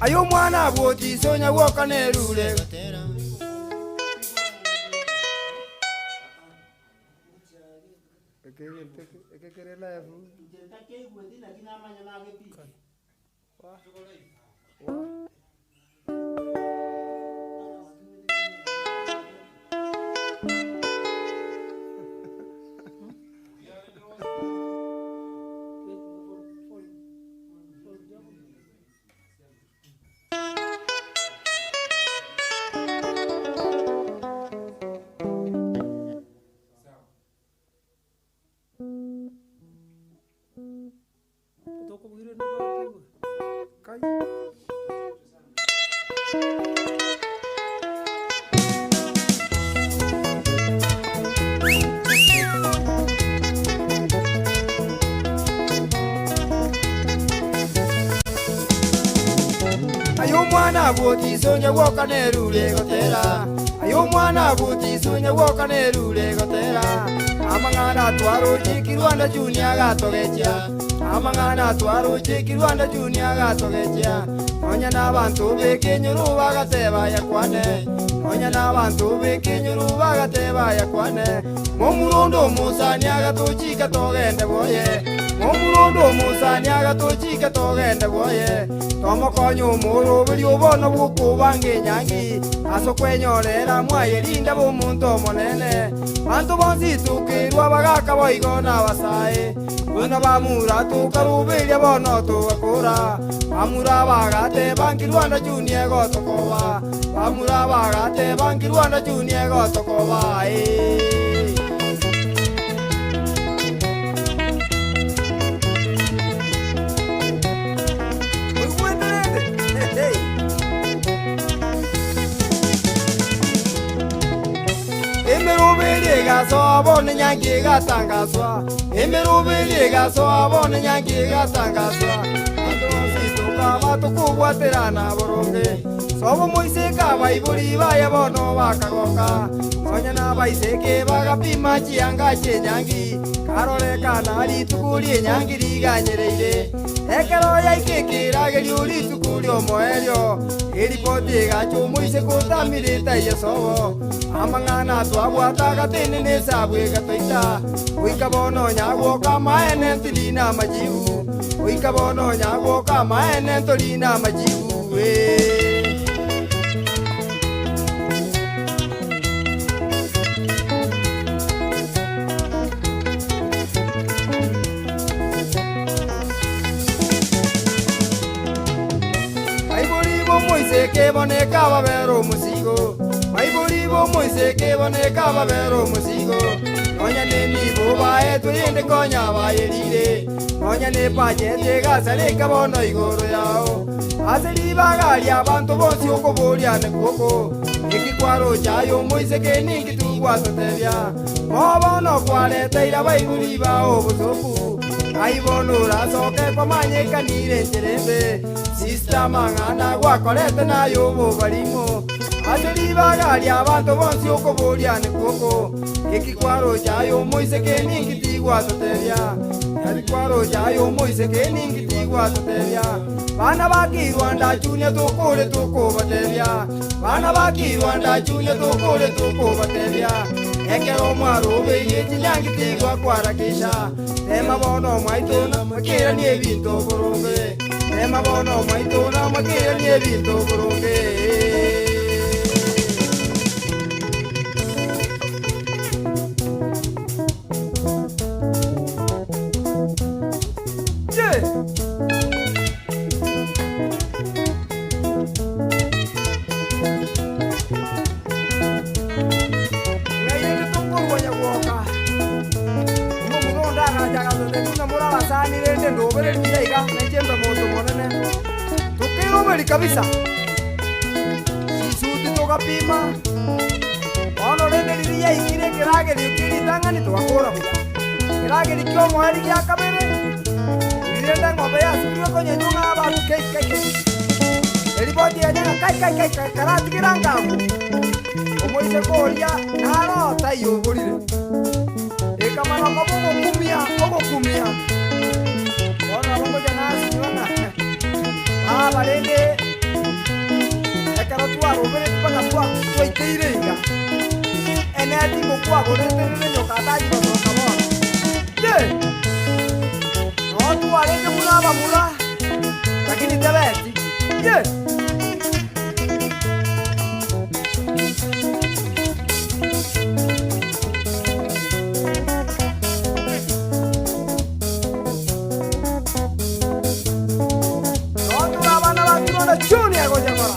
ayo mwana bwoti sonya woka nerule ayo mwana bwoti sonya woka nerule gotera ayo mwana bwoti sonya woka nerule gotera amangana twaroje kirwanda junior gatogecha amangana twaroje kirwanda junior gatogecha onya nabantu bekenyuru bagateba yakwane onya nabantu bekenyuru bagateba yakwane momurondo musani agatochika togende boye momurondo musani agatochika togende boye tomokonyo muru buli obono bukubange nyangi aso kwenyorera mwayirinda bomuntu monene bantu bonsi tukirwa bagaka boigona basae buna bamura tukarubiria bono tugakura bamura bagate banki Rwanda junior gotokoba bamura bagate banki Rwanda junior gotokoba so abone nyangi gatangazwa emerubiri gaso abone nyangi gatangazwa andonsi tukaba tukubwaterana boronge sobo moiseka baiburi baya bono bakagoka onya na baiseke bagapima chianga chenyangi karore kanali tukuri nyangi riganyereire ekero yaikekira geriuri tukuri omoerio eripoti gacho moise kotamirita yesobo amangana twabwataga tenene sabwe gatoita uikabono nyago kama ene tilina majibu uikabono nyago kama ene tolina majibu Moise boneka babero musigo Maiburi bo Moise ke boneka babero musigo Onya ne mi bo bae tuyende konya bayerire Onya ne pajete gasale kabono igoro yao Aseli bagali abantu bonsi okobolia ne koko Ekikwaro chayo Moise ke ningi tugwato tebya Mobono kwale teira baiburi bao butofu Aibono rasoke komanye kanire ncherembe Sista mangana gwakorete nayo bo barimo Aseli bagali abantu bonsi okobolia ne koko Ekikwaro chayo Moise ke ningi tigwato tebya Ekikwaro chayo Moise ke ningi tigwato tebya Bana baki Rwanda junior tukole tuko batebya Bana baki Rwanda junior tukole tuko batebya Ekero mwaro beye chinyangi tigwa kwarakisha Tema bono mwaitona makira ni ebinto boronge Tema bono mwaitona makira ni ebinto boronge kabisa sisuti tokapima ono rende liria ikire kirage likiri tangani twakora buya kirage likyo mwari ya kabere lirenda ngombe ya sikio konye nyunga aba kai elibodi ya nyanga kai karati kirangamu omoise koria naro tayo borire ekamana mabogo kumia ona bongo jana sinyona barende twarũmĩrĩte mpaka twaitĩire iga ene thimũ kwagũrĩte nyũkataji gũcoka bona no twarĩte mũraba mũra lakini tebeti Junior goja kora.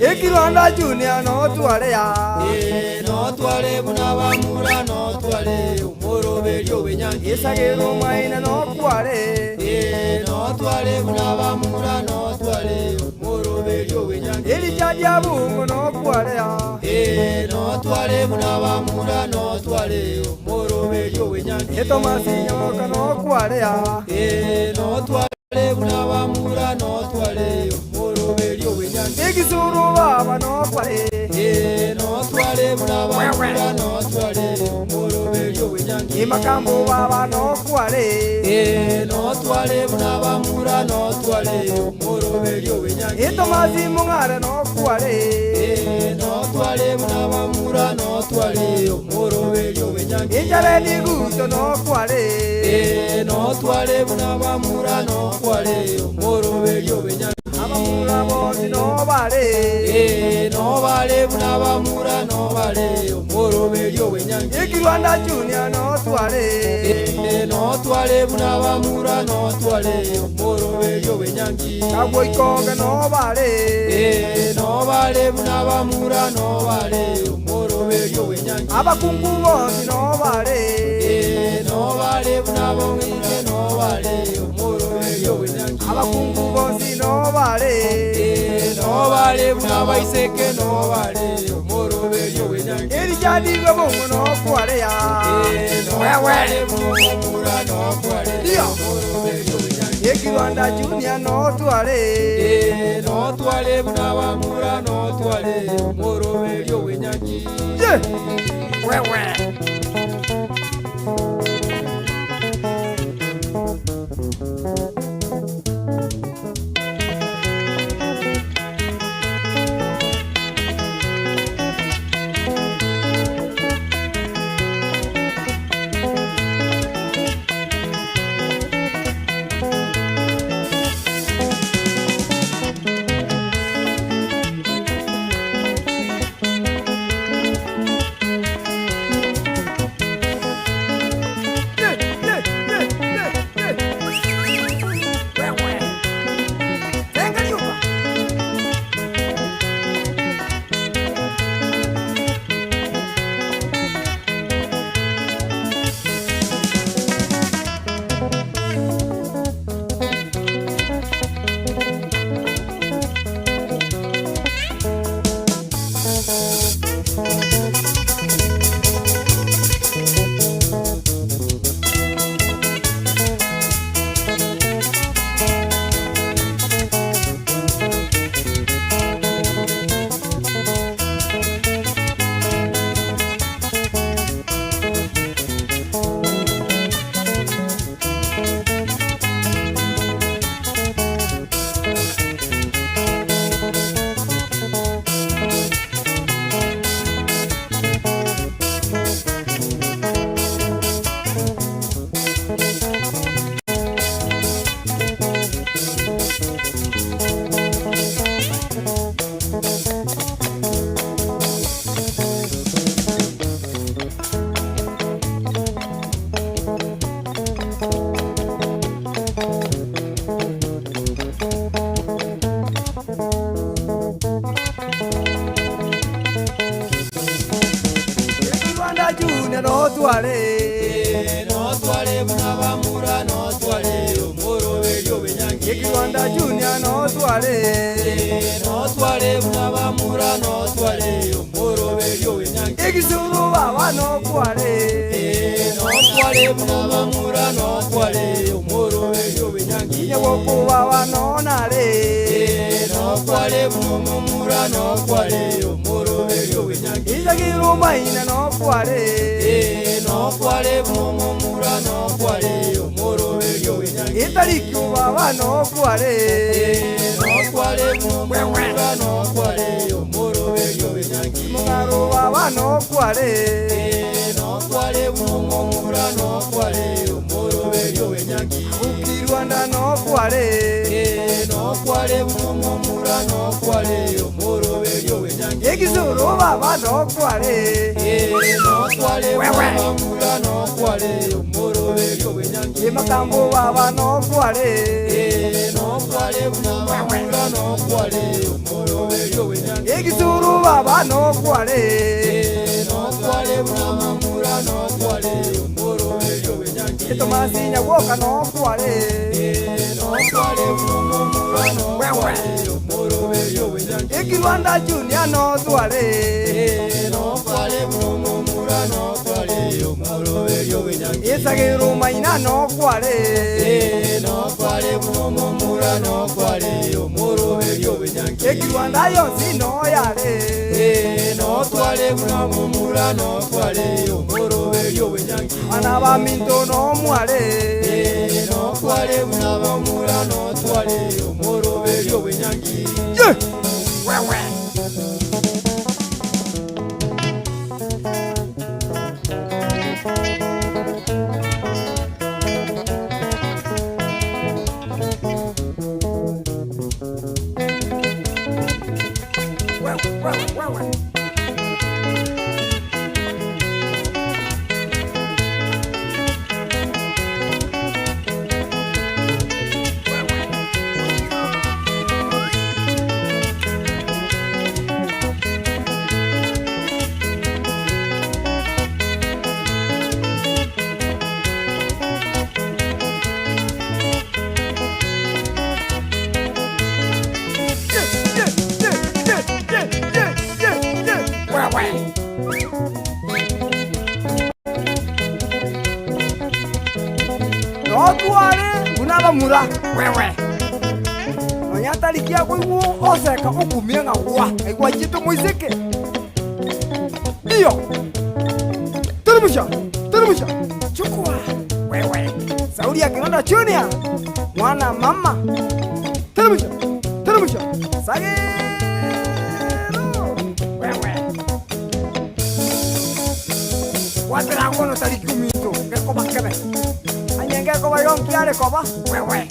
Ekirwanda Junior no twale ya no twale buna bamura no twale umoroberio wenyangi Esagero maina no kwale no twale buna bamura no twale umoroberio wenyangi Elijadia bungo no kwale ya no twale buna bamura no twale umoroberio wenyangi Etomasi nyoka no kwale ya no twale buna bamura no twale umoroberio wenyangi Ekisuru baba no kwale no twale buna bamura no twale umoroberio wenyangi Imakambo baba no kwale no twale buna bamura no twale umoroberio wenyangi Etomasi mungara no kwale no twale buna bamura no twale umoroberio wenyangi Injareni guto no kwale no twale buna bamura no twale umoroberio wenyangi Abamura bondi no bale no bale buna bamura no bale umoroberio wenyangi Ekirwanda Junior no twale no twale buna bamura no twale umoroberio wenyangi Agwo ikonge no bale no bale buna bamura no bale umoroberio wenyangi Abakungu bondi no bale no bale buna bongire no bale umoroberio wenyangi Abakungu bondi no bale no bale buna baiseke no bale umoroberio wenyangi Elijadi bungo no kwale ya no bale buna bamura no twale umoroberio wenyangi Ekirwanda Junior no twale no twale buna bamura no twale umoroberio wenyangi wewe no twale buna bamura Ekiwanda Junior no twale no twale munabamura no twale omoroberio wenyangi Ekisuru baba no kwale no twale munabamura no twale omoroberio wenyangi Nyaboko baba no nale no twale munamura no twale omoroberio wenyangi Izagiru maina no kwale no twale munamura no twale omoroberio wenyangi Itariki baba no kwale no twale munamura no twale omoroberio wenyangi Mungaro baba no kwale no twale munamura no twale omoroberio wenyangi Ukirwanda no kwale no twale munamura no twale omoroberio wenyangi Ekisuru baba no kwale no twale munamura no twale omoroberio wenyangi Makambo baba no kwale no twale munamura no twale omoroberio wenyangi Ekisuru baba no kwale no twale munamura no twale omoroberio wenyangi Tomasinya woka no kwale no twale munamura no twale omoroberio wenyangi Ekirwanda Junior no twale no twale munamura no twale omoroberio wenyangi Esagiru maina no kwale no twale munamura no twale omoroberio wenyangi Ekirwanda yonsi no yale no twale munamura no twale omoroberio wenyangi Ana ba minto no mwale no twale munamura no twale omoroberio wenyangi No twale munabamura wewe Onyatarikia kuigu oseka ukumia ngagwa Aigwa jitu muizike Iyo Teremusha Chukua wewe Saudi ya Kinonda Junior Mwana mama Teremusha Sagero wewe Watera ngono tariki mito Ngeko bakebe Anyenge koba yonki ale koba wewe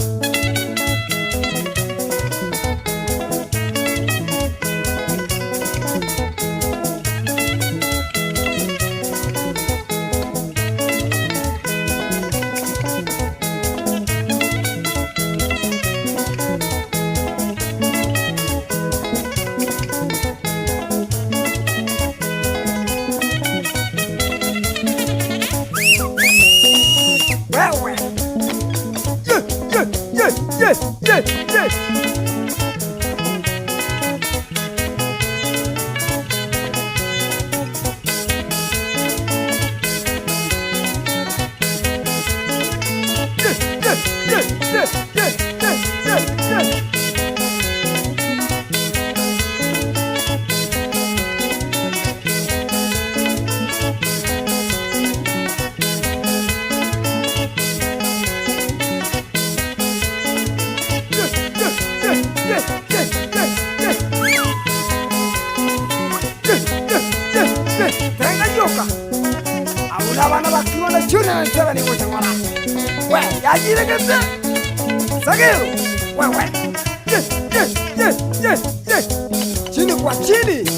Chini kwa chini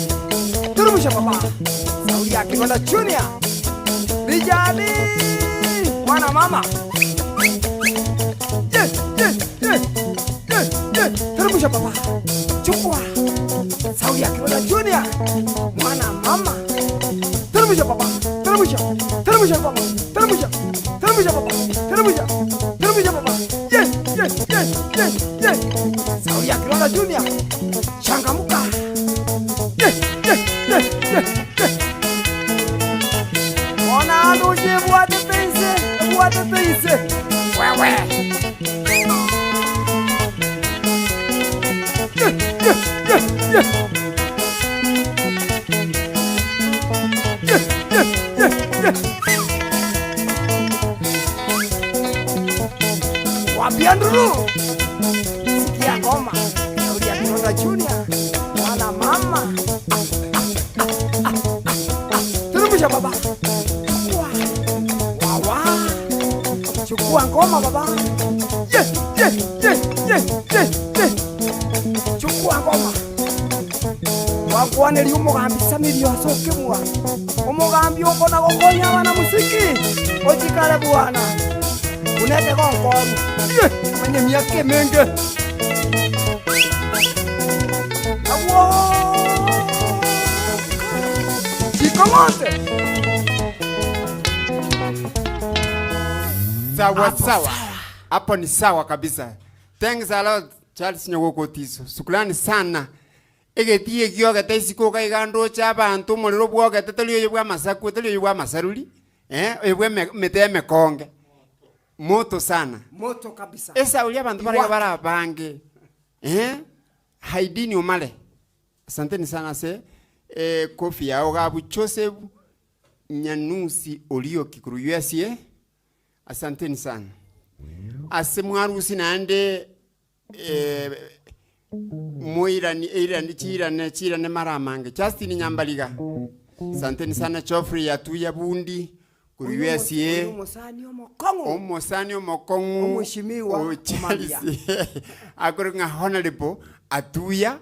Turumusha papa Saudi ya Kinonda Junior Vijani Mwana mama Turumusha papa Chukua Saudi ya Kinonda Junior Mwana mama Turumusha papa Turumusha papa Turumusha papa Turumusha papa Yes Uhuru. Sikia ngoma. Ulia Kinonda Junior. Mwana mama. Turudisha baba. Wawa. Chukua ngoma baba. Chukua ngoma. Wakwane liumo gambisa milioso kimwa. Umugambi uko na gokonya wana musiki. Ojikale bwana. Unete gonkono. Mwenye miaka mingi. Awo. Chikomote. Sawa. Hapo ni sawa kabisa. Thanks a lot Charles Nyogokotiso. Sukulani sana. Egetie kyoga tesiko kaigando chabantu muliro bwoga tetaliyo bwa masaku tetaliyo bwa masaruli. Ebwe meteme konge. Moto sana. Moto kabisa. Esa ulia bantu bara bange. Haidini umale. Asanteni sana se. Kofi yao gabu Joseph Nyanusi Olio Kikuru USA. Asanteni sana. Ase mwarusi nande Moirani chirane maramange. Justin Nyambaliga. Asanteni sana Geoffrey Atuya Bundi. Kuru USA. Omosani omokongo. Omushimiwa Malia. Akorenga honorable Atuya.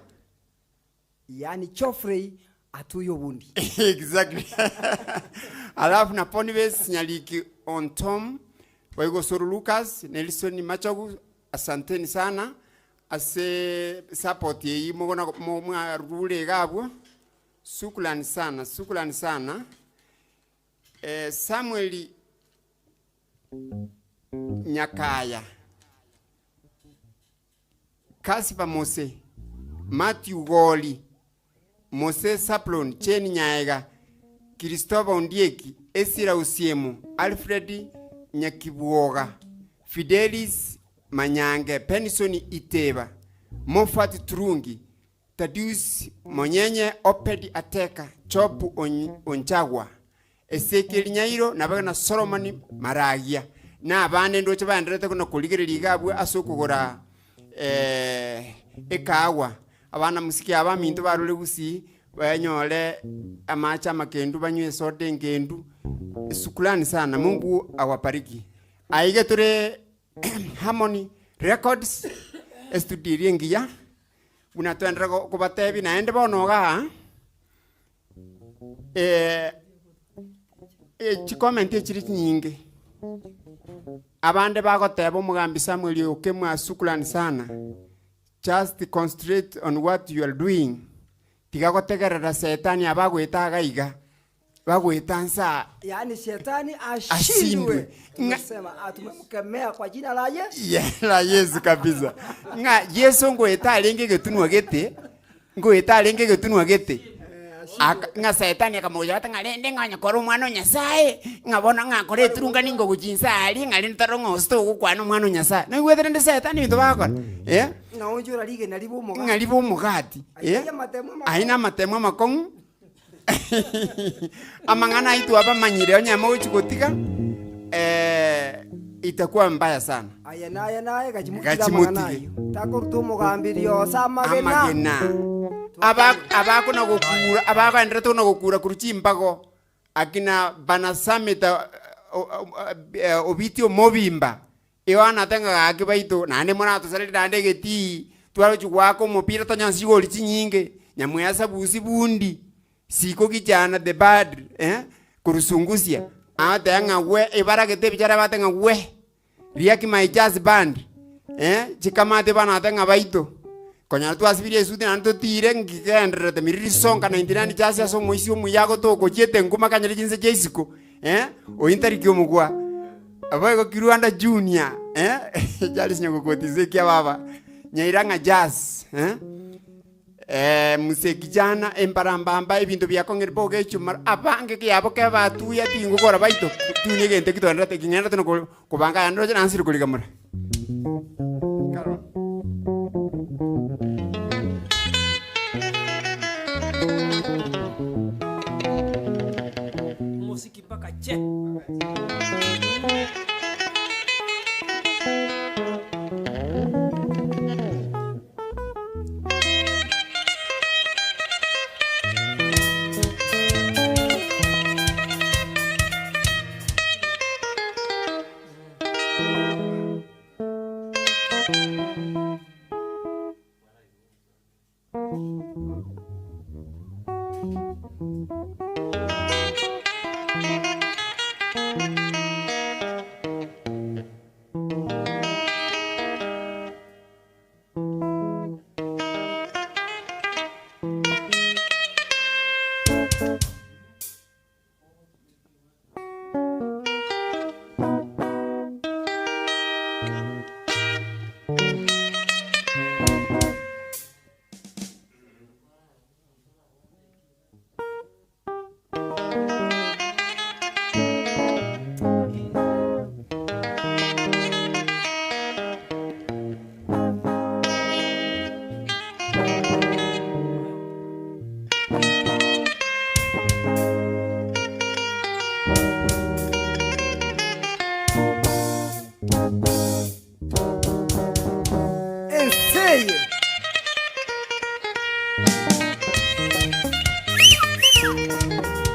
Yani Geoffrey Atuyo Bundi. Exactly. Alafu na Ponives Nyaliki on Tom. Waigo Soro Lucas, Nelson Machagu, asanteni sana. Ase support ye mugona mwa rule gabwo. Sukulani sana. Samuel Nyakaya. Kasipa Mose. Matthew Goli. Mose Saplon, Cheni Nyaega. Christopher Ondieki, Esira Usiemu, Alfred Nyakibuoga, Fidelis Manyange, Penison Iteba, Mofat Turungi, Tadius Monyenye, Opedi Ateka, Chopu Onchagwa, Ezekiel Nyairo, Nabana Solomon Maragia, na abande ndoche bandrete kuna kuligere ligabwe asokugora ekawa, abana musiki abamintu barule gusi wanyole amacha makendu banywe sote ngendu. Sukulani sana, Mungu awabariki. Aige ture Harmony Records estudirie ngia unatendra kubatebi naende bonoga chikomenti chiri nyingi abande bagoteba mugambi Samuel okemwa. Sukulani sana, just concentrate on what you are doing. Tigagotegerera setani abagwita gaiga bagwitansa, yani shetani ashindwe. Tunasema tumemkemea kwa jina la Yesu. La Yesu kabisa. Yesu ngwita alenge getunwa gete. Nga setani akamoja batangalende nganya koro mwana Nyasaye. Ngabona ngakore turunga ningo kujinsa ali ngali ntarongo sto gukwana mwana Nyasaye. No gwethere ndi setani bintu bakora. Na onjura lige nalibo mugati. Ngalibo mugati. Aina matemwa makongu. Amangana itu hapa manyire onyama uchikotika itakuwa mbaya sana. Aya naye gachimukira takoruto mugambirio samagena abako na gukura abako endreto na gukura kuruchimbago akina banasamita obitio mobimba iwana tenga akibaito nane mona tusalira ndande geti twaro chwako mupira tonyansi goli chinyinge nyamwasa busi bundi siko kijana the bad kurusungusia atanga we ibara gete bichara batanga we riaki my jazz band chikamate bana atanga baito konya tu asibirie suti nanto tire ngikendre te miriri songa 99 jazz aso moisi omuyago to kochete nguma kanyari jinse jesiko o interikyo mugwa abago Kiruanda Junior Charles Nyogokotiso kia baba nyairanga jazz musekijana emparambamba ebintu byakongera boge chumar abange kyabo ke batu ya tingo kora baito tuni gente kitondra te kinyana teno kubanga yandro jana ansiri kuligamura karo musiki paka che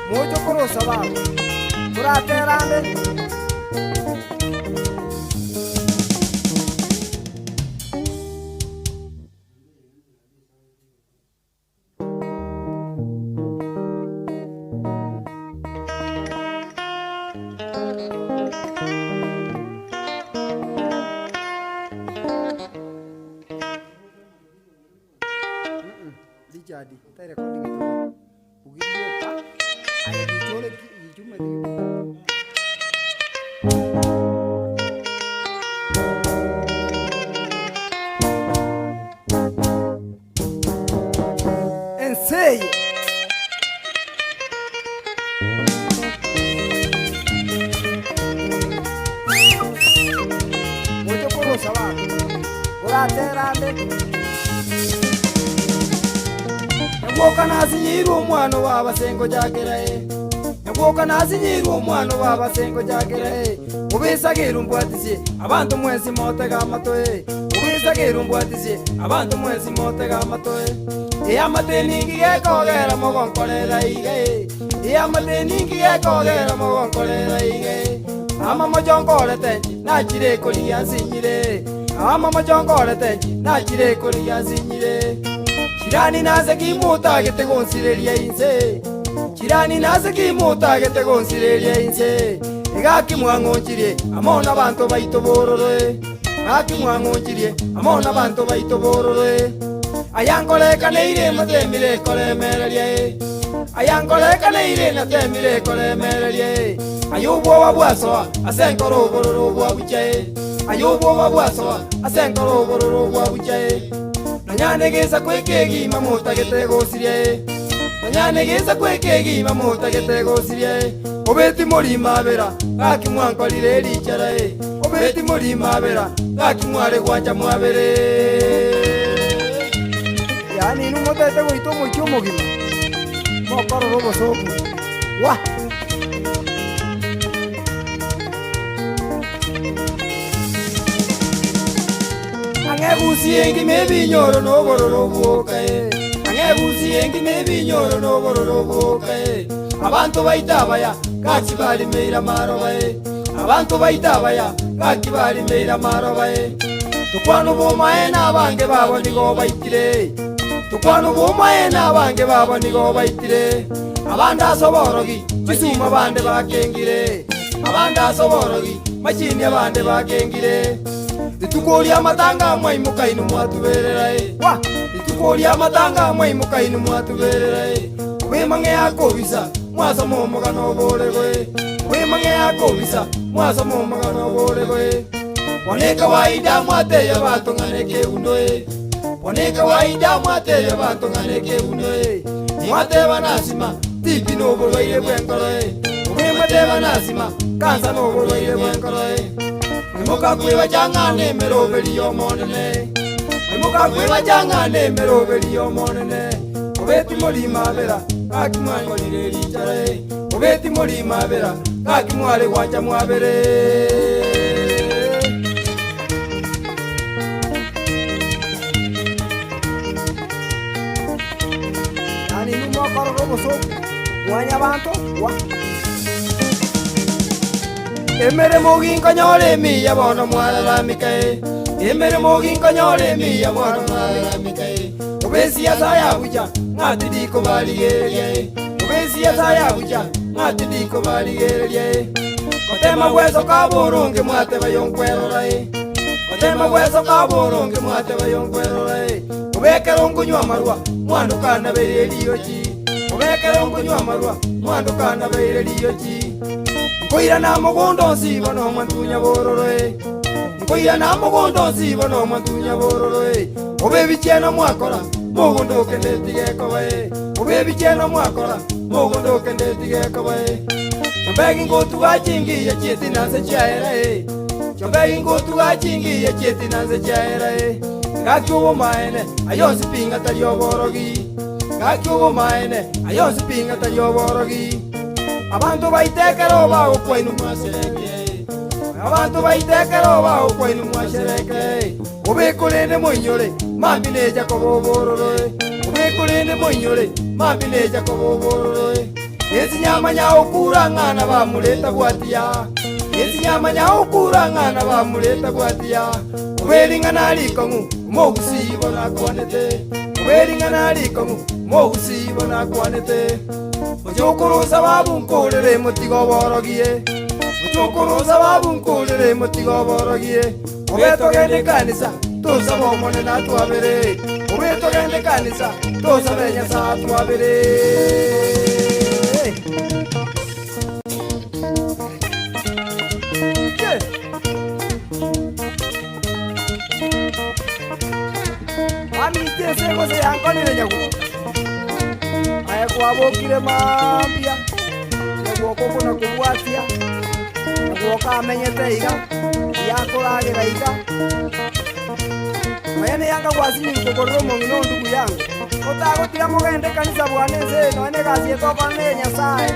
Mucho por sabato, curate grande. Jadi, kita recording itu. Begitu apa? Ayah dicolek, cuma enseñe. Mucho por los abajo. Grande. Nyaboka nasinyiru omwana w'abasengo jagerae. Nyaboka nasinyiru omwana w'abasengo jagerae. Ubisagira umbwatisie abantu mwezi motega amatoe. Ubisagira umbwatisie abantu mwezi motega amatoe. Eyamateni ngiyekogera mogonkorera ige. Eyamateni ngiyekogera mogonkorera ige. Ama mojonkorete nachire koria nsinyire. Ama mojonkorete nachire koria nsinyire. Chirani naze kimuta gete gonsireria inse. Chirani naze kimuta gete gonsireria inse. Egaki mwangonchirie amona bantu baito borore. Egaki mwangonchirie amona bantu baito borore. Ayankoleka neire matemire kolemererie. Ayankoleka neire natemire kolemererie. Ayubo wabwaso asenkoro bororo bwabuche. Ayubo wabwaso asenkoro bororo bwabuche. Nanyanegeza kwekegi mamuta getegosirie. Nanyanegeza kwekegi mamuta getegosirie. Obeti mulima bera gaki mwankolire licharae. Obeti mulima bera gaki mware gwanja mwabere. Yani numotete goito moicho mogima. Mokoro robo soku. Wa Angebusiengi mebinyoro no bororo bokae. Angebusiengi mebinyoro no bororo bokae. Abantu baitabaya gaki bali meira marobae. Abantu baitabaya gaki bali meira marobae. Tukwano bomae na bange babo nigo baitire. Tukwano bomae na bange babo nigo baitire. Abanda soborogi chisuma bande bakengire. Abanda soborogi machini abande bakengire. Itukoria matanga mwaimuka inu mwatubererae. Wa itukoria matanga mwaimuka inu mwatubererae. Wemange akobisa mwasa momoga no boregwe. Wemange akobisa mwasa momoga no boregwe. Waneka waida mwate ya bantu nganeke unoe. Waneka waida mwate ya bantu nganeke unoe. Mwate banasima tipi no borwaire bwenkoroe. Mwate banasima kansa no borwaire bwenkoroe. Muka kwiba jangane merobeli yo monene. Muka kwiba jangane merobeli yo monene. Obeti mulima bera gaki mwankolire licharae. Obeti mulima bera gaki mwale gwanja mwabere. Yani numokoro robo soku mwanya bantu wa Emere mogin kanyole mi ya bono mwala mikae. Emere mogin kanyole mi ya bono mwala mikae. Ubesiasa ya buja ngati diko baligererie Ubesiasa ya buja ngati diko baligererie Kotema wezo kaboronge mwate bayonkwerorai Kotema wezo kaboronge mwate bayonkwerorai Ubekero ngunywa marwa mwandukana bereliochi Ubekero ngunywa marwa mwandukana bereliochi Nkoira na mugondo sibo no mantunya bororoe Nkoira na mugondo sibo no mantunya bororoe Obebicheno mwakora mugondo kendetigeko bae Obebicheno mwakora mugondo kendetigeko bae Chombegi ngotu gachingi ya cheti nanse chaera Chombegi ngotu gachingi ya cheti nanse chaera Gakyubo maene ayonsi pinga taliyo borogi Gakyubo maene ayonsi pinga taliyo borogi Abantu baitekero bago kwainu mwashereke Abantu baitekero bago kwainu mwashereke Ubekulene monyore mambineja kobobororoe Ubekulene monyore mambineja kobobororoe Ezi nyama nyao kura ngana bamuleta bwatia Ezi nyama nyao kura ngana bamuleta bwatia Uberinga nalikongu mogusibo nakwanete Uberinga nalikongu mogusibo nakwanete Muchokuruza babu nkolere mutigo borogie Muchokuruza babu nkolere mutigo borogie Ubeto gende kanisa tuza bomone na twabere Ubeto gende kanisa tuza benya sa twabere Ami tese se yankonire nyago Aya kwabokire mambia Nyago kokona kubwatia Nyago kamenyete iga Yakoragira iga Mayane yanga kwasini kokoro mongino ndugu yangu Otago tira mugende kanisa bwane nze no ene gazi etoka ne nyasaye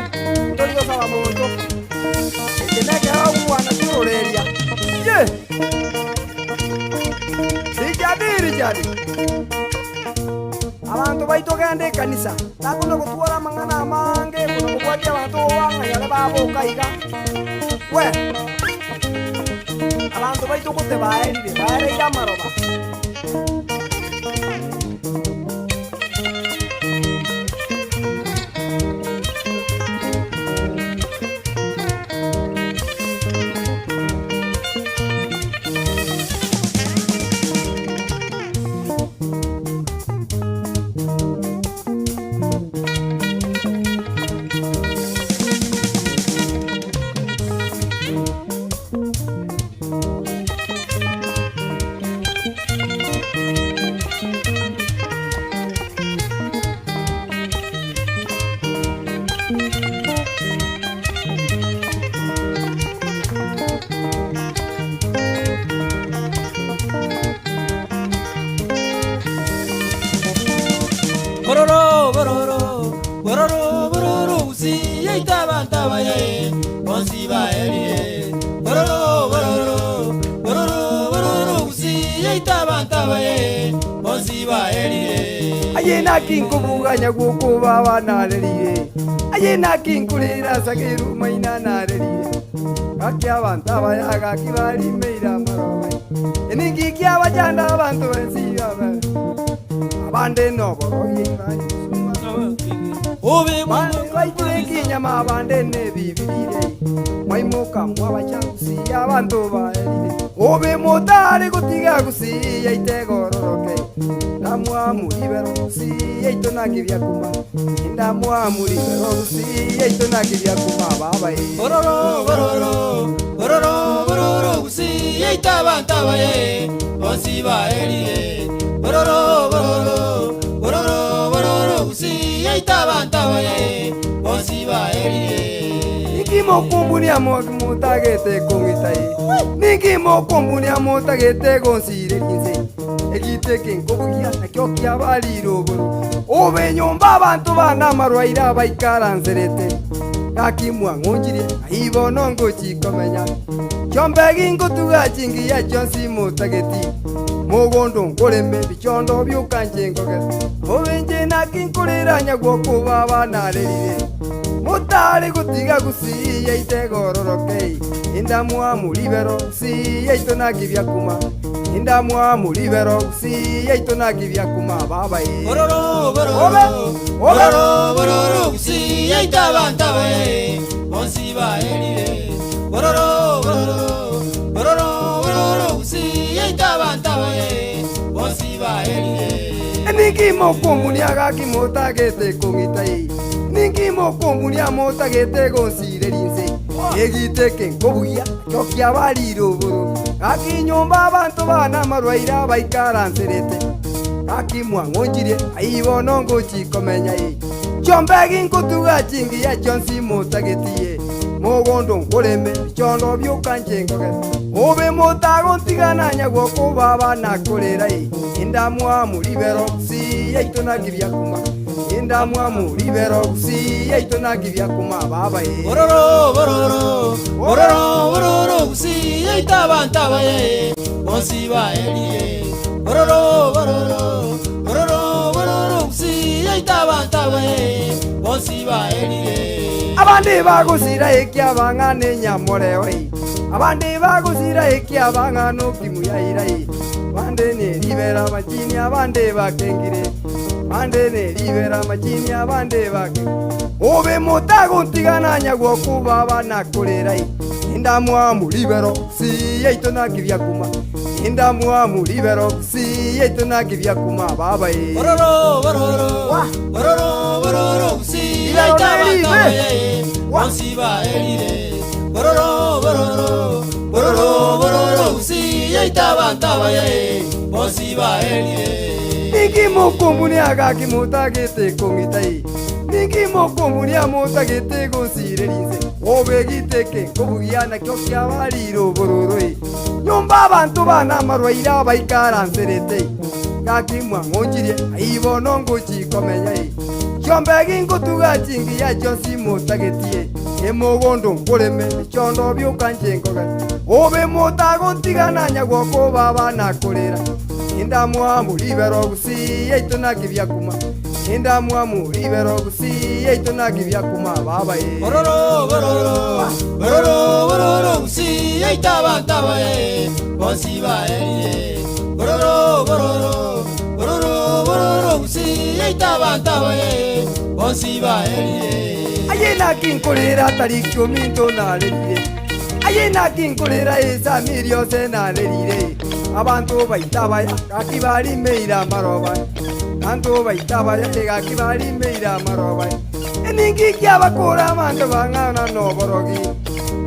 Torigo saba moto Keneke au wana turoreria Ye Rijadi Abantu baitogende kanisa Takundo kutwara mangana mange Kuno kubwatia abantu wanga yale babo kaiga We Abantu baitokote baerire Baerire amaroba Ayena kinkubuganya gukuba banarerire Ayena kinkulira sakiru maina narerire Akya banta bayaga kibali meira maroba Eningi kya bajanda abantu bensi abande no borogi bani Obe baitire kinyama abande ne bibirire Maimuka mwabachakusi abantu baerire Obe motare gutiga gusi yaitegororoke Ndamwamuribero si yeito nakibya kuma Ndamwamuribero si yeito nakibya kuma baba Bororo bororo bororo bororo si yeita bantaba ye Onsi baerie Bororo bororo bororo bororo si yeita bantaba ye Onsi baerie Nikimo kumbuni amotagete kongitai Nikimo kumbuni amotagete konsire kinse Egiteke nkobugia nakyokia baliroboro Obe nyomba abantu bana marwaira baikaranzerete Kakimwa ngonjire ibono ngochikomenya Kyombegi ngotugacingi ya chonsi motageti Mogondo ngoreme bichondo byukanje ngogesa Obenje nakinkurira nyagwoko baba narerire Mutari gutiga gusi yaitegororoke Indamwa mulibero si yaito nakibya kuma indamwa mulibero si yaito nakibya kuma baba Bororo bororo bororo bororo si yaita bantaba bonsiba elire bororo bororo bororo bororo si yaita bantaba bonsiba elire Ningi mokumbuni agaki motagete kongitai Ningi mokumbuni amotagete gonsirelinze Egiteke nkobuya chokia baliro buru Aki nyomba abantu bana marwaira baikaranserete Aki mwangonjire aibono ngochi komenya Chombegi nkutuga chingi ya chonsi motagetie Mogondo nkoleme chondo byukanje ngoge Obe motago ntigana nyagoko baba nakolera Indamwa mulibero si yaito nakibya kuma Indamwa mulibero si yaito nakibya kuma baba Bororo bororo bororo bororo si yaita bantaba bonsiba elire bororo bororo bororo bororo si yaita bantaba bonsiba elire Abandi bagusira ekia bangane nyamoreo Abandi bagusira ekia bangano kimuyaira Bande ne libera machini abande bakengire Bande ne libera machini abande bake Obe motago ntigana nyagwoku baba nakolera Indamwa mulibero si yaito nakibya kuma Indamwa mulibero si yaito nakibya kuma baba Bororo bororo bororo bororo si yaita bantaba bonsiba elire bororo bororo bororo bororo si yaita bantaba bonsiba elire Ningi mokumbuni agaki motagete kongitai Ningi mokumbuni amotagete gonsirelinze Obe giteke kobugiana kyokia baliro bororoi Nyomba abantu bana marwaira baikaranserete Gaki mwangonjirie aibono ngochi komenya Chombegi nkutuga chingi ya chonsi motagetie Emogondo nkoleme chondo byukanje ngoge Obe motago ntigana nyagwoko baba nakolera Indamwa mulibero gusi yaito nakibya kuma Indamwa mulibero gusi yaito nakibya kuma baba Bororo bororo bororo bororo si yaita bantaba bonsiba elire bororo bororo bororo bororo si yaita bantaba bonsiba elire Ayena kinkolera tarikyo minto nalerire Ayena kinkolera esa mirio se nalerire Abantu baitabaya kakibali meira maroba Abantu baitabaya kakibali meira maroba Eningi kyabakora mande bangana no borogi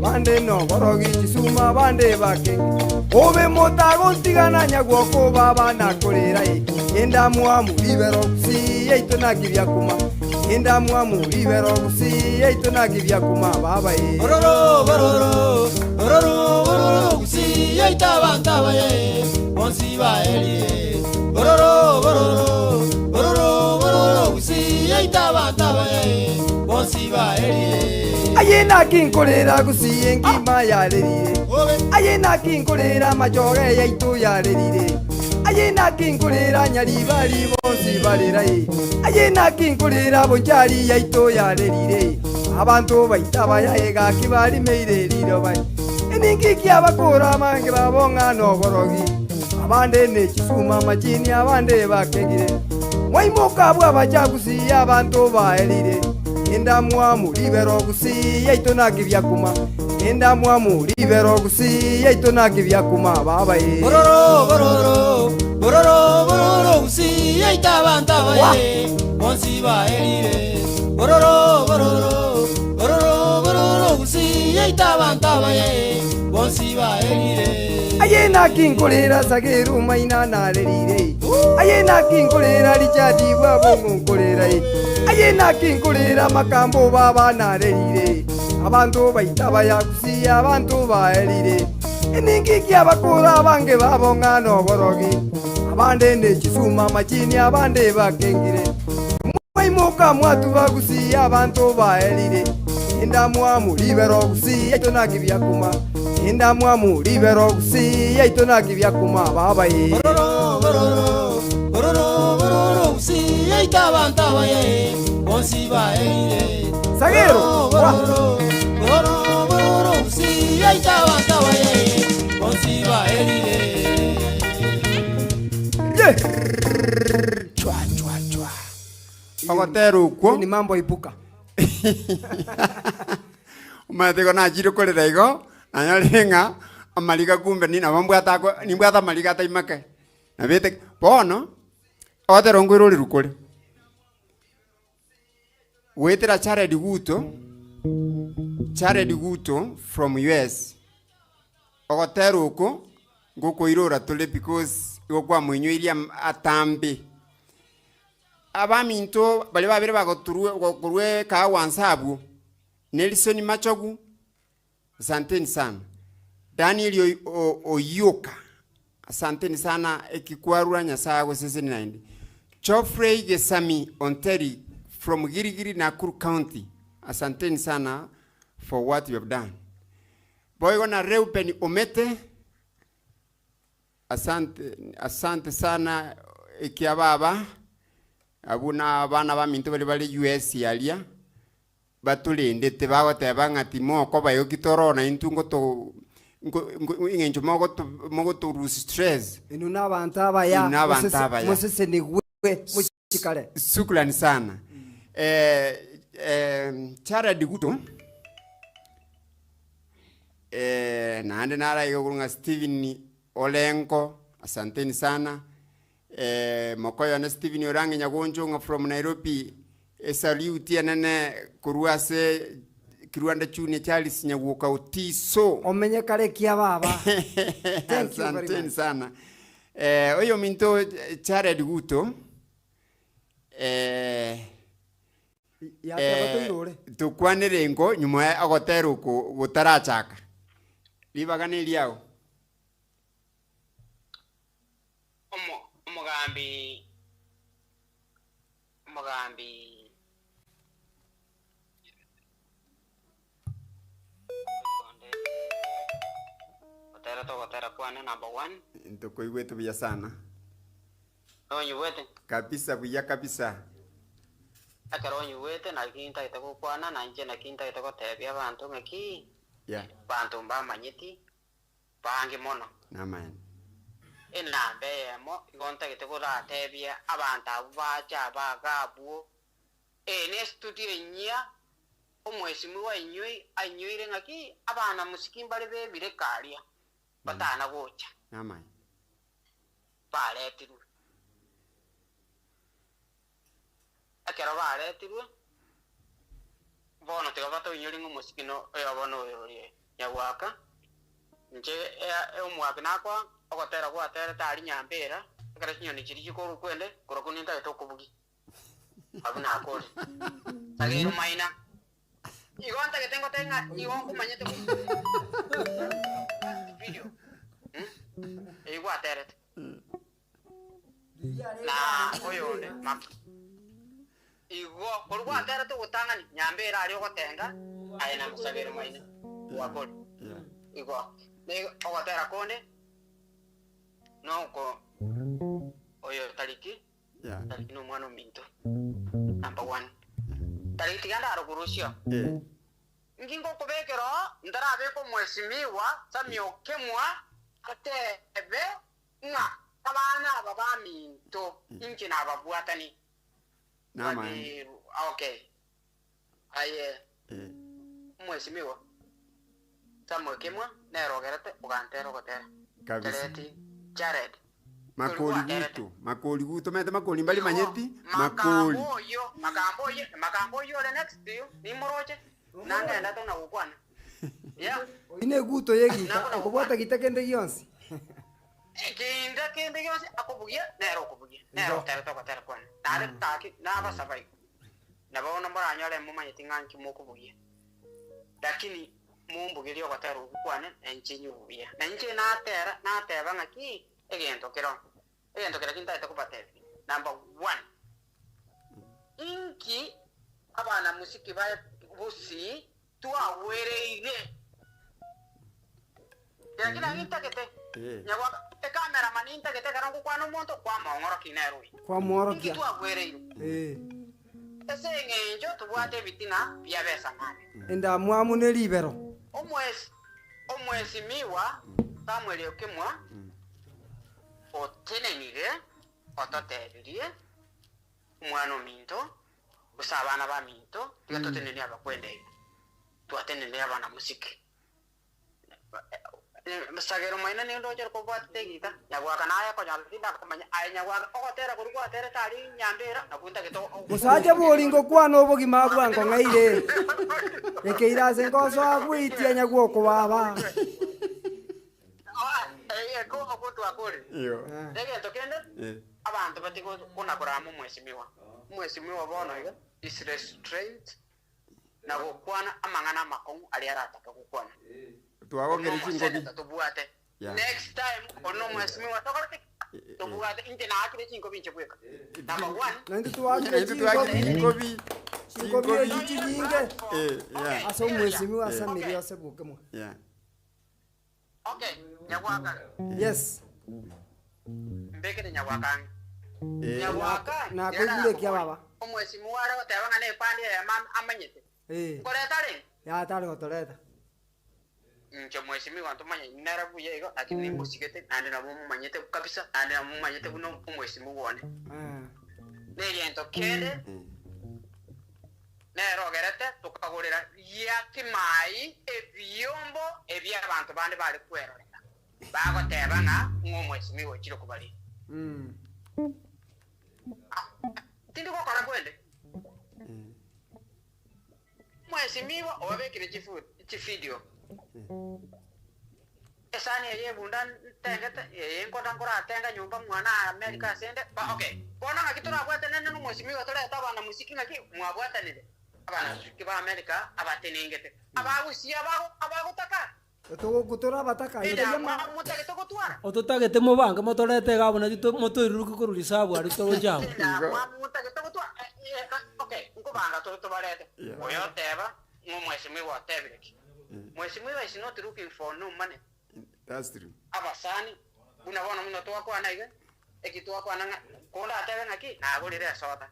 Bande no borogi chisuma bande bake Obe motago ntigana nyagwoko baba nakolera Indamwa mulibero si yaito nakibya kuma Indamwa mulibero si yaito nakibya kuma baba Bororo bororo bororo bororo si yaita bantaba bonsiba elire bororo bororo bororo bororo si yaita bantaba bonsiba elire Ayena kinkolera gusi engima yalerire Ayena kinkolera majoge yaito yalerire Ayena kinkolera nyari bali bonsi balera Ayena kinkolera bonjari yaito yalerire Abantu baitabaya ega kibali meire liro bai Eningi kyabakora mange babonga no borogi Abande ne chisuma machini abande bakegire Mwaimoka bwa bajagusi abantu baelire Indamwa mulibero gusi yaito nakibya kuma Indamwa mulibero gusi yaito nakibya kuma baba Bororo bororo bororo bororo si yaita bantaba bonsiba elire bororo bororo bororo bororo si yaita bantaba bonsiba elire Ayena kinkolera sageru maina nalerire Ayena kinkolera lichadi bwabongo nkolera Ayena kinkolera makambo baba nalerire Abantu baitabaya gusi abantu baelire Eningi kyabakora bange babonga no borogi Abande ne chisuma machini abande bakengire Mwaimoka mwatu bagusi abantu baelire Indamwa mulibero gusi yaito nakibya kuma Indamwa mulibero gusi yaito nakibya kuma baba Bororo bororo bororo bororo si yaita bantaba bonsiba elire Sagero bororo bororo si yaita bantaba bonsiba elire Ye. chwa chwa chwa. Ogotera ukwo. Ni mambo ibuka. Umate kona jiro kolera igo. Anyalenga amaliga kumbe ni nabambwata ko nimbwata maliga taimake. Nabete bono. Ogotera ngwiro lirukole. Wetera Jared Guto from US. Ogotera uko ngoko irora tole because igokwa mwinywiria atambi. Abaminto bali babire bagokurwe ka wansabu. Nelson Machogu. Asanteni sana. Daniel Oyoka. Asanteni sana ekikwarura nyasago sisi 90. Geoffrey Gesami Onteri from Girigiri Nakuru County. Asanteni sana for what you have done. Boy na Reuben Omete. Asante sana ikiababa. Abuna bana baminto bali US yalia. Batulinde tebagoteba ngati moko bayokitoro na intungo to ingenjo mogo to lose stress. Inuna bantaba ya. Mosese ni gwe muchikale. Shukrani sana. Jared Guto. Naande nara yokurunga Steven Olenko. Asanteni sana. Mokoyo na Steven Orange Nyagonjo from Nairobi. Salute nene kuruase Kiruanda Chuni Charles Nyaguka Utiso. Omenye kale kia baba. Asanteni sana. Oyo minto Jared Guto. Tukwanire ngo nyuma agotera uko gutarachaka. Libagane liao. Umugambi Otera kwane number 1. Ndoko iwetu bya sana. Onyu wete. Kabisa buya kabisa. Akaro onyu wete na kinta itako kwana na nje na kinta itako tebya abantu ngeki. Yeah. Bantu mbamanyiti. Bangi mono. Naman. Inambe mo igonta itako ra tebya abantu abacha bagabu. Ne studio nya omwesimu wa anyuire ngaki abana musiki mbali bebire kalia. Batana gocha. Naman. Baletiru. Akero baletiru. Bono tiga bato nyuringo musikino bono yori nyawaka. Nje omwaka nakwa ogotera gwatera tari nyambera. Akara kinyoni kiri gikoro kwende kurokuninda etokubugi. Abuna akore. Agero maina. Igonta que tenga igon kumanyete video. Igual teret. Na oyone map. Igo por gwa teret utanga ni nyambera ali ogotenga ayina musagero maina. Wakol. Igo. Ne ogotera konde. No ko oyo taliki. Yeah. Taliki no mwana minto. Number 1. Taliki ganda arugurusio. Ngingo kubekero ndarabe ko mwesimiwa samyokemwa atebe nga abana babaminto inki nababwatani Naman. Okay aye mwesimiwa samyokemwa nerogerete ugantero gotera Kabisa. Jared Makoli guto mete makoli mbali manyeti makoli makambo yo the next deal ni moroche nanga ndato na ukwana ya ine guto yegita akobwata gitakende yonsi kende yonsi akobugia nero tera kwana tare taki na basabai na bona mbara nyale mu manyeti nganki mu kubugia lakini mumbugirio gotera ukwana enchinyu bugia enche na tera ngaki egento kera kinta itakupate number 1 inki abana musiki bae busi tuwa wereire yakina nginta kete nyagwa kamera maninta kete karangu kwano monto kwa mongoro kinerui kwa moro kia tuwa wereire ese ngenjo tuwate bitina bya besa ngane enda mwamu ne libero omwesi miwa Samuel okemwa otenenire ototeririe umwana ominto busa abana ba minto tiga totenene abakwende twatenene abana musiki Masagero maina ni ndoje ko bwate gita nyagwaka naye ko nyaltinda kumanya ay nyagwaka ogotera kuri gwatera tari nyambera nakunta gito Musaje bolingo kwana obogima bwango ngaire. Ekeira sengoso agwitia nyagwoko baba. Ko twakore. Iyo. Dege tokende? Abantu batiko kuna kuramu mwesimiwa. Mwesimiwa bono iga is restraint na gukwana amangana makongu ali arataka gukwana. Tuwagogere chingobi. Tubuate. Next time ono mwesimiwa tokorete. Tubuate inte na akire chingobi nchebweka. Number 1. Nandi tuwakire chingobi. Chingobi nyinge. Yeah. Aso mwesimiwa asa milio sebukemo. Yeah. Okay, nyagwaka. Yes. Mbeke ni nyagwaka. Nyagwaka. Na kugule kia baba. Omwesimiwa ara batebanga ne pande ya mam amanyete. Koreta ri? Ya tari gotoreta. Nche mwesimiwa ntumanya narabu yego lakini musigete ande na mumu manyete kabisa ande na mumu manyete kuno mwesimiwa wone. Ne yento kede. Nero gerete tukagurira yakimai ebyombo ebyabantu bandi bali kwerorera. Bagotebanga ng'omwesimiwa kiro kubali. Tindi ko kora kwende. Mwesimiwa obekire chivideo. Esani yeye bundan tengete yeye nkoda nkora tenga nyumba mwana America sende ba okay kona ngakitura bwate nene n'umwesimiwa tore tabana musiki ngaki mwabwata nile abana kiba America abatenengete abagusia abagutaka Tugukutura bataka ida mutake tokotwara Ototagete mubanga motorete gabona gito motoiruruko kurulisa abu ari to jamu. mutake tokotwara okay nkubanga to barete oyo teba ng'omwesimiwa tebireki. Mwesimiwa is not looking for no money. That's true. Abasani unabona mino to akwana iga ekitwa akwana konda atebe ngaki na agurire soda.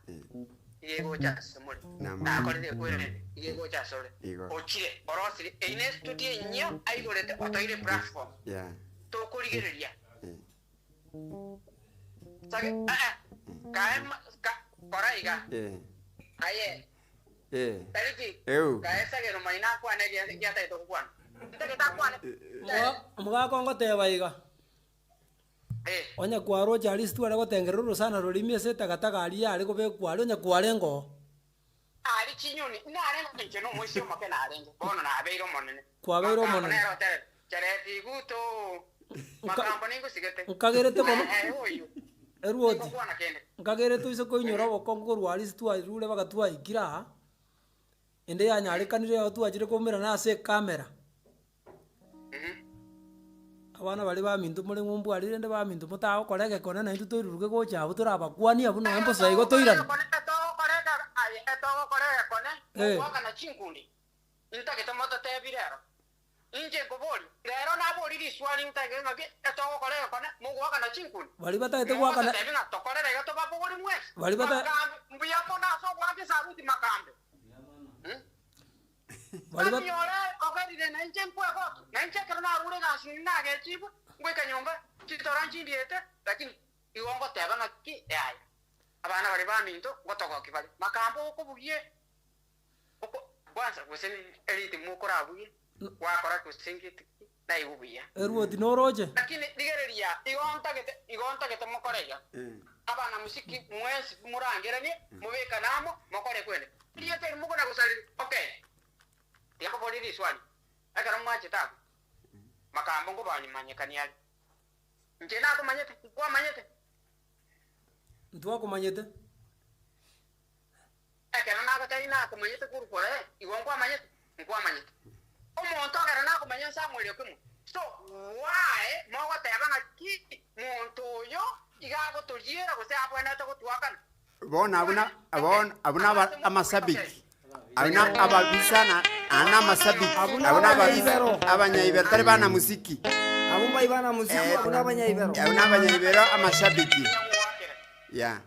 Yego chas muri. Na akorire kwere yego chas ore. Ochire orosiri ine studio nyo aigorete otoire platform. Yeah. To kurigereria. Sage kaem koraiga. Aye. Tariki. Kaesa gero maina kwa ne ya ta to kwa. Ndeke ta kwa. Mga kongo teba iga. Onya kwaro Charles tu ara gotengerero sana rorimi ese takataka ali ari ko be kwaro nya kwarengo. Ali chinyuni nare nje no mwisi make na arenje. Bono na abeiro monene. Kwa beiro monene. Chareti guto. Makambo ningo sigete. Nkagerete bono. Eruoti. Kwa kende. Nkagerete iso ko inyora bokongo rwari tu arure bagatua ikira. Ende ya nyari kanire otu ajire komera na ase kamera. Abana bali ba mintu muri ngumbu ari ende ba mintu mutaho korege kone na itu ruruke go chabo turabakwani abu no empo sai go toirana. Eto korege kone. Kwa kana chinkundi. Inta ke tomoto te birero. Inje ko boli. Rero na boli ri swali inta ke ngake eto korege kone mo kwa kana chinkundi. Bali bata eto kwa kana. Te binga to korege ga to ba boli mwes. Bali bata. Mbuya ko na so kwa ke sabuti makambe. Bali bata. Nyora okadi de na inje mpwa ko. Na inje kana rure ga sinna ge chibu. Ngwe kanyomba chitoranchi ndiete lakini iwongo teba ngaki yai. Abana bali ba minto gotoko kibali. Makambo ko bugie. Kwanza kuseni elite mukora abuye. Wakora kusengiti na ibuya. Eruoti noroje. Lakini digereria igonta gete mukorega. Abana musiki mwezi murangerani mubeka namo mukore kwene. Iyo te mukona kusali. Okay. Tiako boli swali. Akara mwache tako. Makambo ngo banyimanyekani yali. Njena ko manyete kwa manyete. Ntwa ko manyete. Akara na ko taina ko manyete kuru kore. Igon kwa manyete. Kwa manyete. Omuntu akara na ko manyete samwele kumu. So why mo ko teba ngaki muntu yo igago tujiera ko se abwana to kutuakana. Bona abuna amasabiki. Abuna ababisana ana masabiki. Abuna abanyaibero tari bana musiki. Abumba ibana musiki abuna abanyaibero. Abuna abanyaibero amashabiki. Yeah.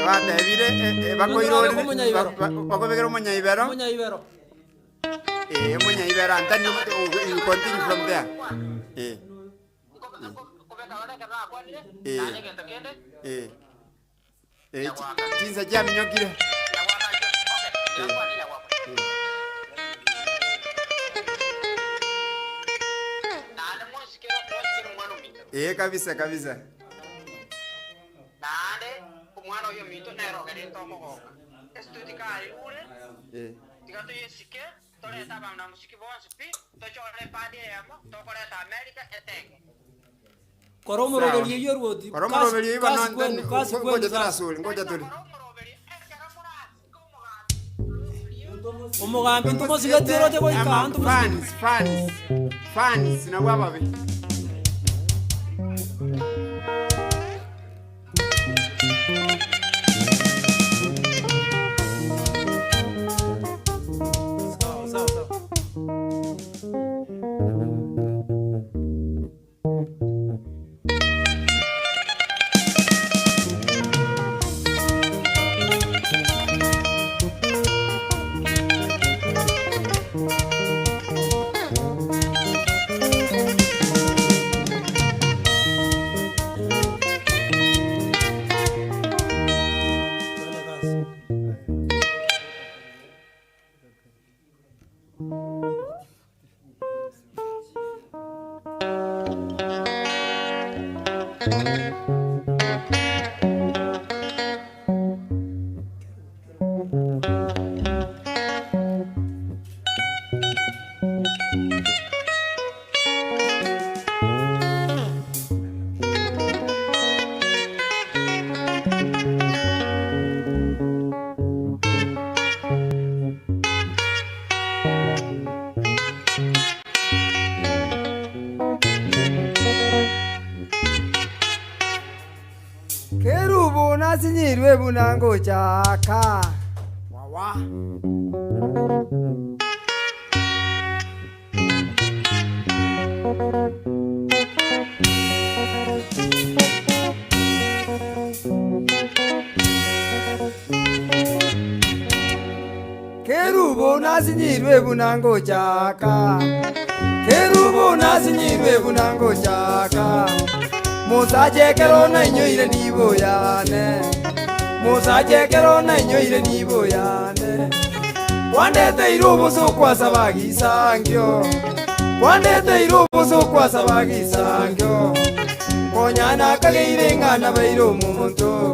Watebire bakoirori Munyaibero. bakobegera Munyaibero. Munyaibero. Munyaibero, and then you continue from there. Jinsa jami nyokire. Kabisa. Nade umwana uyo mito nerogere tomogoka. Estutikari ure. Tigato yesike toleta bana musiki bonse pi tochole padi yamo tokoleta America etenge. Koromorogerie iyo ruoti. Koromorogerie iba no ndani. Kasi Ngoja tunasuli, ngoja tuli. Umugambi ntumosigatiro te boikantu. Fans na wababe. Kerubu nasinyirwe bunango chaka. Wawa. Kerubu nasinyirwe bunango chaka. Kerubu nasinyirwe bunango chaka. Musaje kerona inyoire nibo yane. Musaje kerona inyoire nibo yane. Wandete irubu sokwa sabagi sangyo. Wandete irubu sokwa sabagi sangyo. Konyana kageire ngana bairo muntu.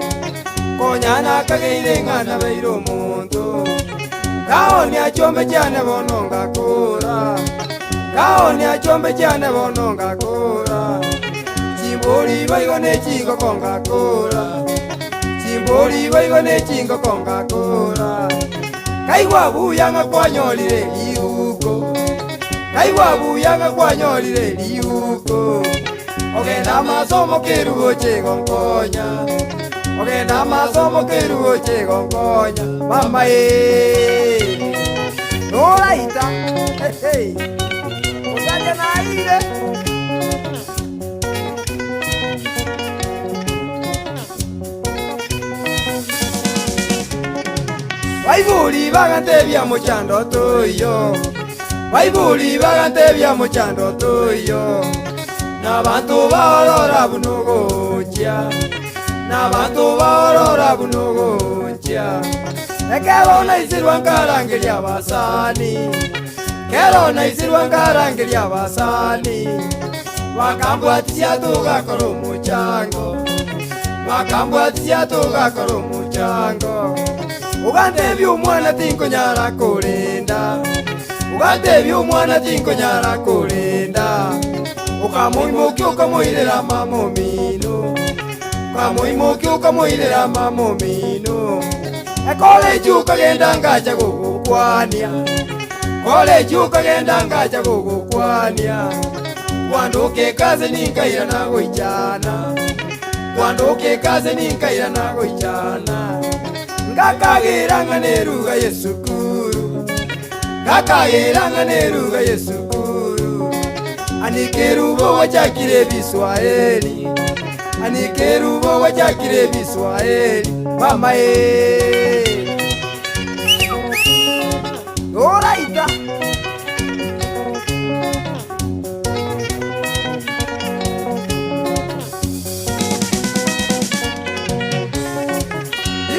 Konyana kageire ngana bairo muntu. Kaoni achombe jane bononga kura. Kaoni achombe jane bononga kura. Chimbori baigone chingo konga kura. Chimbori baigone chingo konga kura. Kaiwa buyanga kwanyolire liuko. Kaiwa buyanga kwanyolire liuko. Ogenda masomo kerugo chegonkonya. Ogenda masomo kerugo chegonkonya. Mama Nora ita. Hey. Usaje na ile. Baibuli bagantebya muchando tuyo. Baibuli bagantebya muchando tuyo. Nabantu baorora bunugocha. Nabantu baorora bunugocha. Ekero isirwa nkarangiria abasani. Kero isirwa nkarangiria abasani. Wakambwatia tugakora umuchango. Wakambwatia tugakora umuchango. Ugandebya umwana tinkonyara kulinda. Ugandebya umwana tinkonyara kulinda. Ukamuimuki ukamuhirira mamomino. Ukamuimuki ukamuhirira mamomino. College ukagenda ngacha gugukwania. College ukagenda ngacha gugukwania. Wanduke kazi ninkaira nago ichana. Wanduke kazi ninkaira nago ichana. Ngakageranga neruga yesukuru. Ngakageranga neruga yesukuru. Anikerubo wachakire Biswahili. Anikerubo wachakire Biswahili. mama oraita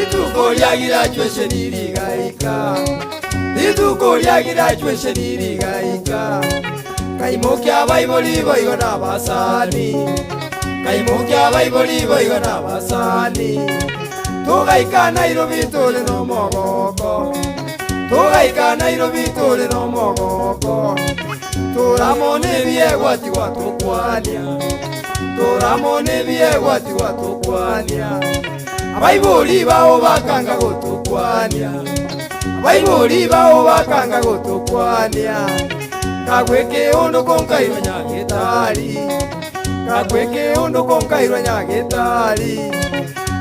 ituko lya graduation irigaika ituko lya graduation irigaika kaimo kya baibuli boigo na basani kaimo kya baibuli boigo na basani tugaika Nairobi tuli no mogoko tugaika Nairobi tuli no mogoko turamone biegwati watukwania turamone biegwati watukwania abaibuli bao bakanga gutukwania abaibuli bao bakanga gutukwania kagweke undu konkairo nyagitari kagweke undu konkairo nyagitari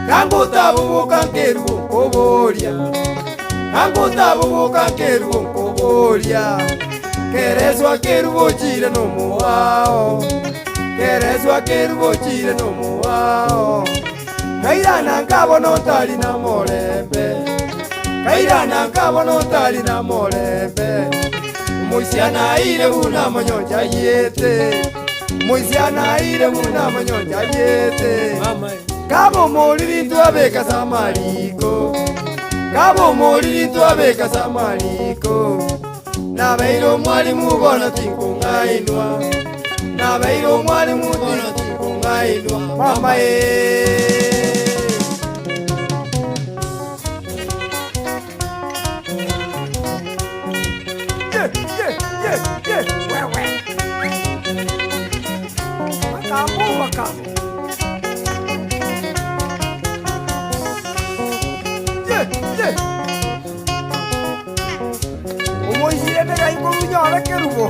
kangutabubuka nkerugo nkuburia kangutabubuka nkerugo nkuburia kerezwa kerugo chire no muwao kerezwa kerugo chire no muwao kairana nkabono tali na molembe kairana nkabono tali na molembe Moisiana ire una manyonja yete Moisiana ire una manyonja yete Kabo moriri tuabeka samariko Kabo moriri tuabeka samariko Na beiro mwalimu bona tinkungainwa Na beiro mwalimu bona tinkungainwa Mama Umoisire nega ingo unyora kerugo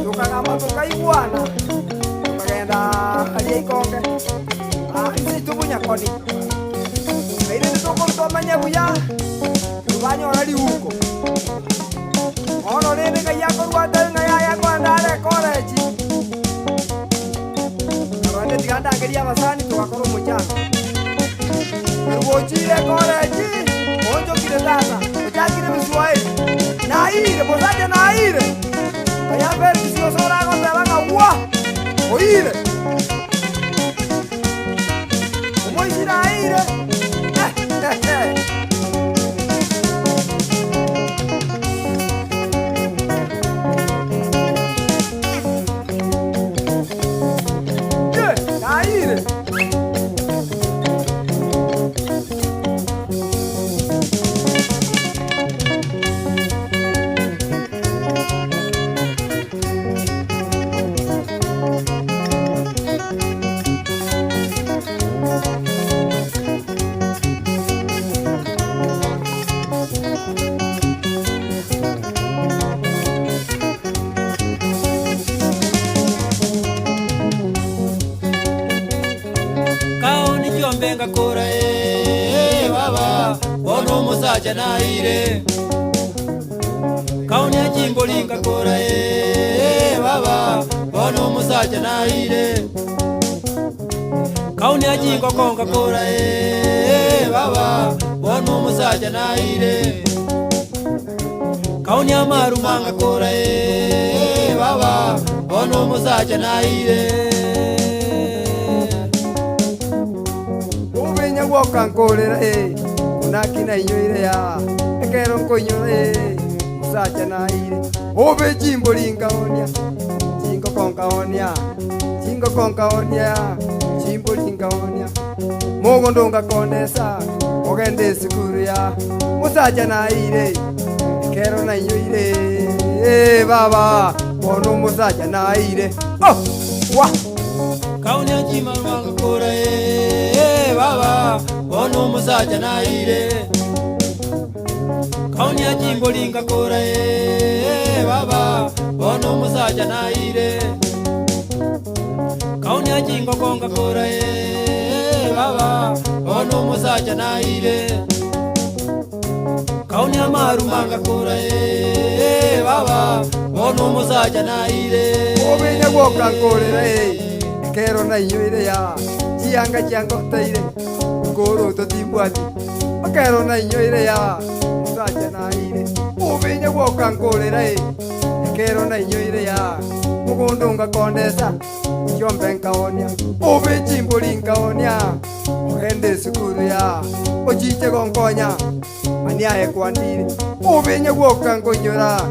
tukagamba tukaiguana tukagenda alia ikonge isi tubunya koni aire nitukurutomanya buya tubanyora riuko ono rindi ngai akorwata ngai ayakwandare college arwande tigandangeria basani tugakorwo muchana ruochire college onjokire tata ochakire Kiswahili naire bosaje naire aya versi sora gotebanga wa oire omoisi naire Benga kora baba wono musaja naire kauni ajimbo linga kora baba wono musaja naire kauni ajingo konga kora baba wono musaja naire kauni amaru manga kora baba wono musaja naire wokankolera unakina inyoire ya ekero nkoinyore musacha naire obe jimbo lingaonia jingo konkaonia jimbo lingaonia mogo ndonga kondesa ogende sikuru ya musacha naire ekero na inyoire baba bono musacha naire wa kauni ajima manga kora baba wono musaja naire kauni ajimbo linga kora baba wono musaja naire kauni ajingo konga kora baba wono musaja naire kauni amaru manga kora baba wono musaja naire obenya wokankolera kero na inyoire ya chianga chiango taire Ikoro totimbwati Akero na inyoire ya Musacha na ire Ubenye woka nkolera Akero na inyoire ya Mugondo ngakondesa Yombe nkaonia Ube chimboli nkaonia Ogende sukuru ya Ochiche gonkonya Maniae kwandire Ubenye woka nkonyora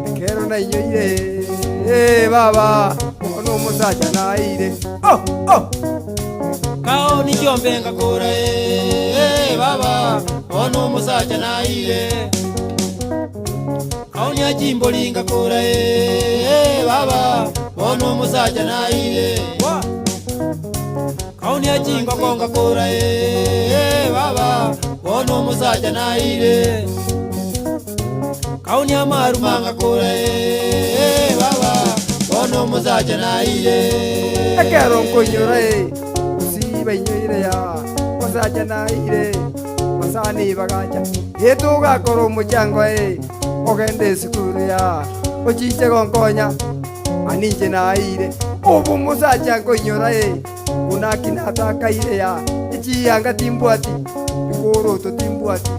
Akero na inyoire baba Ono Musacha na ire Kao ni Jombe ngakora baba ono Musacha na ire Kao ni ajimbo lingakora baba ono Musacha na ire Kao ni ajingo konga kora baba ono Musacha na ire Kao ni amaru manga kora baba ono Musacha na ire Akero nkonyora Inyoire ya Musacha na ire Masani bagacha Yetu gakoro muchango Ogende sukuru ya Ochiche gonkonya Aninje na ire Ubu Musacha nkonyora Unakina ataka ire ya Ichi anga timbwati Ikoro to timbwati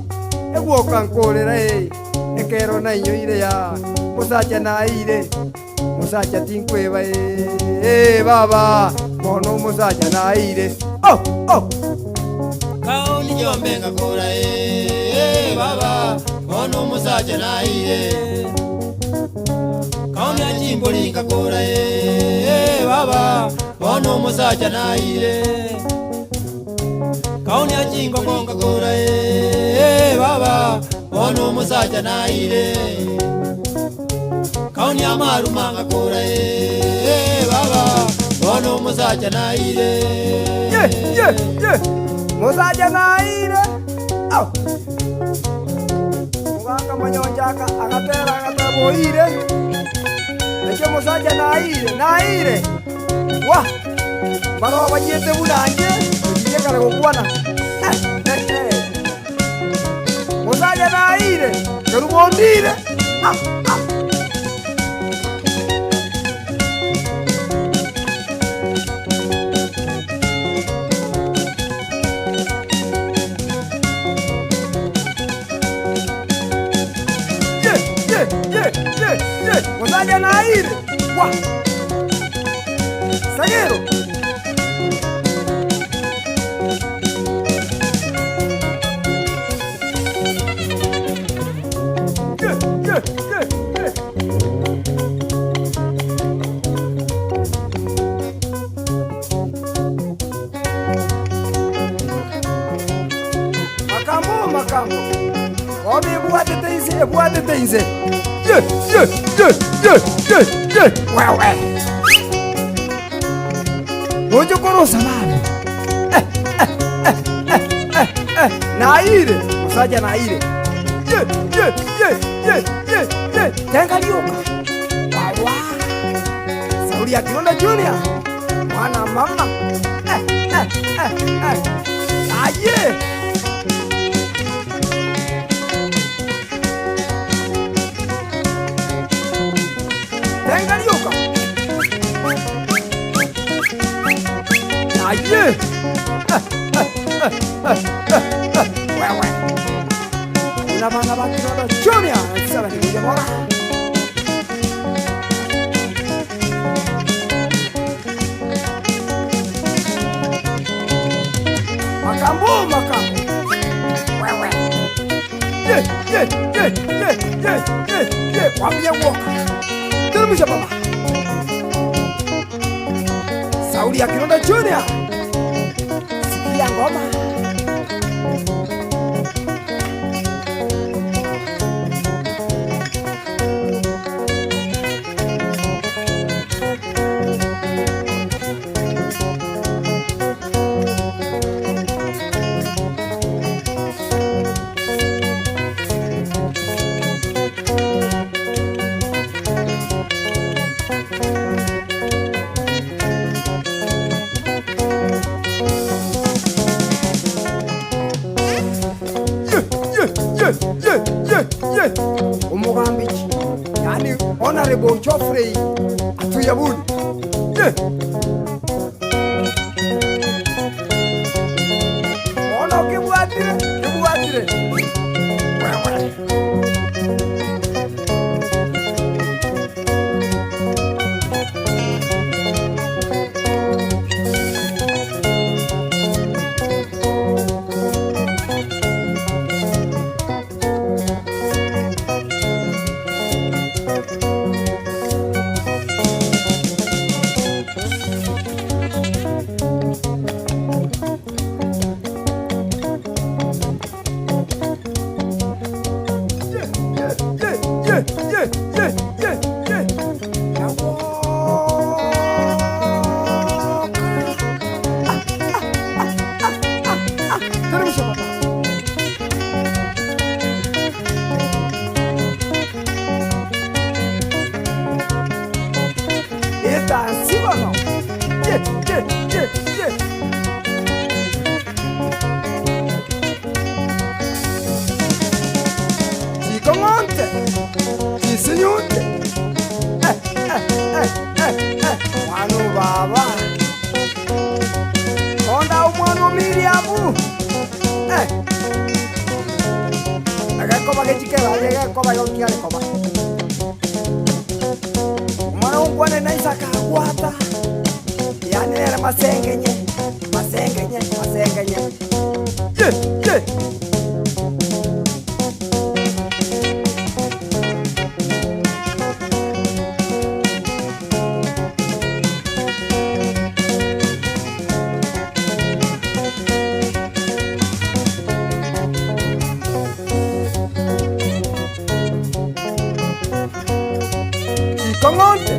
Ewoka nkolera Ekero na inyoire ya Musacha na ire Musacha tinkweba baba Ono Musacha na ire Kao ni Jombe ngakora baba ono Musacha na ire Kao ni ajimbo lingakora baba ono Musacha na ire Kao ni ajingo konga kora baba ono Musacha na ire Kao ni amaru manga kora baba ono Musacha na ire Musacha na ire Muganga manyonjaka Agatera boire Eche Musacha na ire Wa Baro banyete bulange Ojiye kara kukwana Musacha na ire Kerubondire Musacha na ire Wa Sagero Makambo Obi buate teinze Wewe Mojo korosa mani Na ire Musacha na ire Tenga lioka Wawa Sauli ya Kironda Junior Mwana mama Aye Tenga lioka Aye Wewe Una banda Kironda Junior Sala ni mora Makambo Wewe Wambia woka Termisha baba Sauli ya Kironda Junior Sikia ngoma Umugambichi yani Honorable Geoffrey Atuyabuni Mwana baba. Onda umwana Miriamu. Agakoba gechike baje gakoba yonkia lekoba. Mwana ungwane na Isaka kwata. Yani era masengenye. Ye. Kongonte.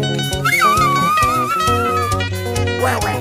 Wewe.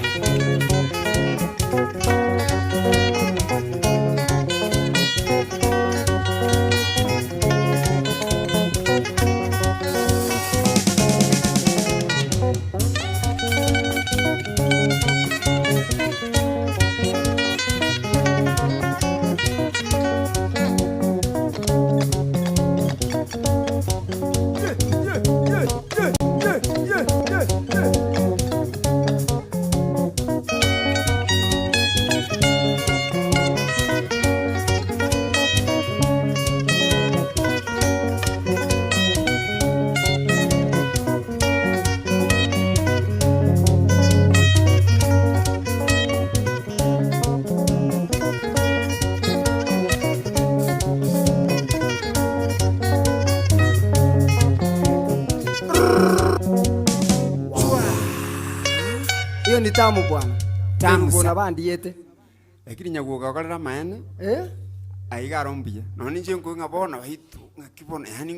Hiyo ni tamu bwana. Tamu Kuna sana. bandi yete. Lakini nyaguka kolera maene. Aigaro mbia. Noni nje nkuinga bona hitu ngakibona yani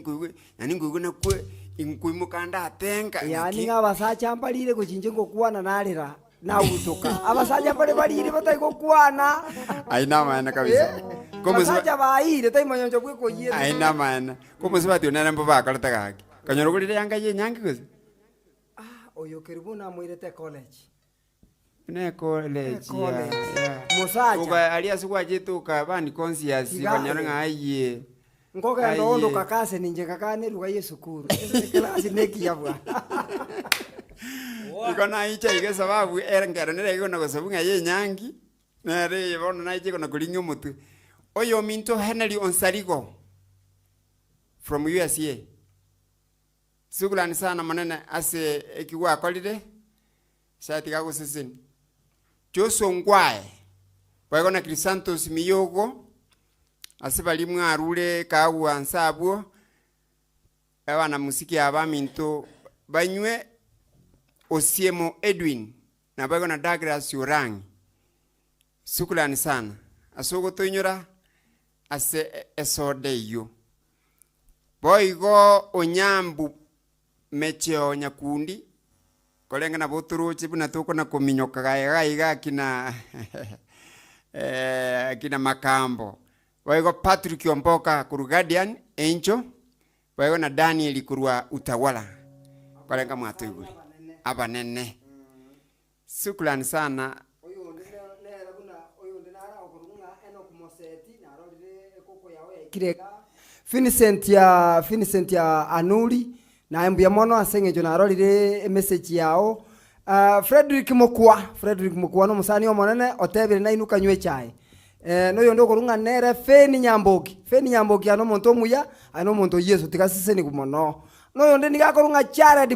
nguiwe nakwe inkuimukanda atenga. Yani ngabasacha ambalire kuchinje ngokwana nalira na utoka. Abasacha pale balire batai gokwana. Aina maene kabisa. Como sacha baire tai manyonjo kwiko yire. Aina maene. Como se batio nana mbaba kalata gaki. Kanyoro kulire yanga ye nyangi kuzi. Oyo karibu na mwirete college. Ne college. Musacha. Uga alias kwa jitu ka bani conscious kanyoro ngaiye. Ngoka ndo kakase ninje kakane ruga yesukuru. Klasi neki yabwa. Ikona icha ige sababu erengero nere iko na kusabunga ye nyangi. Nere yebono na icha kona kulinyo mutu. Oyo minto Henry Onsarigo from USA. Sugulani sana manene ase ekiwa kolide. Shati kako sisini. Joso ngwae. Waiko na Crisantos Miyogo. Ase balimu arule kawu ansabwo. Ewa na musiki aba minto banywe Osiemo Edwin. Na waiko na Douglas Yorangi. Sugulani sana. Asogo toinyora ase esodeyo. Boigo Onyambu Mecheo Nyakundi. Kolenga na botoro chibu na toko na kominyoka gaiga kina kina Makambo. Boigo Patrick Omboka kuru Guardian Angel. Boigo na Daniel kurua Utawala. Kolenga mwatuguli. Aba nene. Sukulani sana. Vincent ya Anuri na embuya mono asengejo na arorire message yao. Frederick Mukwa no musani omonene otebere na inuka nywe chai. No yondo korunga nere Feni Nyambogi ano monto muya ano monto Yesu tikasise ni kumono. No yonde nigakorunga Jared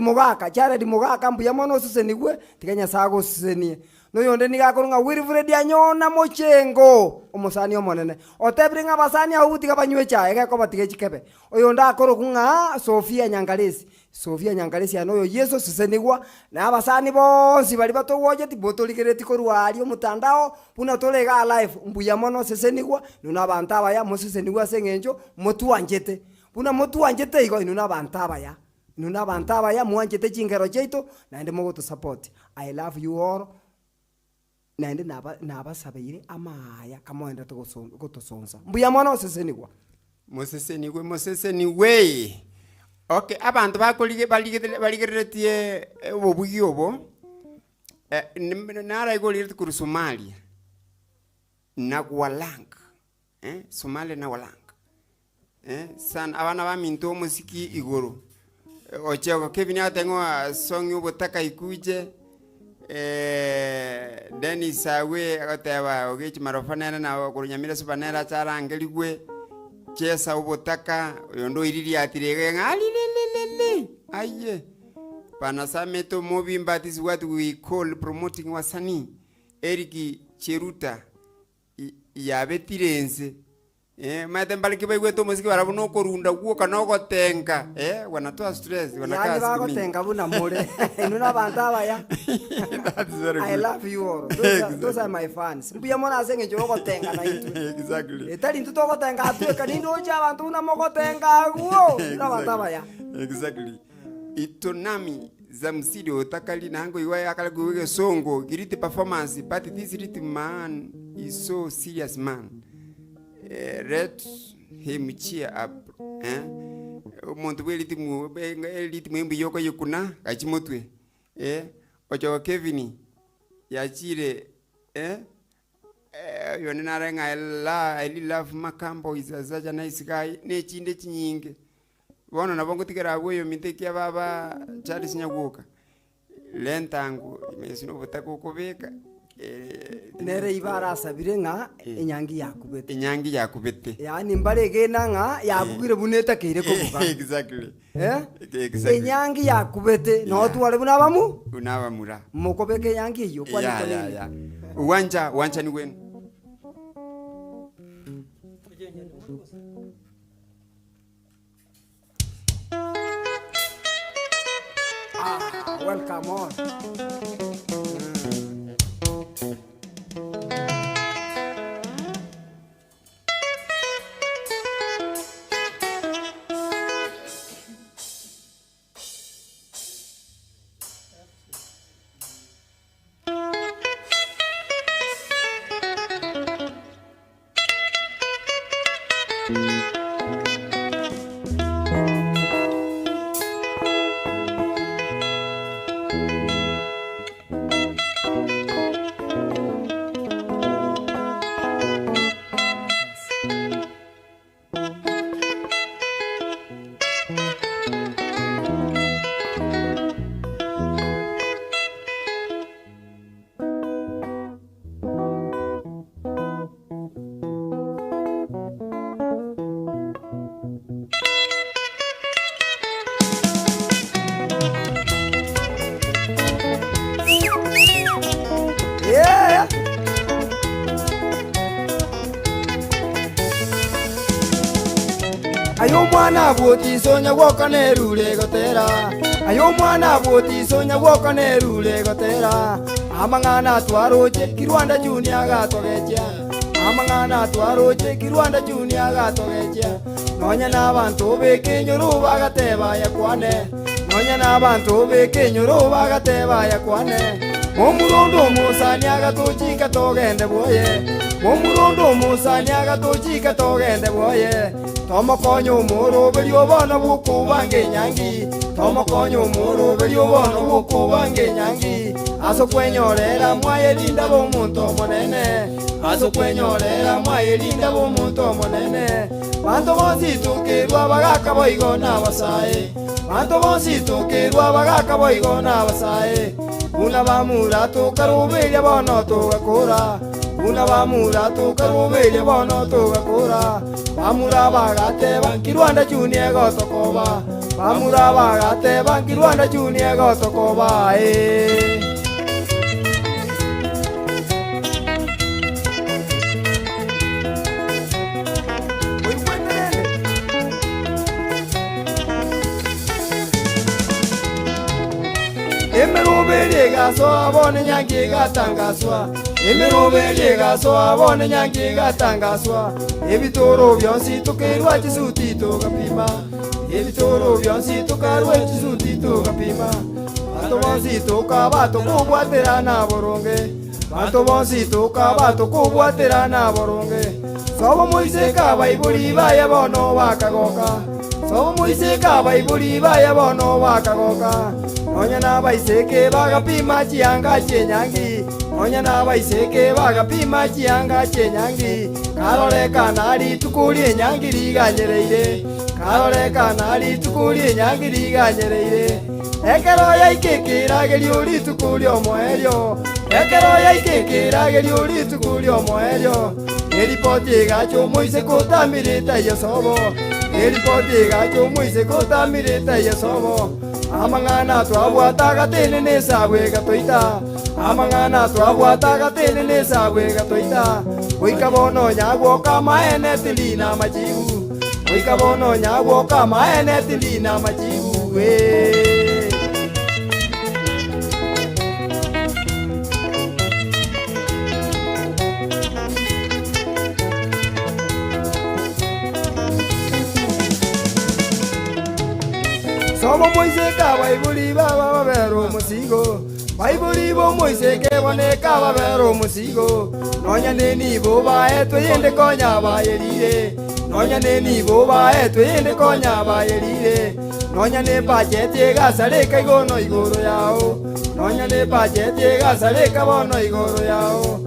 Mugaka mbuya mono sise nigwe tikanya sago sise ni. No yonde nigakorunga Wilfred Anyona Mochengo omusani omonene otebere nga basani ahuti kabanywe chai gakoba tigechikebe. Oyonda akorunga Sofia Nyangalesi ano Yesu sise nigwa na abasani bonsi bali batowoje tibotolikere korwali omutandao puna tolega live mbuya mono sise nigwa nuna bantaba ya mosise nigwa sengenjo motuanjete puna motuanjete igo nuna bantaba ya muanjete chingero cheito na mogo to support. I love you all. Naende naba sabeire amaya kamoenda to gotosonza mbuya mono sise nigwa Mosese niwe. Okay, abantu baligeretie obugi obo. Nara igolire ku Somalia. Na Walang. Somalia na Walang. San abana ba minto musiki igoro. Ochego Kevin atengo songi ubotaka ikuje. Dennis awe agoteba ogechi marofanera na kurunyamira subanera charangeligwe. Chesa ubotaka yondo iriri atirege ngali lelelele. Aye. Panasameto moving but is what we call promoting wasanii. Eriki Cheruta ya betirense mate mbaliki baigwe to muziki barabuno korunda guoka no gotenga wanatoa stress wanakazi yani bagotenga buna mure inuna bantaba ya I love you all those are my fans mbuya mona senge jo gotenga na itu exactly etali ntu to gotenga atu kanindo cha bantu na mogotenga guo na bantaba ya exactly itonami za msidi otakali nango iwa akala guwege songo giriti performance but this rhythm man is so serious man. Let him cheer up. Umuntu rhythm embi yoko yukuna kachimotwe. Ocho Kevin yachire yonenarenga I love Makambo is such a nice guy ne chinde chinyinge. Wana nabongo tikera weyo mitekia baba Charles Nyaguka. Lentangu imesino butako kubeka. Nere ibara sabirenga inyangi yakubete. Inyangi yakubete. Yani mbarege nanga yakugire buneta kire kobuka. Exactly. Exactly. Inyangi yakubete no tuwale bunabamu? Unabamura. Mukobeke yangi yo kwani kwani. Uwanja ni wenu. Welcome on. Ayo mwana bwoti sonya woka nerule gotera. Ayo mwana bwoti sonya woka nerule gotera. Amangana twaroche Kirwanda Junior gatogecha. Amangana twaroche Kirwanda Junior gatogecha. Nonya nabantu bekenyoro bagateba yakwane. Nonya nabantu bekenyoro bagateba yakwane. Omurondo musani agatochika togende boye. Omurondo musani agatochika togende boye. Tomo konyo moro belio bono buku bange nyangi. Tomo konyo moro belio bono buku bange nyangi. Aso kwenyorera mwaye linda bo muntu monene. Aso kwenyorera mwaye linda bo muntu monene. Banto bonsi tukirwa bagaka boigona basae. Banto bonsi tukirwa bagaka boigona basae. Una bamura tukarubelia bono tugakura. Una bamura tukarubelia bono tugakura. Bamura bagate Kirwanda Junior gotokoba. Bamura bagate Kirwanda Junior gotokoba. Emerubeli gaso abone nyangi gatangaswa. Emerubeli gaso abone nyangi gatangaswa. Ebitoro byonsi tukirwa chisuti tugapima. Ebitoro byonsi tukarwa chisuti tugapima. Banto bonsi tukaba tukubwatira na boronge. Banto bonsi tukaba tukubwatira na boronge. Sobo muiseka baibuli baya bono bakagoka. Sobo muiseka baibuli baya bono bakagoka. Nonya na baiseke bagapima chianga chenyangi. Nonya na baiseke bagapima chianga chenyangi. Karole kanari tukuli nyangi liganyereire. karorekana ritukurie nyangiriganyereire ekero yaikikiragerio ritukurie omwerio ekero yaikikiragerio ritukurie omwerio eripoti igacho moise kotamirite yesobo eripoti igacho moise kotamirite yesobo amang'ana twabwataga tene nesabwe gatoita amang'ana twabwataga tene nesabwe gatoita goika bono nyagwoka maene tilina majibu goika bono nyagwoka maene tilina majibu somo moiseka baibuli baba babero musigo baibuli bo moiseke boneka babero musigo nonya neni bo bae twende konya bayerire nonya neni bo bae twende konya bayerire nonya ne pachete gasare kaigono igoro yao nonya ne pachete gasare kabono igoro yao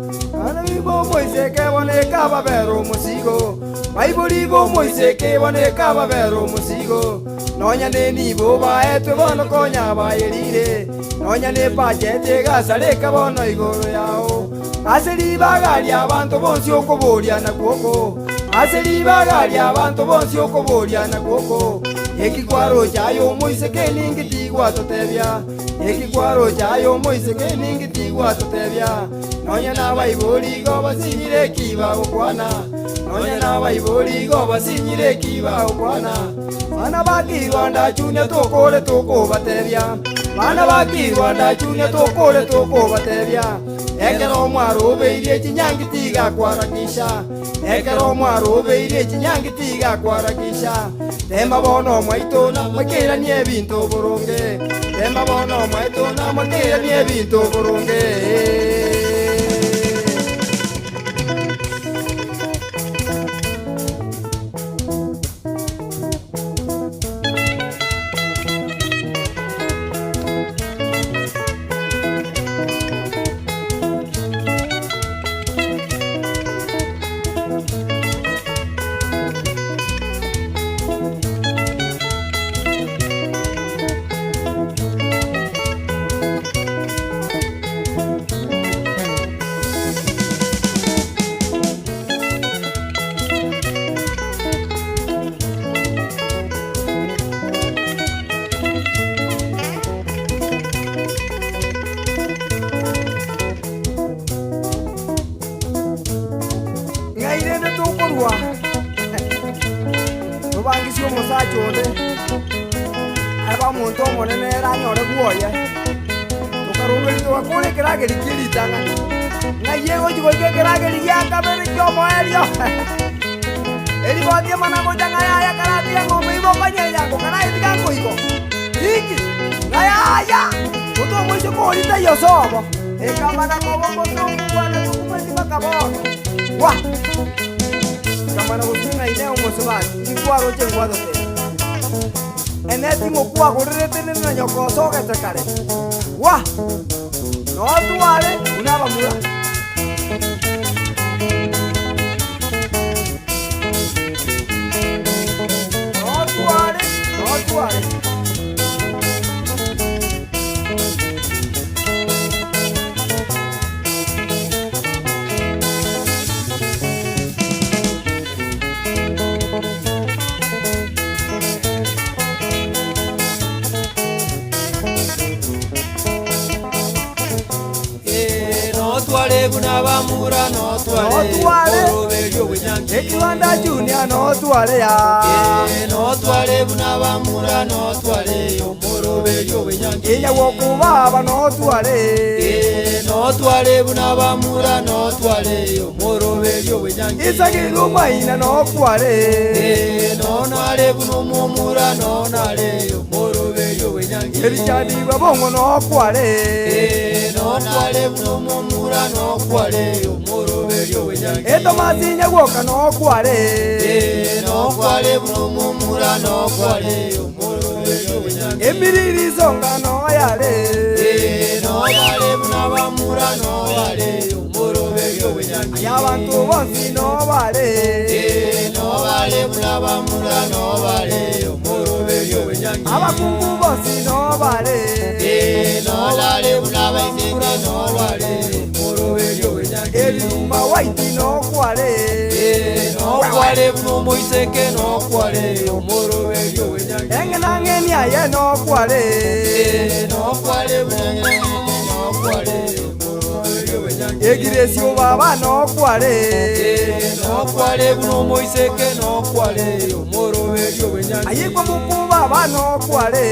ana bo moiseke boneka babero musigo baibuli bo moiseke boneka babero musigo nonya neni bo bae twebono konya bayerire nonya ne pachete gasare kabono igoro yao aseri bagari abantu bonsi okoboria na kwoko aseri bagari abantu bonsi okoboria na kwoko ekikwaro chayo moiseke ningitigwa totebya ekikwaro chayo moiseke ningitigwa totebya nonya na baibuli go basinyire kiba okwana nonya na baibuli go basinyire kiba okwana bana bakirwanda chunya tokore toko batebya bana bakirwanda chunya tokore toko batebya ekero mwaro beirie chinyangitiga kwarakisha ekero mwaro beirie chinyangitiga kwarakisha tema bono mwaitona mwakiranie bintu burunge tema bono mwaitona mwakiranie bintu burunge Tubangisio musachonde aba muntu omonene eranyore guoye tukarubiri twakore kerageri kiritanga ngayego chigoike kerageri gya kabere kyomoerio eribotie manago janga yaya karatia ngombe ibokanyenya ko karaitiga ngoiko iki ngayaya tuto mwisho korita yosobo ekamana kobongo tungwana tukumati bakabono wa kamana gutunga ine umosubati ikwaro chengwado te eneti mokua gorrete nena nyoko soga takare wa no tuale una bamura no tuale Buna bamura no tuale oroberio wenyangi ekiwanda junior no tuale ya no tuale buna bamura no tuale omoroberio wenyangi enya wokubaba no tuale no tuale buna bamura no tuale omoroberio wenyangi isagiru maina no kwale no nale buno mumura no nale omoroberio wenyangi erichadi babongo no kwale no nale buno mumura no kwale omoroberio wenyangi etomasinya gwoka no kwale no kwale buno mumura no kwale omoroberio wenyangi emiriri zonga no yale no yale buno bamura no yale omoroberio wenyangi abantu bonsi no bale no bale bale bunabamura no bale omurobelyo wenyangi abakungu bosi no bale no lale bunabaisenge no bale omurobelyo wenyangi eluma waiti no kwale no kwale bunomoiseke no kwale omurobelyo wenyangi engenangeni aye no kwale no kwale bunangenangeni no kwale omurobelyo wenyangi egiresio baba no kwale no kwale bunomoiseke no kwale omurobelyo wenyangi ayikwa muku baba no kwale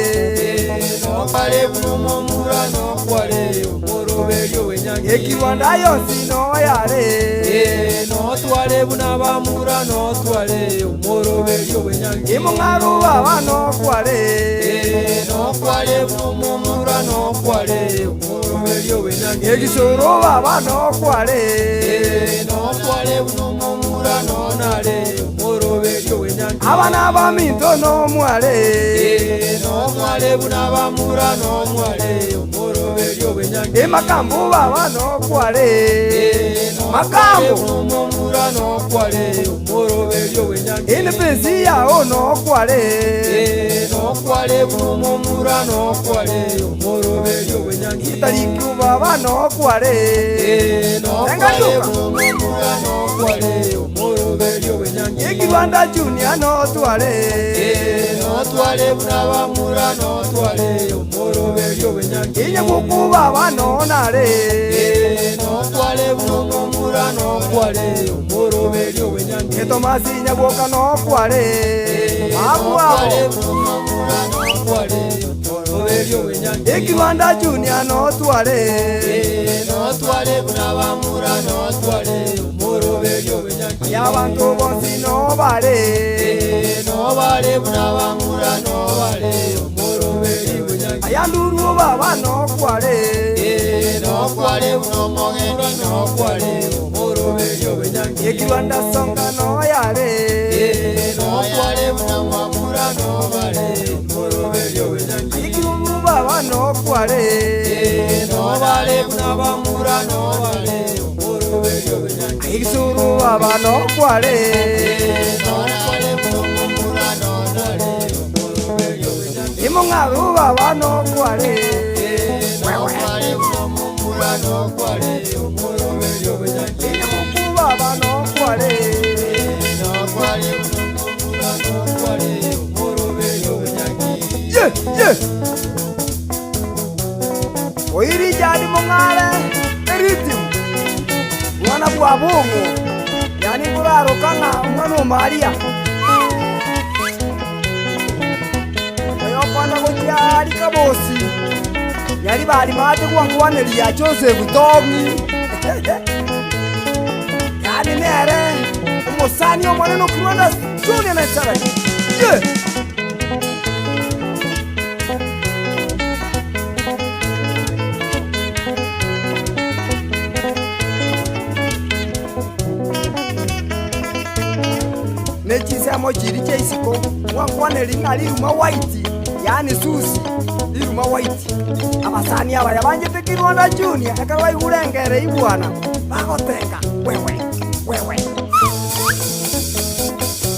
no kwale bunomomura no kwale omurobelyo wenyangi ekirwanda yonsi no yale no twale bunabamura no twale omurobelyo wenyangi imungaru baba no kwale no kwale bunomomura no kwale omurobelyo wenyangi egisoro baba no kwale no kwale bunomomura no nale omurobelyo wenyangi abana baminto no mwale no mwale bunabamura no mwale omurobelyo wenyangi emakambu baba no kwale makambu omumura no kwale omurobelyo wenyangi inepesi yao no kwale no kwale omumura no kwale omurobelyo wenyangi italiku baba no kwale no kwale omumura no kwale omurobelyo wenyangi ekirwanda junior no twale no twale bunabamura no twale omurobelyo wenyangi inyamuku baba no nale no twale bunomomura no kwale omurobelyo wenyangi etomasi nyagoka no kwale abu kwale abo bunomomura no kwale omurobelyo wenyangi ekirwanda junior no twale no twale bunabamura no twale omurobelyo wenyangi yabantu bonsi no bale no bale bunabamura no bale omurobelyo wenyangi ayanduru baba no kwale no kwale bunomogenda no kwale omurobelyo wenyangi ekirwanda songa no yale no kwale bunabamura no bale omurobelyo wenyangi ekirungu baba no kwale no bale bunabamura no bale omurobelyo wenyangi ekisuru baba no kwale no kwale bunabamura no bale omurobelyo wenyangi imungaru baba no kwale no kwale bunabamura no kwale omurobelyo wenyangi inyamuku baba no kwale no kwale bunabamura no kwale omurobelyo wenyangi ye ye oiri jadi mungale eritimu mwana bwa bungu yani burarukana umwana Maria oyokwana gokyali kabosi yali bali mate gwangwaneliya Joseph Tongi yani nere umusani omonene okurwanda Junior Naisara ye nechisemo chiri cheisiko mwangwane linga liruma white yani susi liruma white abasani aba yabanjete Kirwanda Junior ekarwa igurengere ibwana bagotenga wewe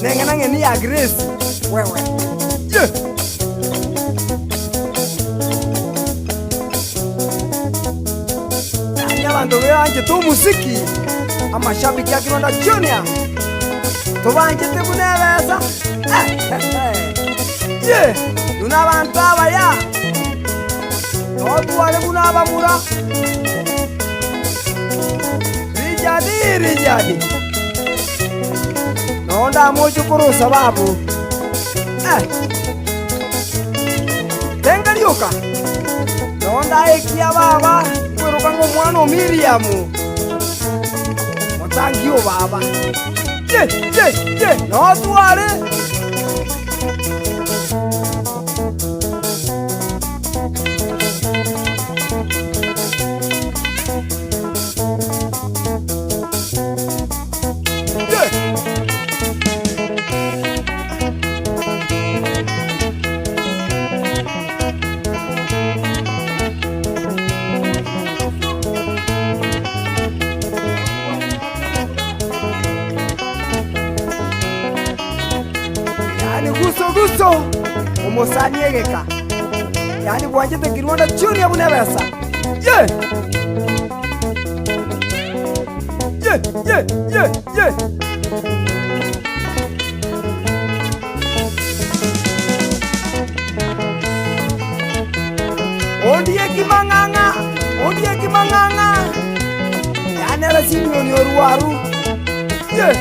nengenange ni ya Grace wewe ye yani abantu banje tu musiki amashabiki ya Kirwanda Junior tubanjete bunebeza ye nunabantu abaya notwale bunabamura rijadi nonda mochukuru sababu tengalioka nonda ekia baba kweruka ngo mwana Miriamu motangio baba ye notwale Musani egeka. Yani bwanjete Kirwanda Junior bunebesa. Yeah. Yeah. Odie kimanganga. Yani la sinyo ni oruaru. Yeah.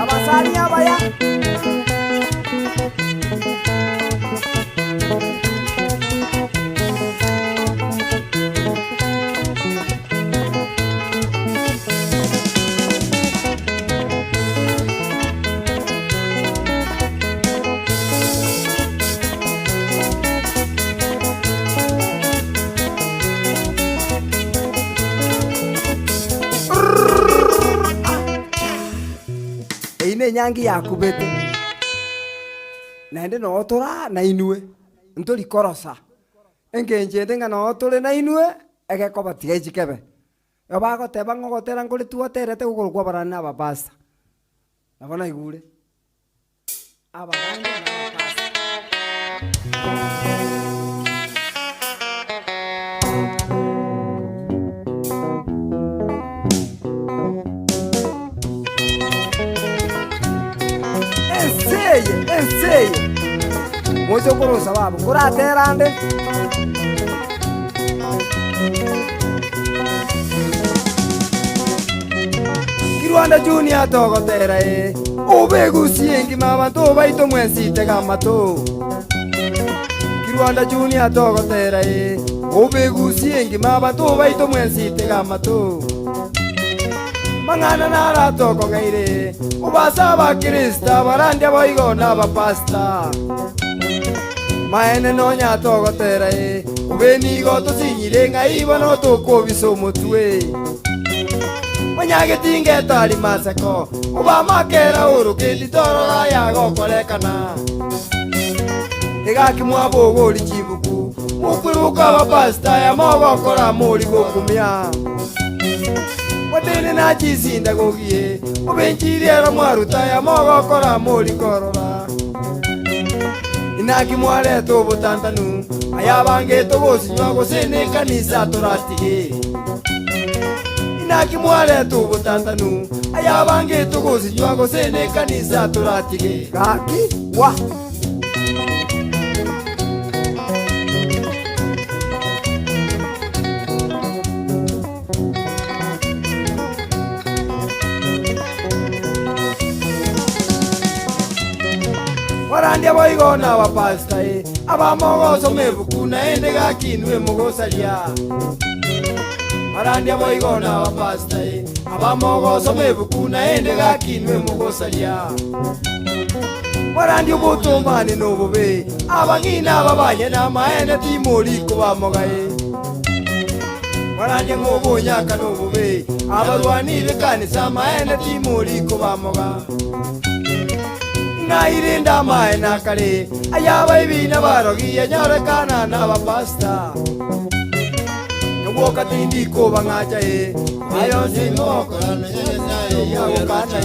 Abasani abaya. Ine nyangi yakubete nende no tora na inue ntori korosa engenjete nga no tore na inue ege ko batige jikebe yobago teba ngogotera ngori tuoterete gugurugwa barana abapasta nabona igure abaganga na abapasta Enseye Mojo kuro sababu kura terande Kirwanda Junior togo tera Obegu siengi mama to baito mwensite gamato Kirwanda Junior togo tera Obegu siengi mama to baito mwensite gamato Mangana nara toko gaire Ubasa ba Krista barande boigo na ba pasta Maene no nya toko tera Ubeni go to sinyire ngai bono to ko biso mutwe Manyage tinge tali masako Uba makera urukiti toro ya go kolekana Ega kimwa bogo lichibuku Mukwiruka ba pasta ya mogo kora muri go kumya Wadene na chizinda gogie Ubenchiri era mwaruta ya mogo kora mori korora Inaki mwale to botantanu Ayabange to gosinywa gosene kanisa toratige Inaki mwale to botantanu Ayabange to gosinywa gosene kanisa toratige Kaki wa Warandia boigo na abapasta abamogo somebuku na ende gakinwe mugosaria Warandia boigo na abapasta abamogo somebuku na ende gakinwe mugosaria Warandia botomane no bobe abangina babanye na maene timori ko bamogae Warandia ngobonya kano bobe abarwani bekanisa maene timori ko bamoga Nairinda maena kare ayaba ibina barogi anyore kana na bapasta Nwoka tindi ko bangaja ayo sinoko na ya kana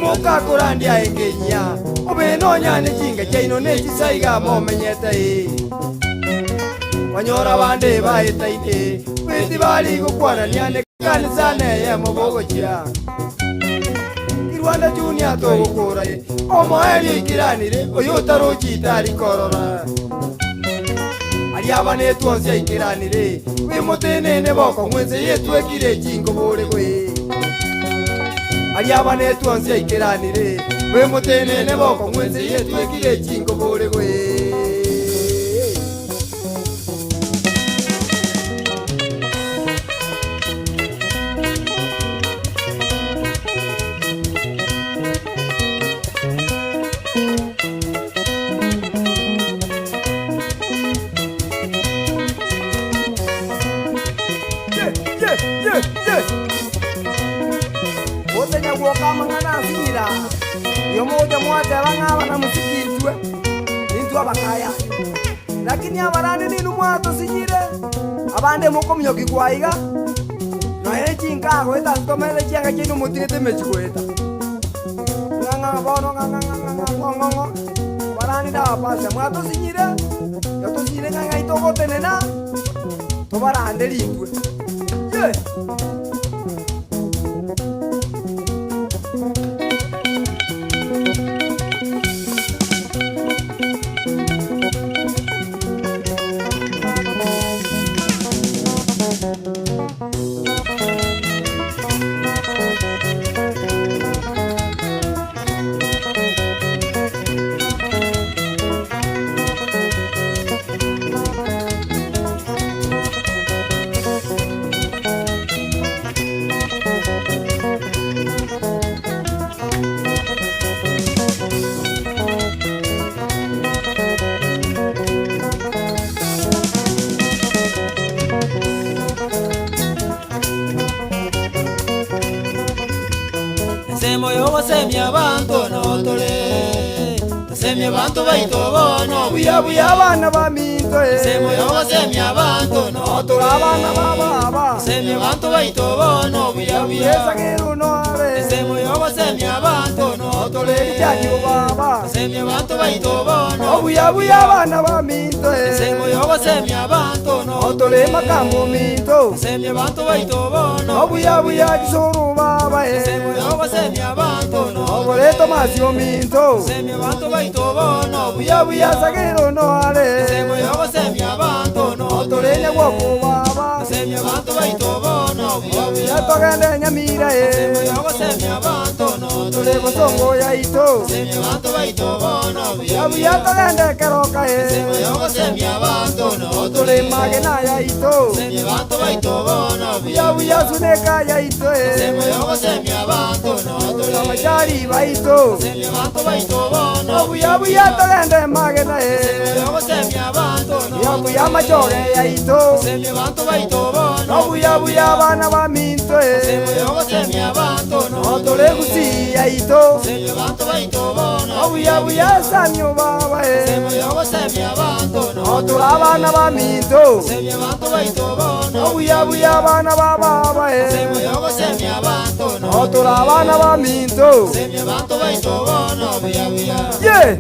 Mwoka kurandia engenya obeno nyane kinga chaino ne kisaiga momenyete Wanyora bande baitaite wendi bali gukwana nyane kanisa ne ya mubogochia Kirwanda Junior to gukura omoeri ikiranire oyotaro chitari korora Ariabane tuonse ikiranire wimutene boko mwenze yetwekire jingo bore gwe Ariabane tuonse ikiranire wimutene boko mwenze yetwekire jingo bore gwe Otenya woka mangana asira yomoja mwaja banga na musikizwe nintu abakaya lakini abarane ni numwato sinyire abande mukomyo kigwaiga na echinga gweta ntomele chianga chino mutirete mechikweta nganga bono nganga ngongongo barani da pase mwato sinyire yo to sire ngai to gotenena to barande litwe ye Semo yo semia bantu no tole semia bantu baito bono buya buya abana ba minto semo yo semia bantu no tole abana baba semia bantu baito bono buya buya esa quiero no are semo yo semia bantu no tole jaji baba semia bantu baito bono buya buya abana ba minto semo yo semia bantu no tole makambo minto semia bantu baito bono buya buya kisoro baba semo yo semia bantu no boleto masio minto semia bantu baito bono buya buya sagero no are semo yo semia bantu no tole ne wako baba semia bantu baito bono buya buya togende nyamira semo yo semia bantu no tole bosongo ya ito semia bantu baito bono buya buya togende keroka semo yo semia bantu no tole magena ya ito semia bantu baito bono buya buya suneka ya ito semo yo semia bantu no tole majari ba ito semia bantu baito bono buya togende magena semo yo semia bantu no buya majore ya ito semia bantu baito bono buya bana ba minto semo yo semia bantu no tole gusi ya ito semia bantu baito bono buya samyo baba semo yo semia bantu no tole abana ba minto semia bantu baito bono buya bana ba baba semo yo semia bantu no tole abana ba minto semia bantu baito bono buya buya yeah.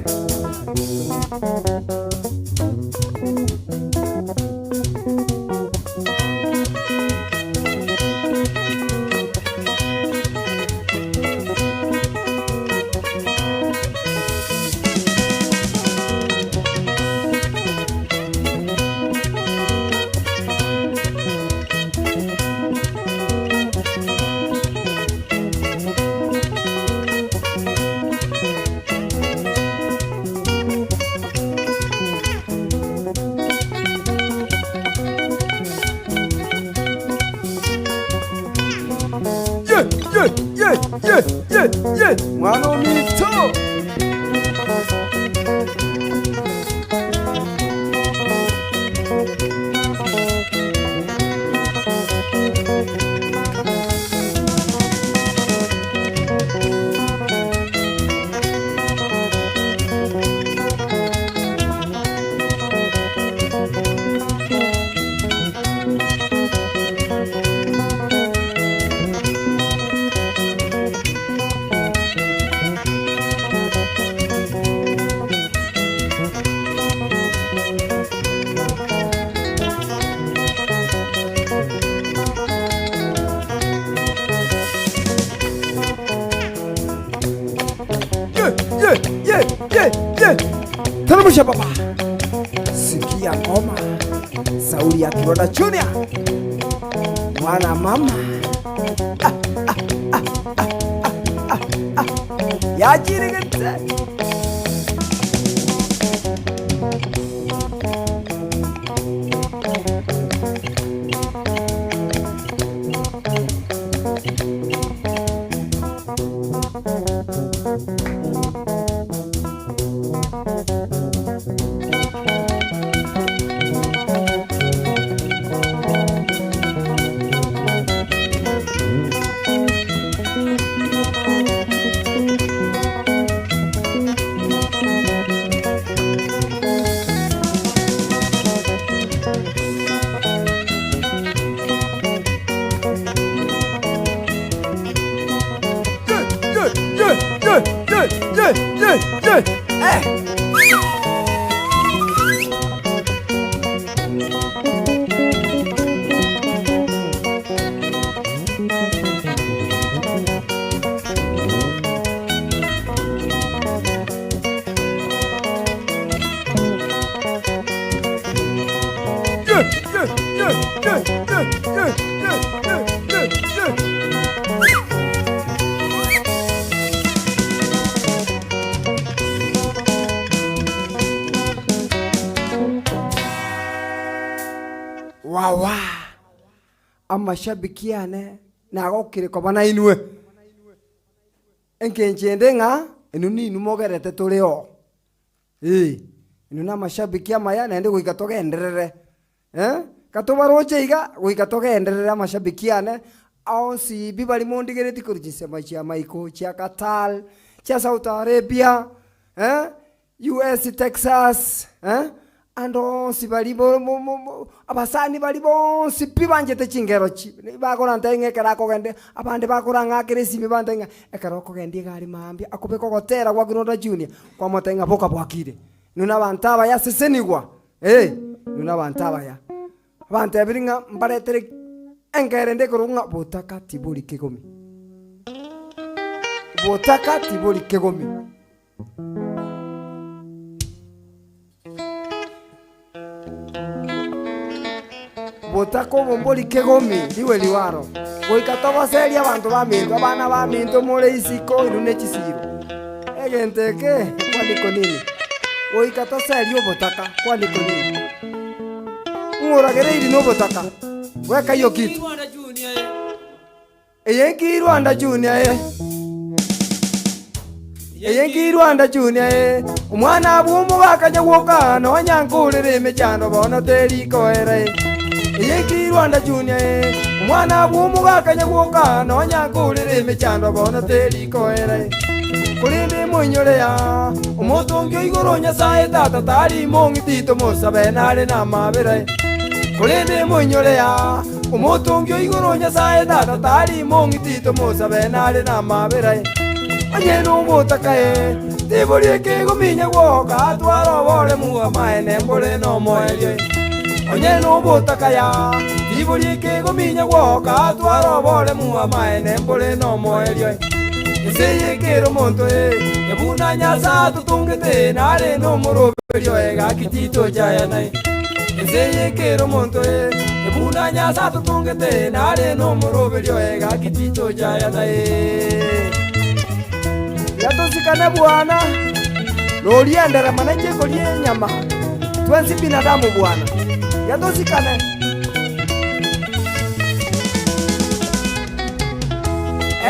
Mano mito Terusha baba, sikia ngoma, Sauli ya Kiroda Junior, mwana mama, ya jirigete. Wawa amashabikiane nagokire kobana inwe enkenchende nga inu ninu mogerete tulio inu na mashabiki amaya nende goika togenderere katobaroche iga goika togenderere amashabikiane aonsi bibali mondigereti kurjisema chia Maiko chia Qatar chia Saudi Arabia US Texas ando si bali abasani bali bonsi pibanjete chingero chi bakora ntenge kerako gende abande bakora ngakire simi bandenga ekaroko gendi gari mambi akubeko gotera kwa Gronda Junior kwa motenga boka bwakire nuna bantaba ya sesenigwa nuna bantaba ya bante biringa mbaretere engerende kurunga botaka tibuli kegomi botako bomboli kegomi diwe liwaro goikatoba seria abantu baminto abana baminto mole isiko irune chisiro egenteke kwaliko nini goikato serio botaka kwaliko nini ngoragere iri no botaka weka yo kitu eyenki Rwanda Junior umwana bwumu bakaje gwoka no nyankurire mechano bono teri koere eyenki Rwanda Junior umwana bwumu bakaje gwoka no nyankurire mechano bono teri koere kulinde munyore ya umutungi igoro nyasaye tata tari mongitito musabe nare na mabere kulinde munyore ya umutungi igoro nyasaye tata tari mongitito musabe nare na mabere anyeno botakae tibori kego minya gwoka twaro bole muwa maene mbole no moelie anyeno botakaya tibori kego minya gwoka twaro bole muwa maene mbole no moelie eseye kero monto ebuna nyasa tutungete nare no moroberio ega kitito jaya nai eseye kero monto ebuna nyasa tutungete nare no moroberio ega kitito jaya nai yatosikane bwana loliendera manaje kolie nyama twensi binadamu bwana yatosikane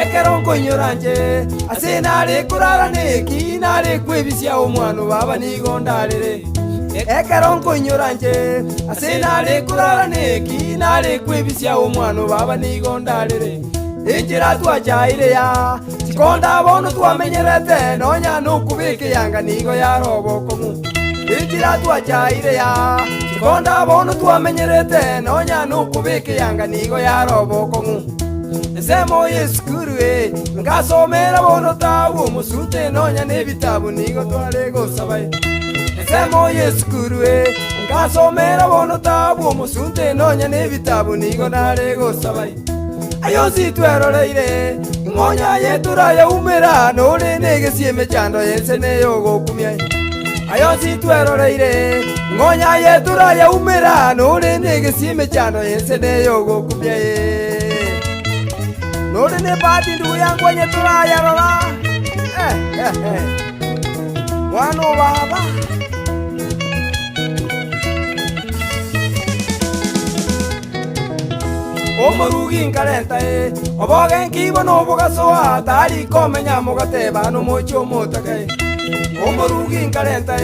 ekeronko nyoranje asenare kurara neki nare kwebisia omwana baba nigondarere ekeronko nyoranje asenare kurara neki nare kwebisia omwana baba nigondarere injira twajaire ya konda bono twamenyerete nonya nukubike yanga nigo ya robokomu injira twajaire ya konda bono twamenyerete nonya nukubike yanga nigo ya robokomu Zemo yeskuru ngasomera bono tabu musute nonya nebitabu nigo twalego sabai Zemo yeskuru ngasomera bono tabu musute nonya nebitabu nigo nalego sabai Ayosi tweroreire ngonya yetura ya umera nore negesieme chando yesene yogo kumya Ayosi tweroreire ngonya yetura ya umera nore negesieme chando yesene yogo kumya nore ne pati ndugu yangu yetura ya baba wano baba Omorugi nkarenta oboge nkibo no bogasoa tari komenya mugateba no mocho motake Omorugi nkarenta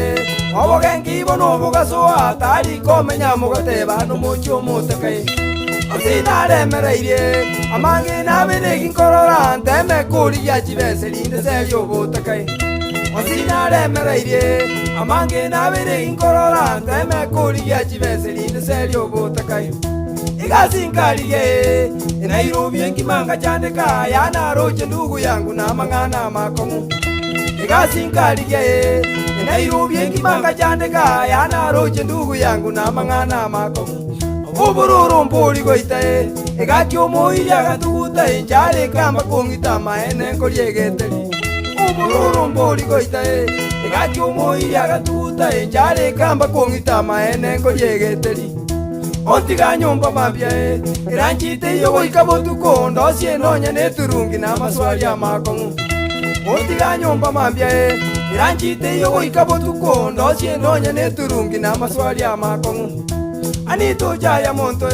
oboge nkibo no bogasoa tari komenya mugateba no mocho motake Asinare mereire amangi na bene nkorora nteme kuri ya chibese linde serio botake Asinare mereire amangi na bene nkorora nteme kuri ya chibese linde serio botake Igazingalie Nairobi nkimanga chandeka yana roche ndugu yangu na mangana makomu Igazingalie Nairobi nkimanga chandeka yana roche ndugu yangu na mangana makomu Ubururu mpoli goite Egakyo moiria gatuguta njale kamba kongita maene nkoliyegeteri Ubururu mpoli goite Egakyo moiria gatuguta njale kamba kongita maene nkoliyegeteri Ontiga nyumba mambia Iranchite yogo ikabotuko Ndosie nonya neturungi na maswali ya makongu Ontiga nyumba mambia Iranchite yogo ikabotuko Ndosie nonya neturungi na maswali ya makongu Anito jaya monto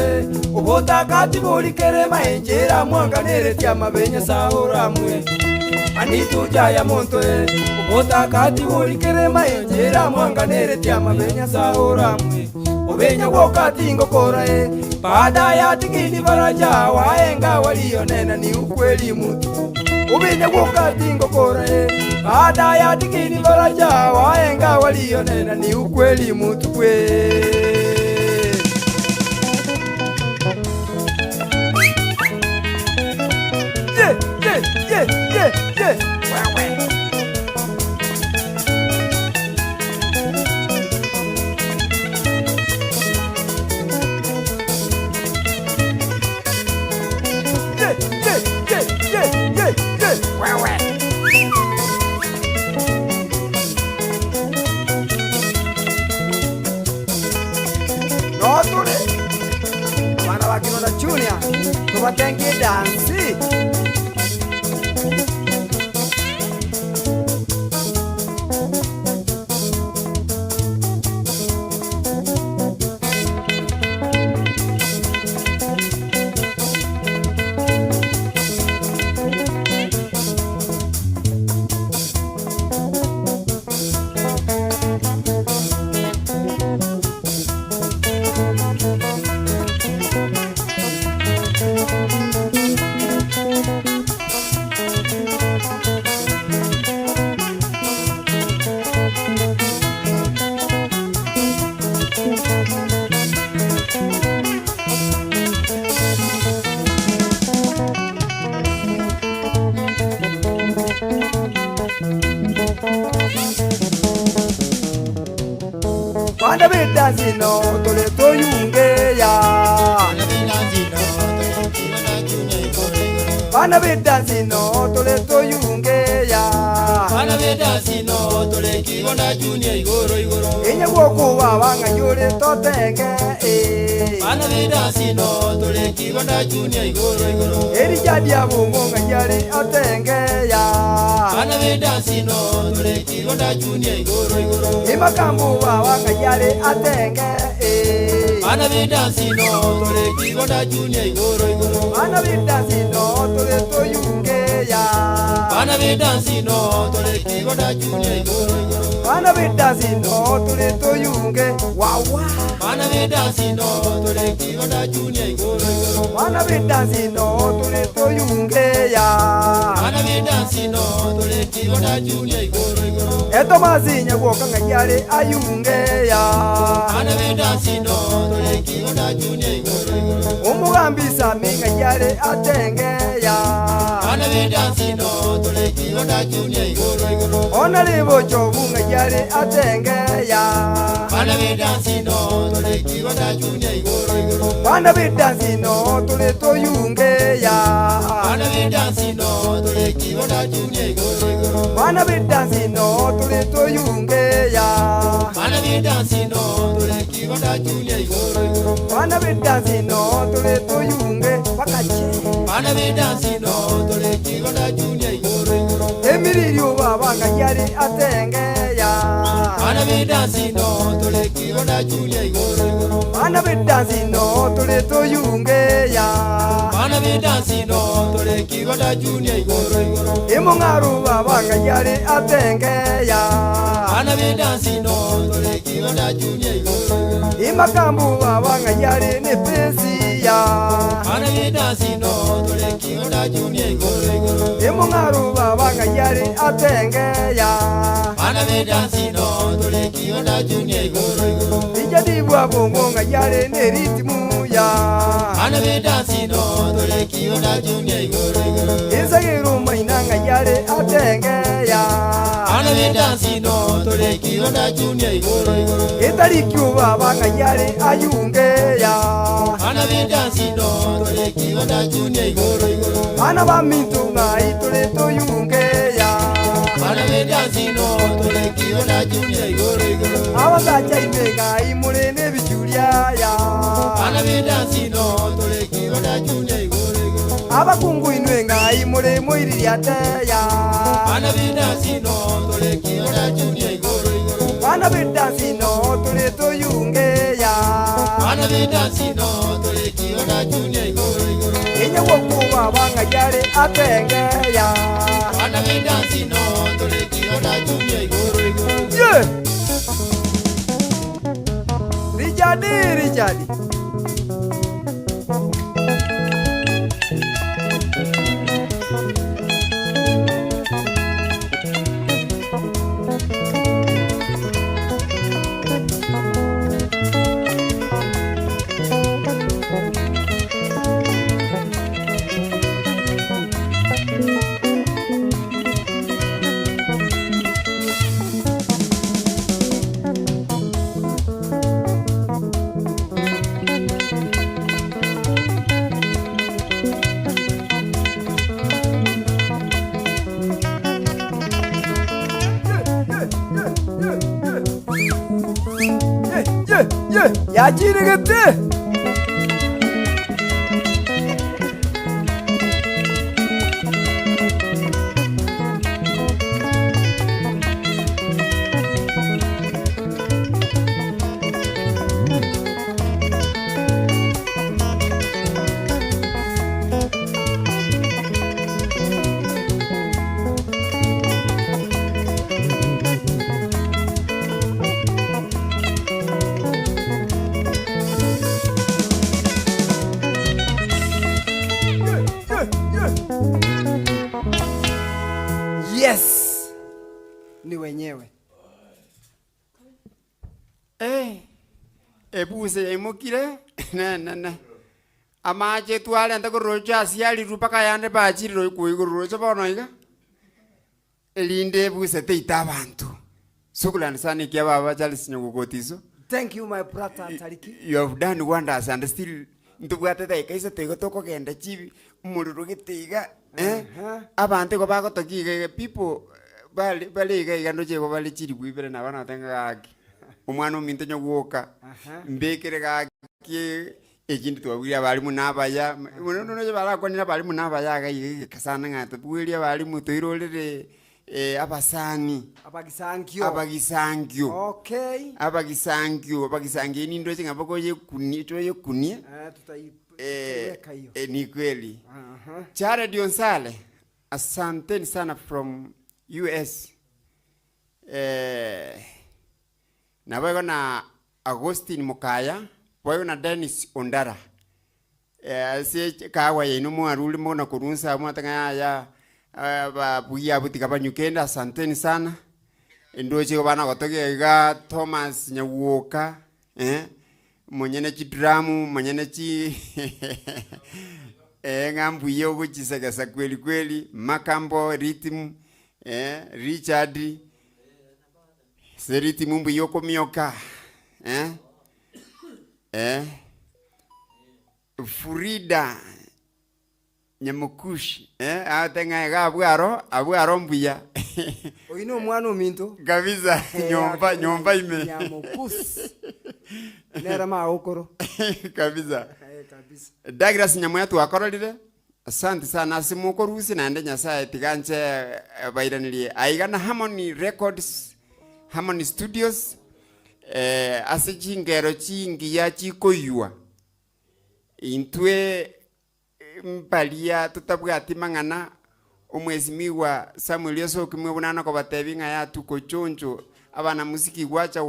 Ubota kati boli kere maenjera Mwanga neretia mabenya saura mwe Anito jaya monto Ubota kati boli kere maenjera Mwanga neretia mabenya saura mwe Obenya wakati ngokora Baada ya tingini faraja Waenga walionena ni ukweli mutu Obenya wakati ngokora Baada ya tingini faraja Waenga walionena ni ukweli mutu kwe Junior, tuwatengi dansi. Bana beda zino tole toyunge ya Bana beda zino tole toyunge ya Bana beda zino tole kibona junior igoro Enye woko wanga yore totenge Bana beda zino tole kibona junior igoro Eri jadi abungo ngayare atenge ya Bana beda zino tole kibona junior igoro Imakambu wanga yare atenge Bana beda zino tole kibona junior igoro Bana beda zino tole toyunge ya Bana beda zino tole kibona junior igoro Bana beda zino tole toyunge wawa Bana beda zino tole kibona junior igoro Bana beda zino tole toyunge ya Bana beda zino tole kibona junior igoro Eto mazinya woka ngayare ayunge ya Bana beda zino tole kibona junior igoro Umugambisa minga yare atenge ya Bana beda zino tole kibona junior igoro Ona libo chobu ngayare atenge ya Bana beda zino tole kibona junior igoro Bana beda zino tole toyunge ya Bana beda zino tole kibona junior igoro Bana beda zino tole toyunge ya Bana beda zino tole kibona junior igoro Bana beda zino tole toyunge pakache Bana beda zino tole kibona junior igoro Emiririo baba ngayare atenge ya Bana beda zino tole kibona junior igoro Bana beda zino tole toyunge ya Bana beda zino tole kibona junior igoro Imungaru baba ngayare atenge ya Bana beda zino tole kibona junior igoro Imakambu baba ngayare ne pensi ya Bana beda zino tole kibona junior igoro Imungaru baba ngayare atenge ya Bana beda zino tole kibona junior igoro Ijadi bwa bongo ngayare ne ritmu ya Bana beda zino tole kibona junior igoro Insagiru maina ngayare atenge ya Bana beda zino tole kibona junior igoro Itarikyu baba ngayare ayunge ya Bana beda zino tole kibona junior igoro Bana ba mintu ngai tole toyunge ya Bana beda zino tole kibona junior igoro Awasacha imega imule ne bichuria ya Bana abakungu inwe ngai muri mwiriri ateya Bana bidansi no tole kiona junior igoro igoro. bana bidansi no tuli tuyungeya Bana bidansi no tole kiona junior igoro igoro. inye wokuba bangayari atengeya Bana bidansi no tole kiona junior igoro igoro. ye Richard 야지르겠대 Yes, ni wenyewe. Ebuse emukire na amaje twale ndako roja asiali rupaka yande bachiro kuiguru bono iga elinde ebuse teita abantu sukulani sana kia baba Charles Nyogokotiso. Thank you my brother Tariki. You have done wonders and still ntubwate kaisa tego toko genda chibi mururu gitiga abantu ko bako tokiga people bali ga no chego bali chiri kuibere na bana tenga aki umwana uminte nyogoka mbekere ga ki ejindi twabwira bali munabaya no bala konira bali munabaya ga kasana ngata bwira bali mutoirolere abasani abagisangyo okay abagisangyo ni ndo chinga bako ye kunie ni kweli Jared Yonsale asanteni sana from US na wewe na Agustin Mukaya wewe na Dennis Ondara si kawa yenu mwaruli mona kurunsa mwatanga ya buya butika banyukenda asanteni sana ndoche bana gotoke ga Thomas Nyawoka monyene chidramu monyene chi ngambuye okuchisagasa kweli kweli Makambo rhythm Richard seriti mumbu yoko mioka Furida Nyamukushi atenga ga abwaro mbuya oino mwana minto kabisa nyomba ime Nyamukushi nera maokoro kabisa Douglas Nyamoya twakororire asante sana asimuko rusi nande nyasaye tiganche bairanirie aigana Harmony Records Harmony Studios asijingero chingi ya chikoyua intwe mpalia tutabwati mangana omwezimiwa Samuel Yoso kimwe bunana ko batebinga ya tuko chonjo abana musiki wacha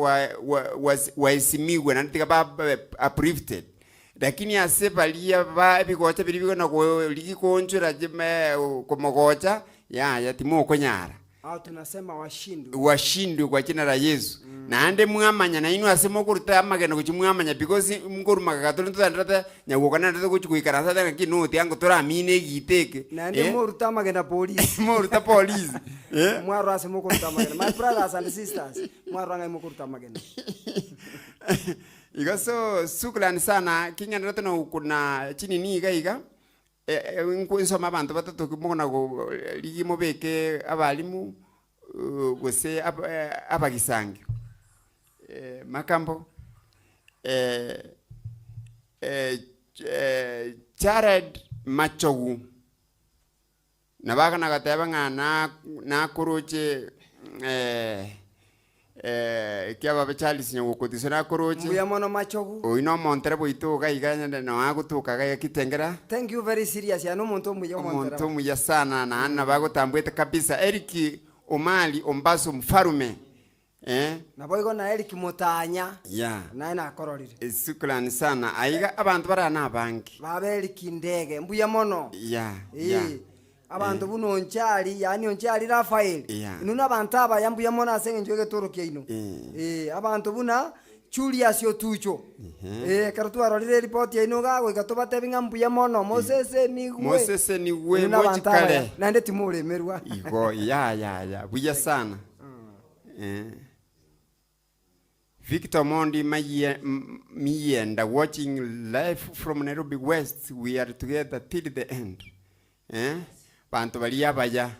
waisimiwa na tika ba uplifted lakini asepalia ba bigocha biribigo na ko likikonjura jeme komogocha ya timo konyara tunasema washindwe kwa jina la Yesu na ande mwamanya na inu asemo kuruta amageno kuchimwamanya because mkoru makakatolo ntandata nyagokana ndata kuchikuikara sata ngakino tiango tora amine giteke na ande moruta amagena police moruta police mwaro asemo kuruta amagena my brothers and sisters mwaro ngai mokuruta amagena igaso sukulani sana kinyana tano kuna chini ni iga nsoma abantu batatu kimona go ligimo beke abalimu gose abagisangyo Makambo Jared Machogu nabaga nagateba ngana nakuruche kiaba Charles Nyagokotiso nakuruche Mbuya mono machogu. oino montere boito gaiganya no agutuka ga kitengera. Thank you very serious ya no muntu mbuya montere. Muntu muya sana na anna bagotambwete kabisa Eric Omali Ombaso mfarume. Na boigo na Eric Mutanya. Yeah. Na ina akororire. Sukulani sana. Aiga abantu barana banki. Baba Eric Ndege mbuya mono. Yeah. Yeah. Abantu buno nchali yani nchali Rafael. Inuna abantu aba yambuya mono asenge njoge torokia ino. Abantu buna Julius Otucho. Karutu arorire report ya ino gago ikatobate binga mbuya mono Moses niwe mochikale. Nande timure merwa. Igo ya buya sana. Victor Mondi Mienda watching live from Nairobi West. We are together till the end. Bantu balia baya.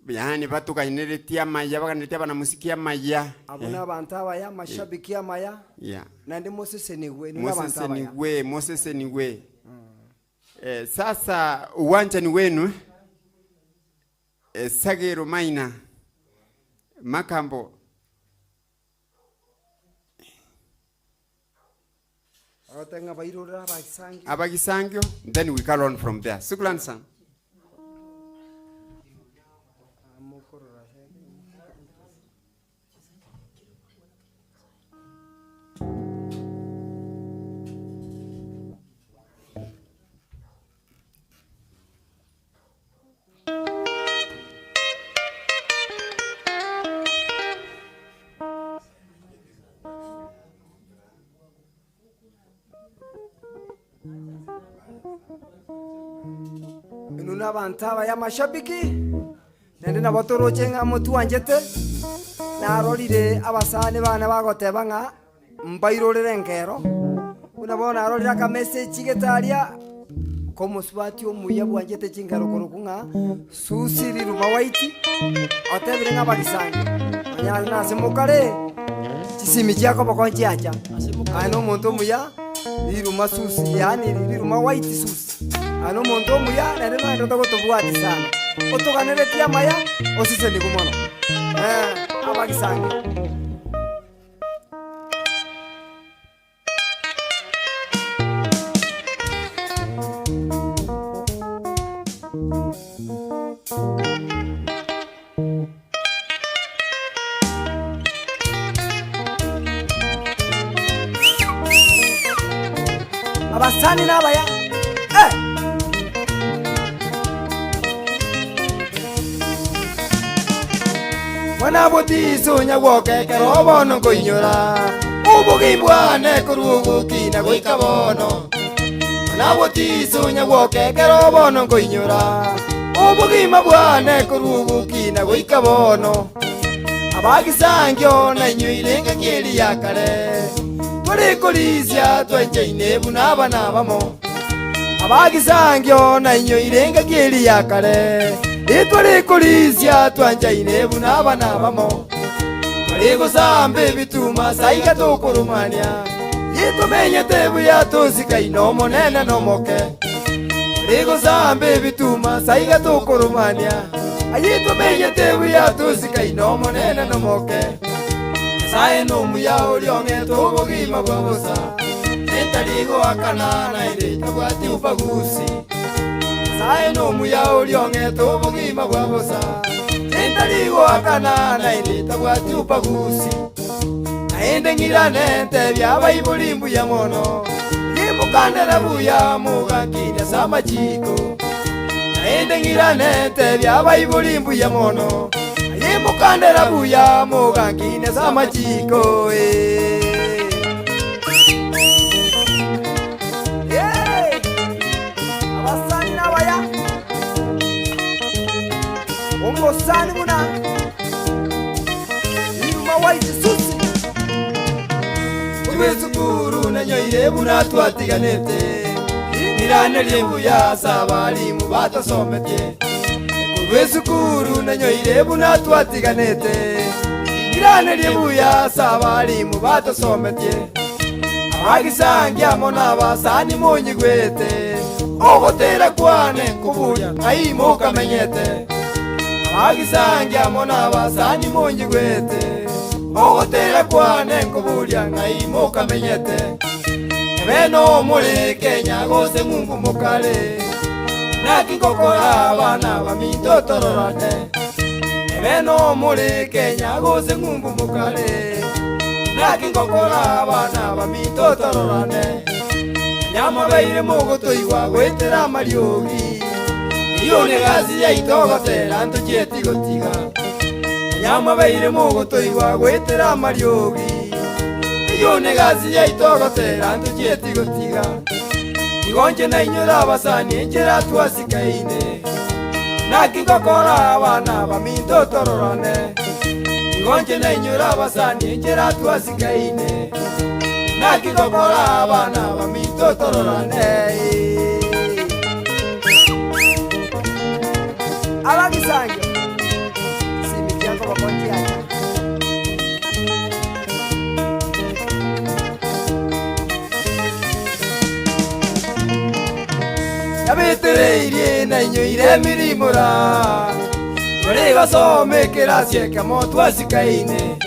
Yani batu kaineretia maya bakaneretia bana musiki ya maya. Abuna bantu abaya mashabiki ya maya. Yeah. Nande Moses niwe Moses niwe. Sasa uwanja ni wenu. Sagero Maina Makambo Abagisangyo, then we carry on from there. Suklan san. Inuna bantaba ya mashabiki nende na botoroche nga mutu anjete na arorire abasane bana bagoteba nga mbairorere ngero unabona arorira ka message getaria como swati omuya bwanjete chingaro korukunga susiri ruba waiti otebire nga bagisanga anyala na semukare chisimi chako bokonji acha ano muntu muya iruma susi yani iruma waiti susi ano muntu muya nende na ndo gotobwati sana otoganeretia maya osise ni kumono abagisanga abasani nabaya Wana botiso nyawoke kero bono koinyora ubugibwane kuruguki na goikabono Wana botiso nyawoke kero bono koinyora ubugima bwane kuruguki na goikabono Abagisangyo na nyuirenga kiri yakare Turi kulizya twenjeine bunaba nabamo Abagisangyo na nyuirenga kiri yakare Itwari kulizya twanjaine bunaba nabamo Marigo zambe bituma saiga tokurumania Itumenye tebu ya tuzika inomo nena nomoke Marigo zambe bituma saiga tokurumania Itumenye tebu ya tuzika inomo nena nomoke Sae nomu ya ulionge tubugima bwabusa Nitarigo akana na irita bwati upagusi Sae nomu ya ulionge tubugima bwabusa Nitarigo akana na irita bwati upagusi Naende ngirane tebya baibulimbu ya mono Imukandera buya mugakinya samajiko Naende ngirane tebya baibulimbu ya mono Imukandera buya mugakinya samajiko Abasani nabaya Ombosani muna Iruma waiti susi Ubezukuru na nyoire buna tuatiganete Nirane liembuya sabali mubata somete Ubezukuru na nyoire buna tuatiganete Nirane liembuya sabali mubata somete Abagisangya mona basani munyigwete ogotera kwane kuburia aimuka menyete agisangia mona basani munji gwete ogotera kwane kuburia aimuka menyete beno muri Kenya gose mungu mukale nakikokora abana baminto tororane beno muri Kenya gose mungu mukale nakikokora abana baminto tororane nyama baire muguto igwa gwetera mariogi iyo ne gazi ya itogotera ntucheti gotiga nyama baire muguto igwa gwetera mariogi iyo ne gazi ya itogotera ntucheti gotiga igonje na inyora abasani njera twasikaine nakingokora abana baminto tororane igonje na inyora abasani njera twasikaine nakingokora abana baminto tororane abagisange simijyango bakontiana yabetereirie na inyoire mirimura ore gasome kerasie kamo twasikaine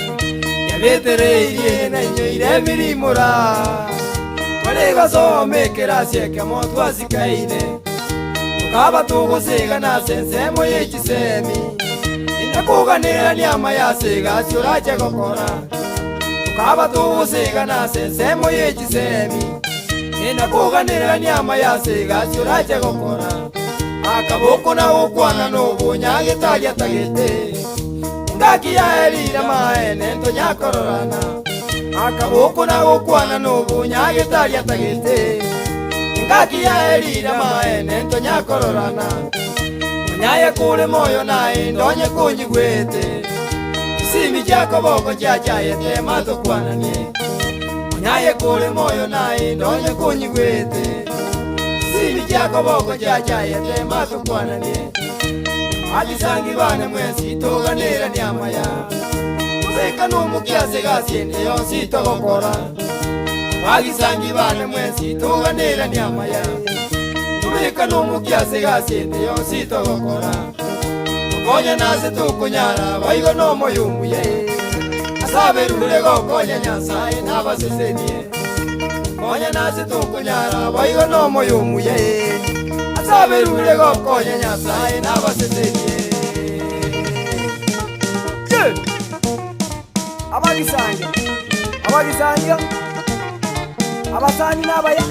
yabetereirie na inyoire mirimura ore gasome kerasie kamo twasikaine ukaba tugusega na sensemo yekisemi inakuganira nyama yasega sioraje gokora ukaba tugusega na sensemo yekisemi inakuganira nyama yasega sioraje gokora akaboko na ukwana no bunyage tagia tagete ngaki ya elira maene nto nyakororana akaboko na ukwana no bunyage tagia tagete ngaki ya elira maene nto nyakororana nyaye kule moyo nae ndonye kunjigwete simi jako boko chachayete mato kwananie nyaye kule moyo nae ndonye kunjigwete simi jako boko chachayete mato kwananie alisangi bane mwesi toganera nyamaya useka no mukiase gasiende yonsi togokora agisangi bane mwesi toganera nyamaya tubika no mukiase gasiende yonsi togokora tukonya nase tukunyara baigo no moyumuye asaberure gokonya nyasaye nabasesenie konya nase tukunyara baigo no moyumuye asaberure gokonya nyasaye nabasesenie abagisange abasani nabaya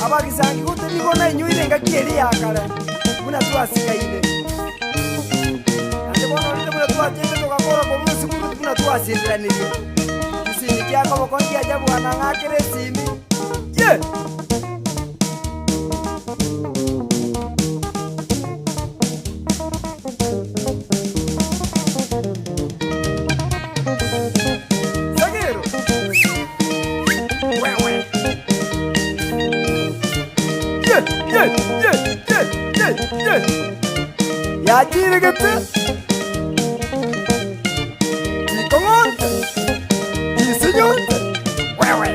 abagisange gutirigona inyuire ngakieri yakare muna twasikaine ande bono rinde muna twagende tugakora ko musi kundi muna twasindiranire isini kyako bokonti ajabu anangakire simi ye sagero wewe ya jirgete ikongonte iseñonte wewe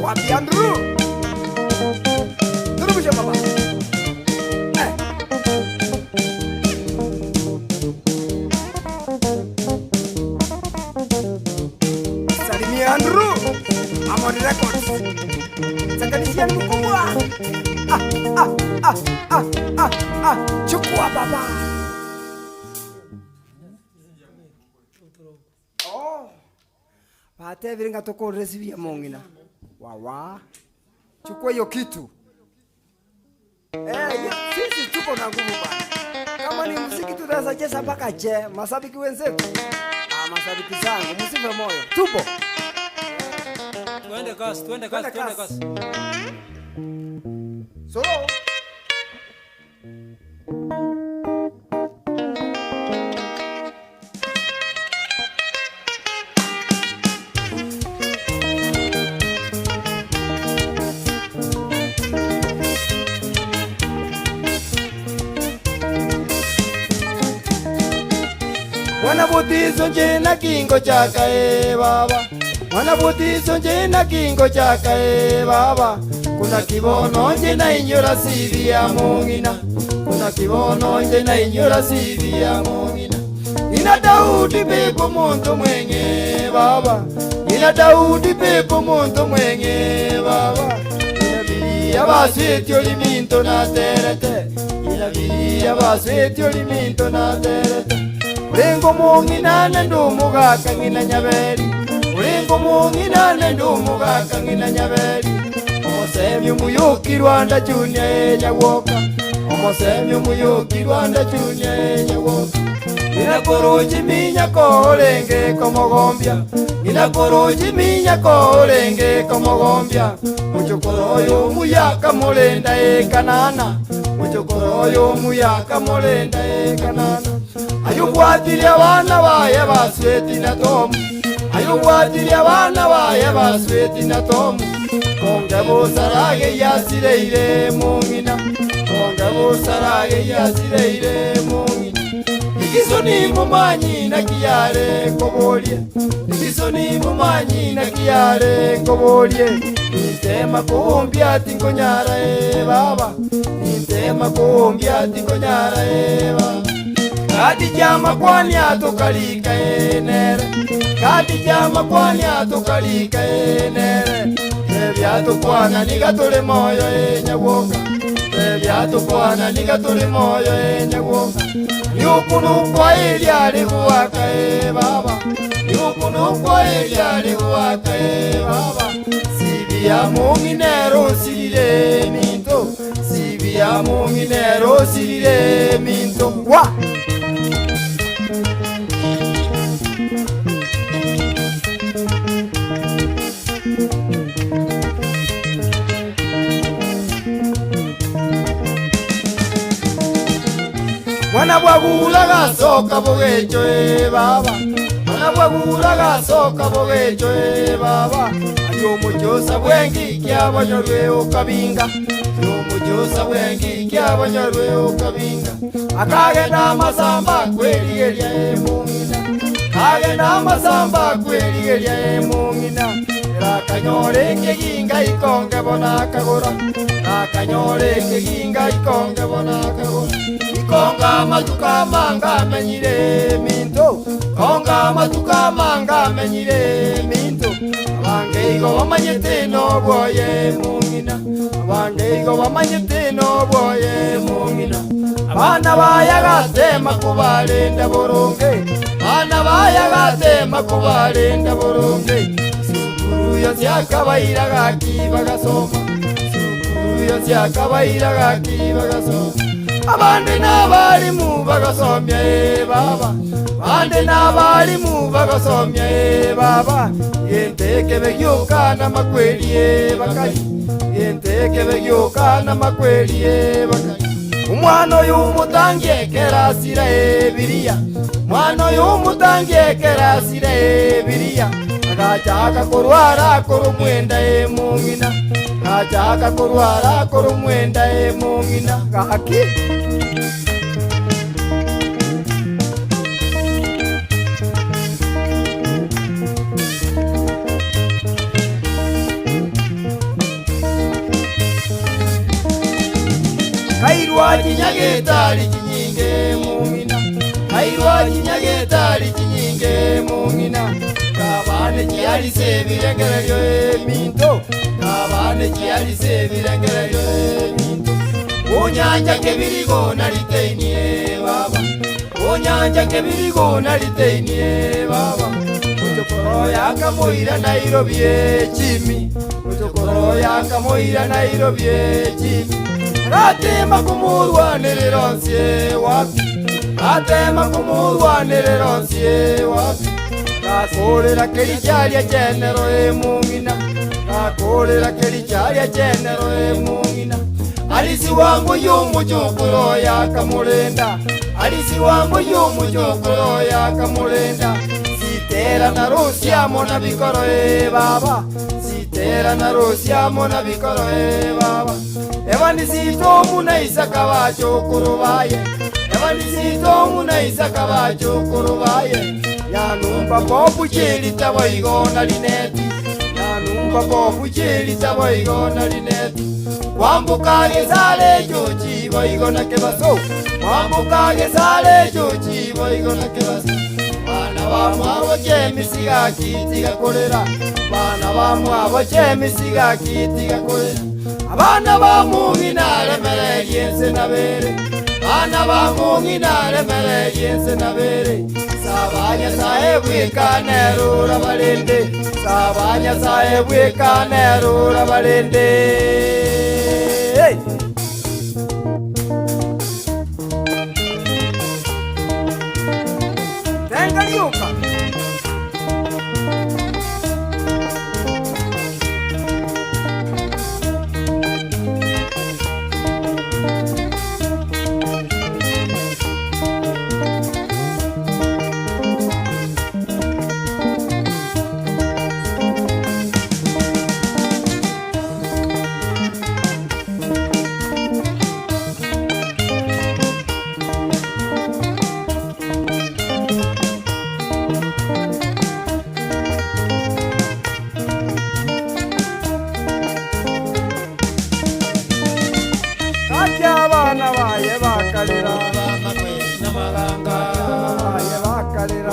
wapi Andrew turubisha baba salimia Andrew Amoni Records Sanganisia mkubwa chukua baba pate viringa toko recibia mongina wawa chukua hiyo kitu sisi tuko na nguvu bana kama ni muziki tunaweza cheza mpaka je mashabiki wenzetu mashabiki zangu msife moyo tupo twende kasi Solo. Mwana butizo nje na kingo chaka baba. Mwana butizo nje na kingo chaka baba. Kuna kibono nje na inyora sivi ya mungina. Kuna kibono nje na inyora sivi ya mungina. Ina Daudi pepo muntu mwenye baba. Ina Daudi pepo muntu mwenye baba. Ina bilia basweti oliminto na terete. Ina bilia basweti oliminto na terete. Urengo mungina nendo mugaka ngina nyaberi. Urengo mungina nendo mugaka ngina nyaberi. Omosemyo muyuki Rwanda chunya nyawoka. Omosemyo muyuki Rwanda chunya nyawoka. Ina koroji minya kolenge komogombia. Ina koroji minya kolenge komogombia. Muchokoroyo muyaka molenda kanana. Muchokoroyo muyaka molenda kanana. Ayubwatiria abana baye basweti na tomu. Ayubwatiria abana baye basweti na tomu. Konga busarage yasireire mungina. Konga busarage yasireire mungina. Igisoni mumanyi na kiyare kobolie. Igisoni mumanyi na kiyare kobolie. Nitema kumbia tinkonyara baba. Nitema kumbia tinkonyara baba. Kati jama kwani atokalika enere. Kati jama kwani atokalika enere. Ebyato kwana nigatole moyo enyawoka. Ebyato kwana nigatole moyo enyawoka. Yukunu kwa eliari huwaka baba. Yukunu kwa eliari huwaka baba. Sibia munginero sirire minto. Sibia munginero sirire minto. Wa! Mwana bwagula gasoka bogecho baba. Mwana bwagula gasoka bogecho baba. Ayo muchosa bwengi kyabonyorwe okabinga. Ayo muchosa bwengi kyabonyorwe okabinga. Akagenda masamba kweli elia mungina. Akagenda masamba kweli elia mungina. Rakanyore keginga ikonge bona kagora. Rakanyore keginga ikonge bona kagora. Konga matuka manga menyire minto. Konga matuka manga menyire minto. Abangeigo bamanyete no boye mungina. Abangeigo bamanyete no boye mungina. Abana bayagatema kubalenda boronge. Abana bayagatema kubalenda boronge. Sukuru yose akabaira gaki bagasoma. Sukuru yose akabaira gaki bagasoma. Abande n'abarimu bagasomya baba. Abande n'abarimu bagasomya baba. Yenteke begyuka n'amakweli bakali. Yenteke begyuka n'amakweli bakali. Umwana y'umutangiye kerasira biriya. Umwana y'umutangiye kerasira biriya. Agachaka kurwara kurumwenda mungina. Agachaka kurwara kurumwenda mungina. Gaki. Kairwa kinyagetari kinyinge mungina. Kairwa kinyagetari kinyinge mungina. Kabane kiali se birengeryo minto. Kabane kiali se birengeryo minto. Unyanja kebirigo nariteinie baba. Unyanja kebirigo nariteinie baba. Muchokoro yakamoira Nairobi chimi. Muchokoro yakamoira Nairobi chimi. Atema kumurwa nereronsie wapi. Atema kumurwa nereronsie wapi. Kakorera kericharia genero mungina. Kakorera kericharia genero mungina. Alisi wambo y'umucokoro yakamurenda, Alisi wambo y'umucokoro yakamurenda. Sitera na Rusiamo na bikoro baba, Sitera na Rusiamo na bikoro baba. Evani sito muna isaka bacokoro baye, Evani sito muna isaka bacokoro baye. Yanumba bobu cheli tabo igona lineti, Yanumba bobu cheli tabo igona lineti. Wambuka gesale jochi boigona kebaso, Wambuka gesale jochi boigona kebaso. Bana bamwa bochemisiga kitiga kolera, Bana bamwa bochemisiga kitiga kolera. Abana bamunginale mere yense nabere, Bana bamunginale mere yense nabere. Sabanya saebwe kanero rabalende, Sabanya saebwe kanero rabalende. Venga yuka. Abana baye bakalira,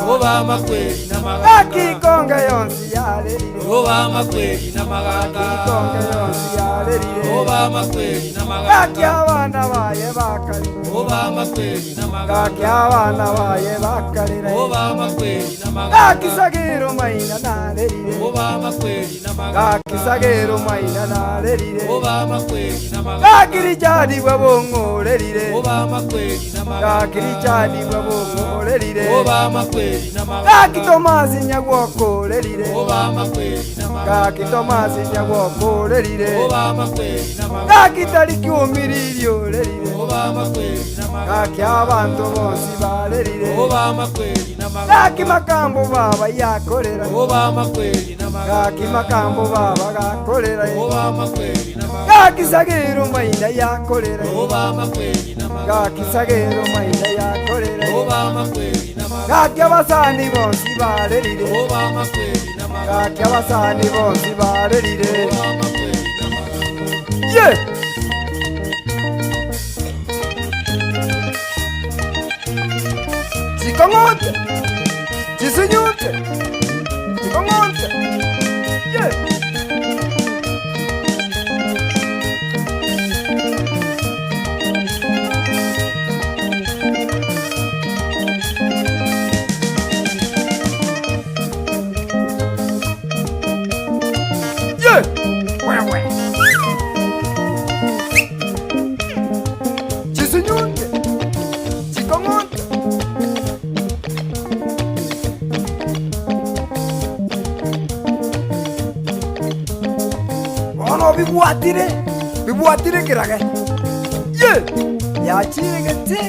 Oba makweli na maganga, Akikonga yonsi yalerire, Oba makweli na maganga, Akikonga yonsi yalerire, Oba makweli na maganga, Abana baye bakalira, Oba makweli na maganga, Abana baye bakalira, Oba makweli na maganga, Akisagiro maina nalerire, Oba makweli na maganga, Akisagiro maina nalerire, Oba makweli na maganga, Akirijadi wabongorerire, Oba makweli na maganga, Akirijadi wabongorerire, Oba makweli na maganga, Akitomasi nyagwokorerire, Oba makweli na maganga, Akitomasi nyagwokorerire, Oba makweli na maganga, Akitari kyumiririo lerire, Oba makweli na maganga, Akiabantu bonsi balerire, Oba makweli na maganga, Akimakambo baba yakorera, Oba makweli na maganga, Akimakambo baba gakorera, Oba makweli na maganga, Akisagiro maina yakorera, Oba makweli na maganga, Akisagiro maina yakorera, Oba makweli na maganga, Akiabasani bonsi balerire, Oba makweli na maganga, Akiabasani bonsi balerire, Oba makweli na maganga, yeah! Chikongote, chisunyute, chikongote, yeah! Yeah! Chisunyute, chikongote. Ono bibuatire kirage. Yeah! Yachigete.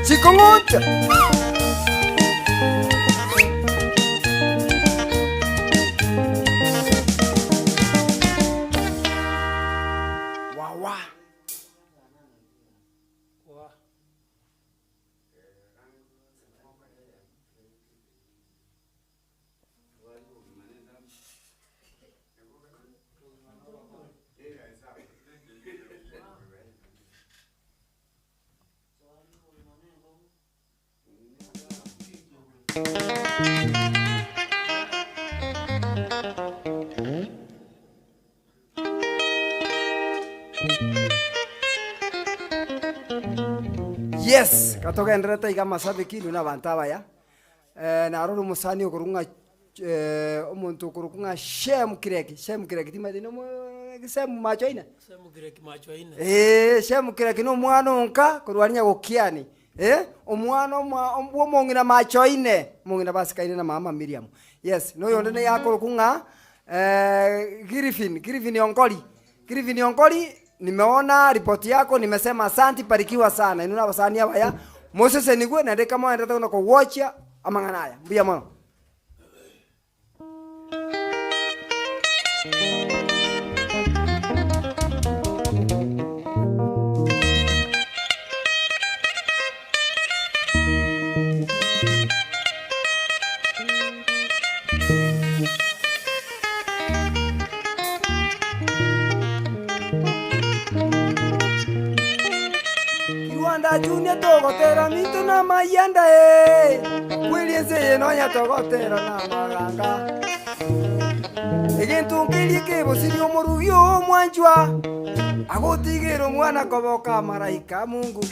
Chikongote. Wawa. Yes, katogenderete iga masabiki nuna bantabaya. Naroro musani okurunga omuntu okurunga Shem Kireki timadi no Shem machoine. Shem Kireki no mwana onka kurwanya gokiani. Omwana omongina machoine, mongina basikaine na mama Miriam. Yes, no yonde ne yakurunga Griffin Onkoli. Nimeona ripoti yako, nimesema asante, barikiwa sana. Inuna basani abaya. Moses enigwe na ndeka mwa ndata ko watcha amanganaya. Mbuya mono. Junior togotera mintu na mayanda Williamse no ya togotera na maganga Egentu nkili ke bosiri omurugyo mwanjwa Agotigero mwana koboka maraika Mungu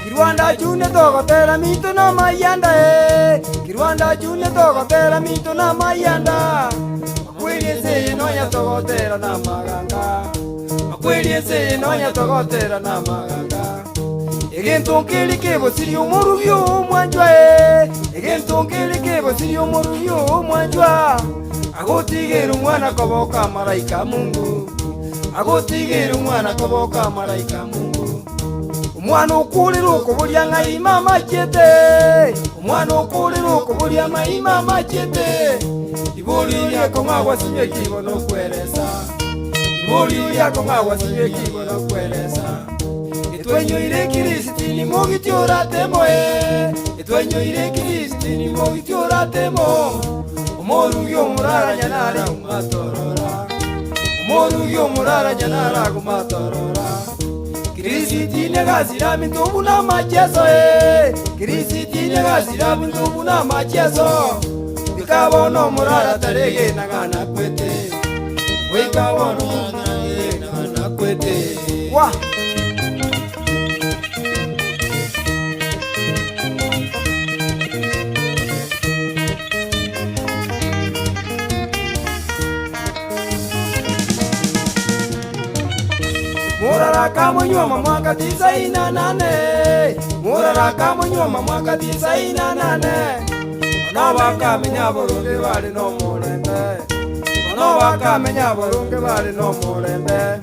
Kirwanda june togotera mintu na mayanda Kirwanda june togotera mintu na mayanda Akwiriense no ya togotera na maganga Akwiriense no ya togotera na maganga Egentu nkili ke bosiri omurugyo mwanjwa Egentu nkili ke bosiri omurugyo mwanjwa Agotigero mwana koboka maraika Mungu Agotigero mwana koboka maraika Mungu Omwana okulira okubulia ng'ayima machete Omwana okulira okubulia ng'ayima machete Ibuli lyako ng'agwasinye kibono kweresa Ibuli lyako ng'agwasinye kibono kweresa Etwenyoire Kristini mogiti oratemo Etwenyoire Kristini mogiti oratemo Omorugyo omurara nyanara kumatorora Omorugyo omurara nyanara kumatorora Kristine gazira mintubu na machezo Kristine gazira mintubu na machezo Bikabono murara tarege nagana kwete Wikabono murara nagana kwete Wa Muraraka munyoma mwaka 98 Muraraka munyoma mwaka 98 Ono bakamenya Burundi bali no mulembe Ono bakamenya Burundi bali no mulembe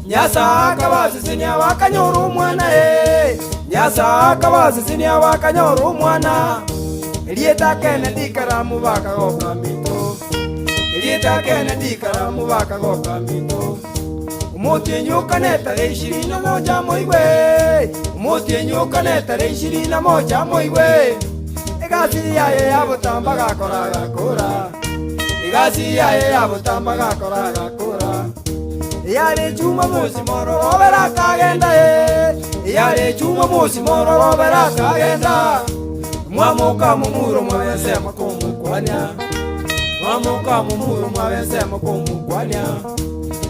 Nyasa akabasisinya bakanyoro mwana Nyasa akabasisinya bakanyoro mwana Elieta Kennedy karamu bakagoka mito Elieta Kennedy karamu bakagoka mito Umutinyu kaneta reishirina moja moigwe Umutinyu kaneta reishirina moja moigwe Egasi yae yabutamba gakora gakora Egasi yae yabutamba gakora gakora Yare chuma musi moro robera kagenda Yare chuma musi moro robera kagenda Mwamuka mumuro mwabese makumukwania Mwamuka mumuro mwabese makumukwania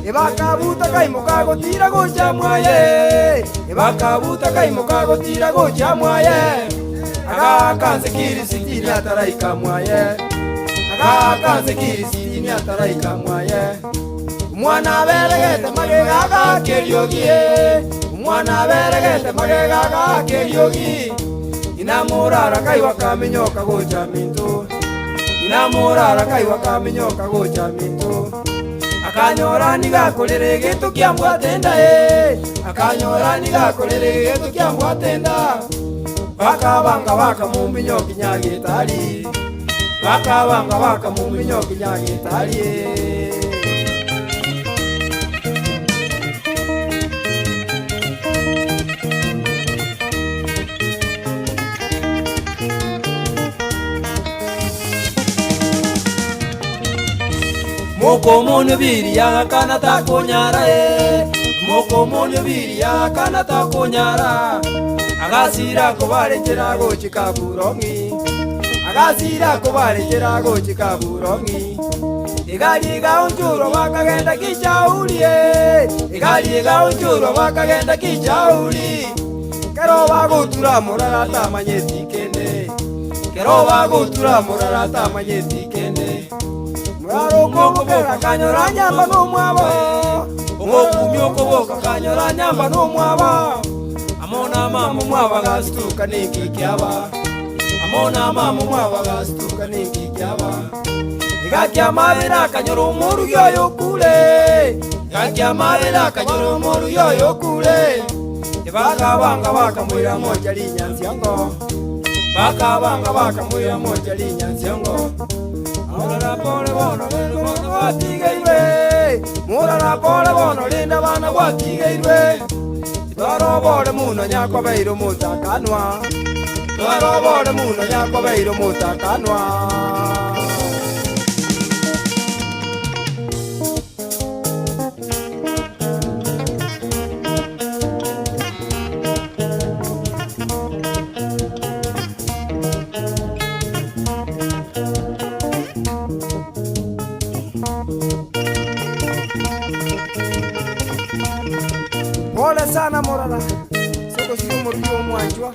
Ebakabuta kaimoka gotira gocha mwaye Ebakabuta kaimoka gotira gocha mwaye Agakanze Kristini ataraika mwaye Agakanze Kristini ataraika mwaye Mwana beregete magega gakeriogie Mwana beregete magega gakeriogie Inamurara kaiwa kaminyoka gocha mintu Inamurara kaiwa kaminyoka gocha mintu Akanyora nigakorere gitu kya mwatenda Akanyora nigakorere gitu kya mwatenda Bakabanga bakamumbinyo kinyagitali Bakabanga bakamumbinyo kinyagitali Moko mono biri ya kana ta konyara moko munyo biria kana takunyara agasira kubarekera gochika burongi agasira kubarekera gochika burongi igari gaunjuro bakagenda kichaulie igari gaunjuro bakagenda kichauli kero bagutura murara tamanyeti kende kero bagutura murara tamanyeti kende muraro kokera kanyora nyamba no mwabo okumyo koboka kanyora nyamba no mwabo amona mama mwaba gastuka niki kyaba amona mama mwaba gastuka niki kyaba igakya mabera kanyoro muru yoyo kule igakya mabera kanyoro muru yoyo kule ibaka banga bakamwira moja linyanziango baka banga bakamwira moja linyanziango murara pole bono bono batigeirwe murara pole bono linda bana batigeirwe twarobore muno nyakwa beiro mutakanwa twarobore muno nyakwa beiro mutakanwa pole sana morara soko sio morio mwanjwa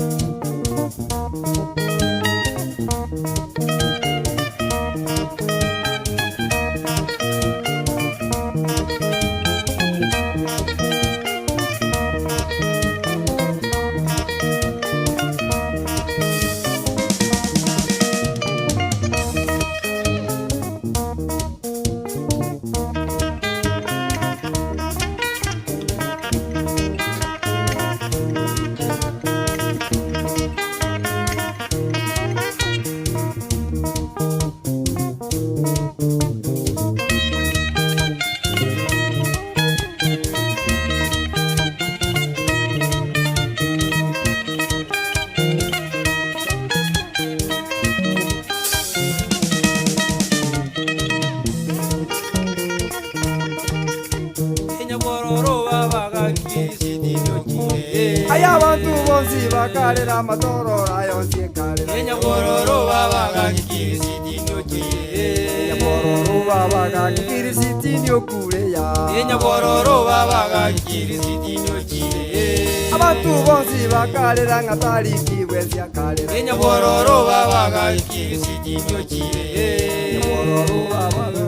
aya bantu bonzi bakalera matorora yonse kalera enyabororo babaga kirisitino kire enyabororo babaga kirisitino kure ya enyabororo babaga kirisitino kire abantu bonzi bakalera ngatali kibwezi akalera enyabororo babaga kirisitino kire enyabororo babaga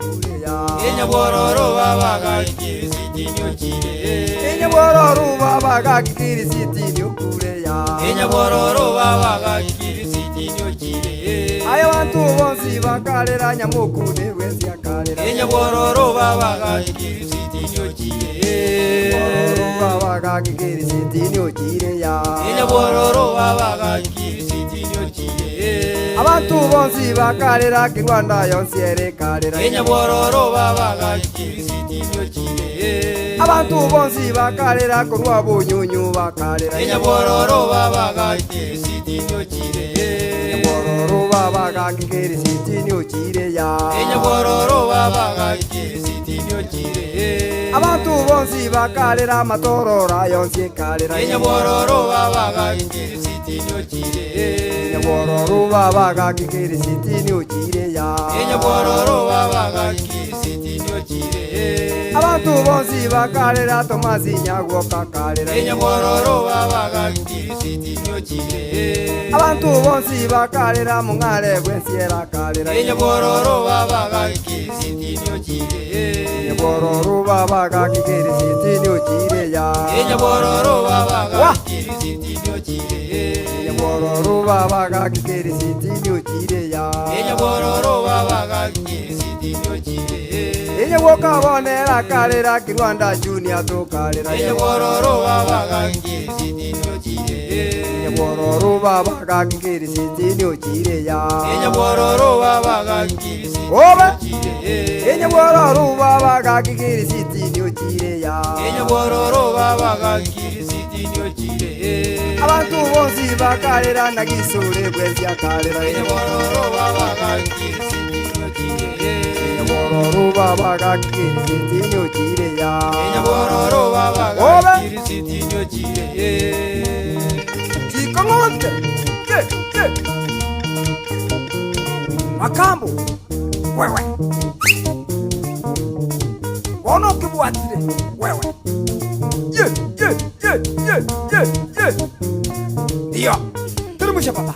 kure ya enyabororo babaga kirisitino kire enyabororo babaga kirisitino kure ya enyabororo babaga kirisitino kire aya bantu bonzi bakalera nyamukude bwezi akalera enyabororo babaga kirisitino kire babaga kirisitino kire ya enyabororo babaga kirisitino kire abantu bonzi bakalera kirwanda yonse erekalera enyabororo babaga kirisitino kire abantu bonzi bakalera kurwa bunyunyu bakalera enyabororo babaga kirisitino kire enyabororo babaga kirisitino kire ya enyabororo babaga kirisitino kire abantu bonzi bakalera matorora yonse kalera enyabororo babaga kirisitino kire enyabororo babaga kirisitino kire ya enyabororo babaga kirisitino kire abantu bonzi bakalera tomazi nyagwo kakalera enyabororo babaga kirisitino kire abantu bonzi bakalera mungale bwensiera kalera enyabororo babaga kirisitino kire enyabororo babaga kirisitino kire ya enyabororo babaga kirisitino kire enyabororo babaga kirisitino kire ya enyabororo babaga kirisitino kire enyawoka bonera kalera kirwanda junior to kalera enyabororo babaga kirisitino kire enyabororo babaga kirisitino kire ya enyabororo babaga kirisitino oba kire enyabororo babaga kirisitino kire ya enyabororo babaga kirisitino kire abantu bonzi bakalera nagisure bwezi akalera enyabororo babaga kirisitino kire enyabororo babaga kirisitino kire ya Enyabororo baba Oba. gakiri sitinyo chire. Chikongote. Makambo. Wewe. Wono kibwatire. Wewe. Ye. Ndio. Teremsha papa.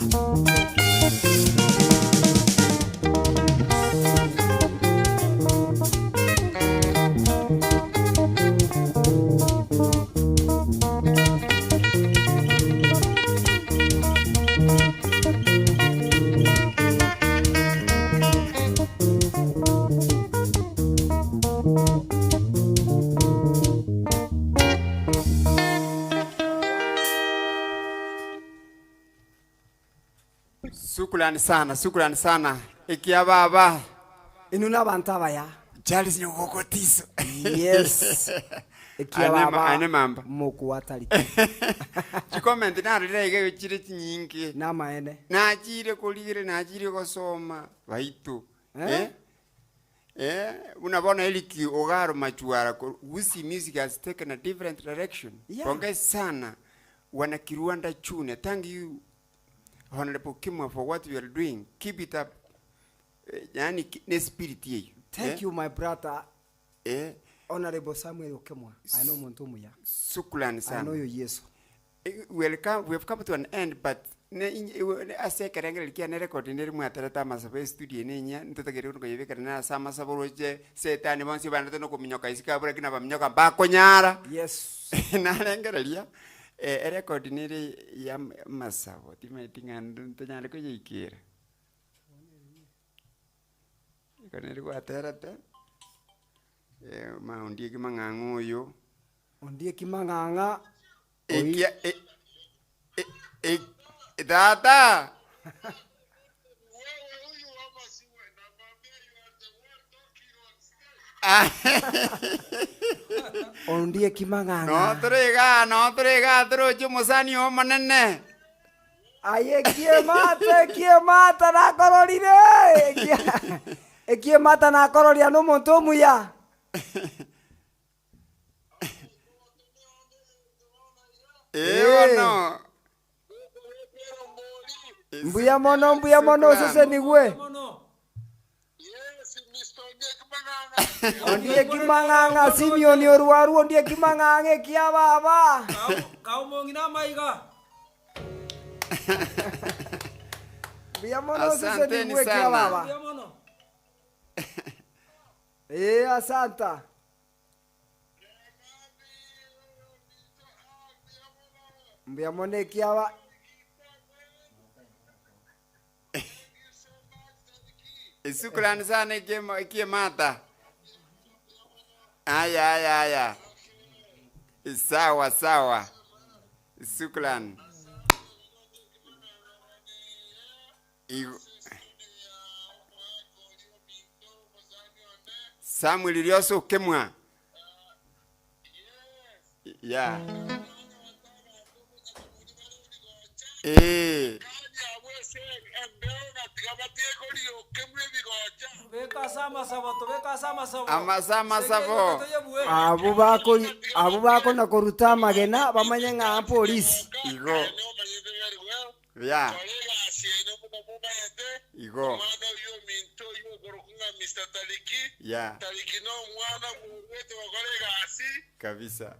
Sukulani sana. Ikia baba. Inuna bantaba ya. Charles Nyogokotiso. Yes. Ikia Ane baba. mamba. Moku watali. Chikomenti narirege chire chinyingi. Na maene. Nachire kuligire nachire gosoma baitu. Unabona iliki ogaro machuara Wusi music has taken a different direction. Yeah. Pongezi sana wana Kiruanda Chune. Thank you Honorable Kimwa for what you are doing. Keep it up. Yani ne spirit yeyu. Thank you my brother. Honorable Samuel Okemwa. I know Montomu ya. Sukulani sana. I know you Yesu. We have come to an end, but ase kerengere likia ne record ne mwatereta masabe studio nenya ntotegere uko yebekera na sama saboroje setani bonsi banatu no kuminyoka isika bure kina baminyoka bakonyara. Yes. Na rengereria record ne ya masabo timetinga ntonyale ko yikira. Kanere kwa terata. Maundi kimang'ang'o yo. Ondie kimang'ang'a. Ekia Dada. Ondie kimang'ang'a. No trega trocho musani o manene. Aye kie mata na kororire. Ekie mata na kororia no Montomu ya. No. Mbuya mono sese nigwe. Ondie kimang'ang'a Simeon Oruaru ondie kimang'ang'a kia baba. Kaumongi na maiga. Mbuya mono sese Asanteni nigwe kia sana. baba. Ya mono. Asanta. Mbuya mono kia baba. Sukulani sana ikie mata. Aya. Sawa. Sukulani. Samuel Ilioso Kemwa. Yeah. Beka sama sabo. Amasama sabo. Abo bako na koruta magena bamanye nga polisi. Igo. Yeah. Igo. Yeah. Kabisa.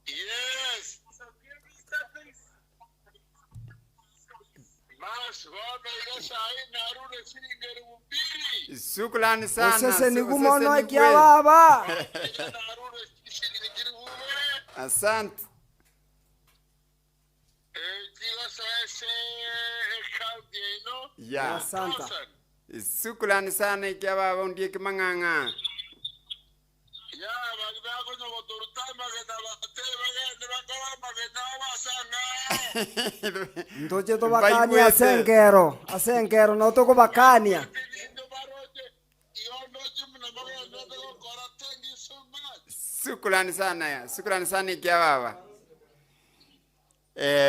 Yes. Sukulani sana. Sese nigumono ikia baba. Asante. Yeah. Asanta. Sukulani sana ikia baba undie kimang'ang'a. Ndoje to bakania asenkero no to ko bakania. Sukulani sana ikia baba.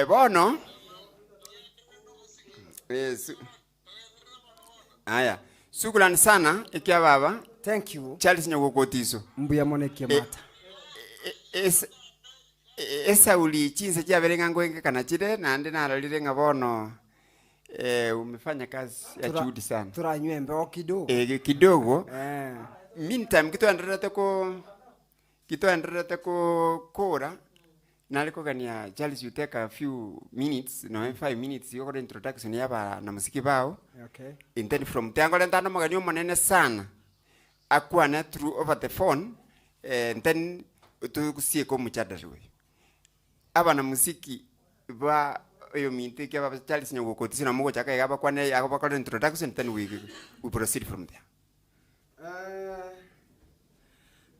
Bono. Aya. Sukulani sana ikia baba. Thank you. Charles Nyagokotiso. Mbuya moneke mata. Esa uli chinse cha berenga ngwenge kana chire na ande naralire ngabono umefanya kazi ya juhudi sana. Turanywe mbeo kidogo. Kidogo. Meantime kitoendelea kora naliko kania Charles, you take a few minutes, no 5 minutes yoko introduction yaba na musiki bao. Okay. And then from tango lentano maganyo manene sana akwana through over the phone, and then tukusie ko muchadari we aba na musiki ba yo minte ke ba Charles Nyagokotiso na mugo chaka yaba kwane yaba kwa introduction, then we proceed from there.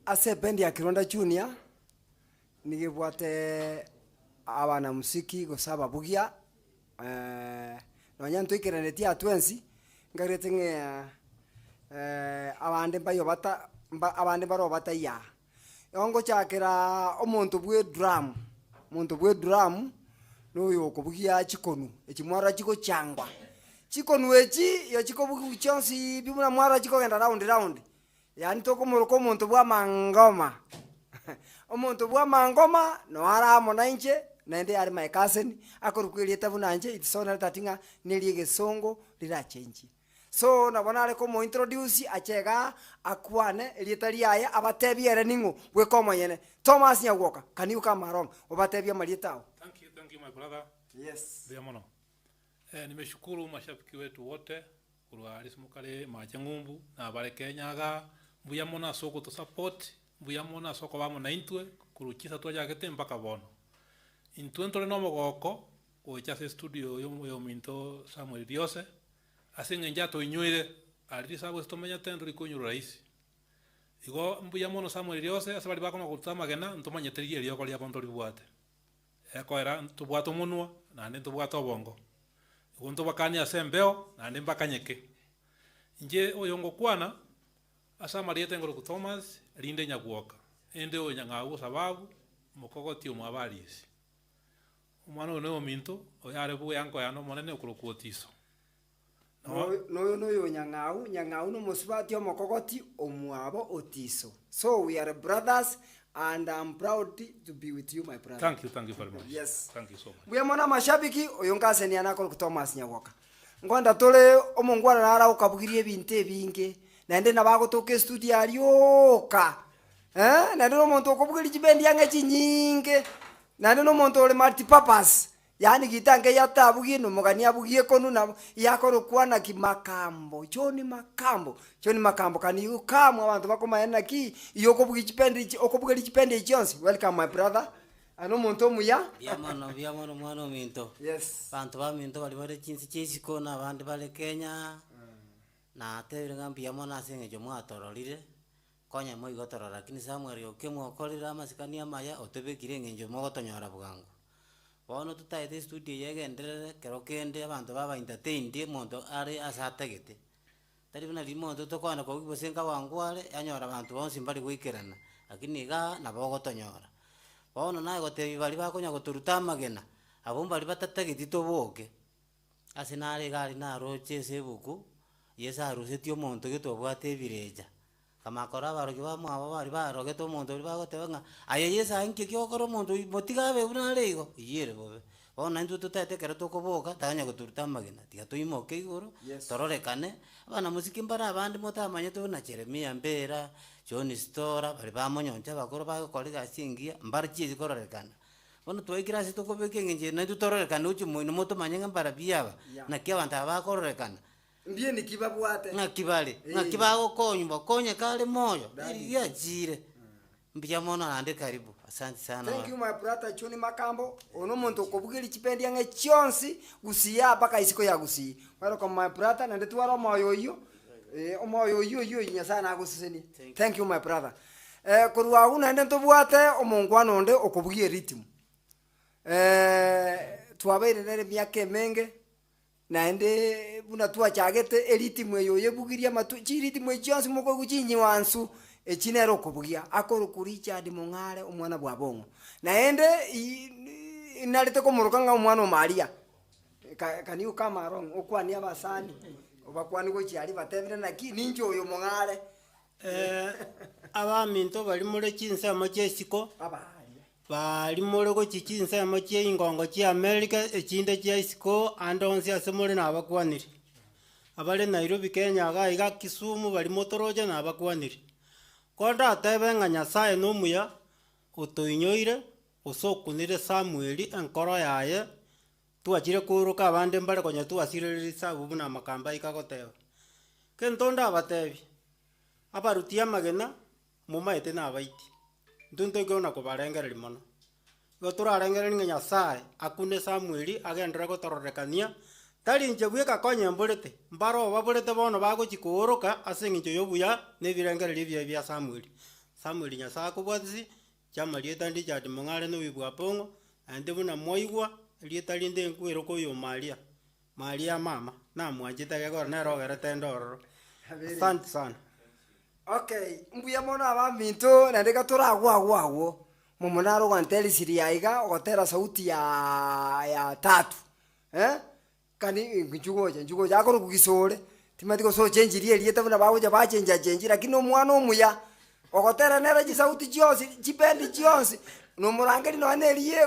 Ase bendi ya Kironda Junior nigibwate abana musiki gosaba bugia nonya ntwikiraneti atwensi ngarete nge abande bayo bata abande baro bataya ongo chakira omuntu bwe drum noyo kubugia chikonu echimwara chiko changwa chikonu echi yo chiko bugi chonsi bimuna mwara chiko genda round yani toko muruko omuntu bwa mangoma omuntu bwa mangoma no aramo nainje nende ari my cousin akorukwirie tabu nanje itisona tatinga niliege songo lira change so nabona ale ko mo introduce achega akwane elietari aya abatebiere ningu bwe komo yene Thomas Nyagoka, can you come along obatebia malietao? Thank you my brother. Yes. Biamono. Nimeshukuru mashabiki wetu wote kulwa alismukale majangumbu na bale Kenyaga mbuyamona soko to support mbuyamona soko bamo na intwe kuruchisa twaja kete mpaka bono intwentole no mogoko ocha studio yo minto Samuel Diose asinga njato inyuire ali sabo stomenya tendo likonyo rais igo mbuyamona Samuel Diose asabali bakoma kutama gena ntomanya teriye lyoko lya ponto libwate eko era tubwato munwa na nento bwato bongo igonto bakani asembeo na ndimba kanyeke nje oyongo kwana asa mariete ngoro ku Thomas Linde Nyagoka ende onyangawo sababu mukogoti omwabalisi umwana ono minto oyare bu yanko yano monene okurukotiso no yo nyangau no musibati omukogoti omwabo otiso. So we are brothers and I'm proud to be with you my brother. Thank you very much. Yes, thank you so much. Bwe mona mashabiki oyongase ni anako ku Thomas Nyagoka ngonda tole omongwana nara ukabugirie binte binge nende nabagotoke studio arioka nende no muntu okubugiri chibendi yange chinyinge nende no muntu ole multi purpose yani gitange yatabugie no mogani abugie konu na yakoro kwana kimakambo John Makambo kani ukamwa abantu bakomayana ki yokobugi chipendi okubugiri chipendi chonsi. Welcome my brother. Ano muntu muya biamono mwana minto. Yes. Bantu ba minto bali bare chinsi chesiko na bandi bale Kenya na tebire ngambia mona singe jo mwatororire konya mo igotorora lakini Samuel okemwo korira masikania maya otebekire ngenjo mo gotonyora bugango bono tutaite studio yegenderere kero kende abantu baba entertained muntu ari asategete tari bina limonto tokwana ko gibosenga wangware anyora abantu bonsi mbali gwikerana lakini ga nabo gotonyora bono naye gotebi bali bakonya goturuta magena abo mbali batategete toboke asinare gali na roche sebuku yesa arusetio monto getobwate bireja kama kora barogi ba mwabo bari baroge to monto bari bagotebanga aye yesa inke kyokoro monto motigabe bunarego yere bobe bona ndu tutete kero tokoboka tanya goturta magena tiga tuimoke igoro tororekane abana muziki mbara abandi motamanye to na Jeremia Mbera John Stora bari bamonyonja bakoro bakokorega singia mbara chizi kororekana bona toikira sitokobeke ngenje na tutororekana uchi moino moto manyanga mbara biaba na kia banta bakororekana mbie nikibabwate ngakibale ngakibago konyumba konye kale moyo ya jire mbia mona nande karibu asante sana. Thank you my brother John Makambo ono muntu okubugiri chipendi yange chionsi gusiya baka isiko ya gusi. Welcome my brother nande twara moyo yo omoyo yo nyasana agusiseni. Thank you my brother. Kurwa una nande tobwate omongwano nde okubugie rhythm twabaire nere myake menge naende buna tuwa chagete eliti mweyo yebugiria matu chiriti mwe chonsi moko guchinyi wansu echinero kubugia akoro kuricha adi mongare omwana bwa bongo naende inalite ko murukanga omwana Maria kani ukama rong okwani abasani obakwani go chiari batebire naki ninjo oyo mongare abaminto bali muri chinsemo chiesiko bali muri gochi chinsemo chiengongo chia America echinde chia isiko ande onsi ase muri nabakwaniri abali Nairobi Kenya iga Kisumu bali motoroja nabakwaniri konda atebe ng'a Nyasaye nomuya otoinyoire osokunire Samueli enkoro yaye twachire kuruka abande mbare konya twasirerisa bubu na makamba ikagoteba kentonda abatebi abaruti amagena mumaete nabaiti ntunto gona kubarengereri mono igo turarengereri ng'a Nyasaye akune Samueli agendere gotororekania tari inche bweka konye mborete mbaro baborete bono bagochi kuoroka ase ng'incho yobuya nebirengereri ebia bia Samueli Nyasaye akobwatisi chama rieta ndi chati mong'are no bibwa pongo ande buna moigwa rieta rinde nkwero koyo Maria mama na mwanjita gegora na rogerete ndororo asante sana. Okay, mbuya mono abaminto na ndeka turagwagwago mumonaro gwanteli siriaiga ogotera sauti ya tatu kani njugoja akoro kugisore timati ko so change rieta buna bagoja ba change lakini omwana omuya ogotera nera ji sauti chionsi chipendi chionsi no murangeri no anerie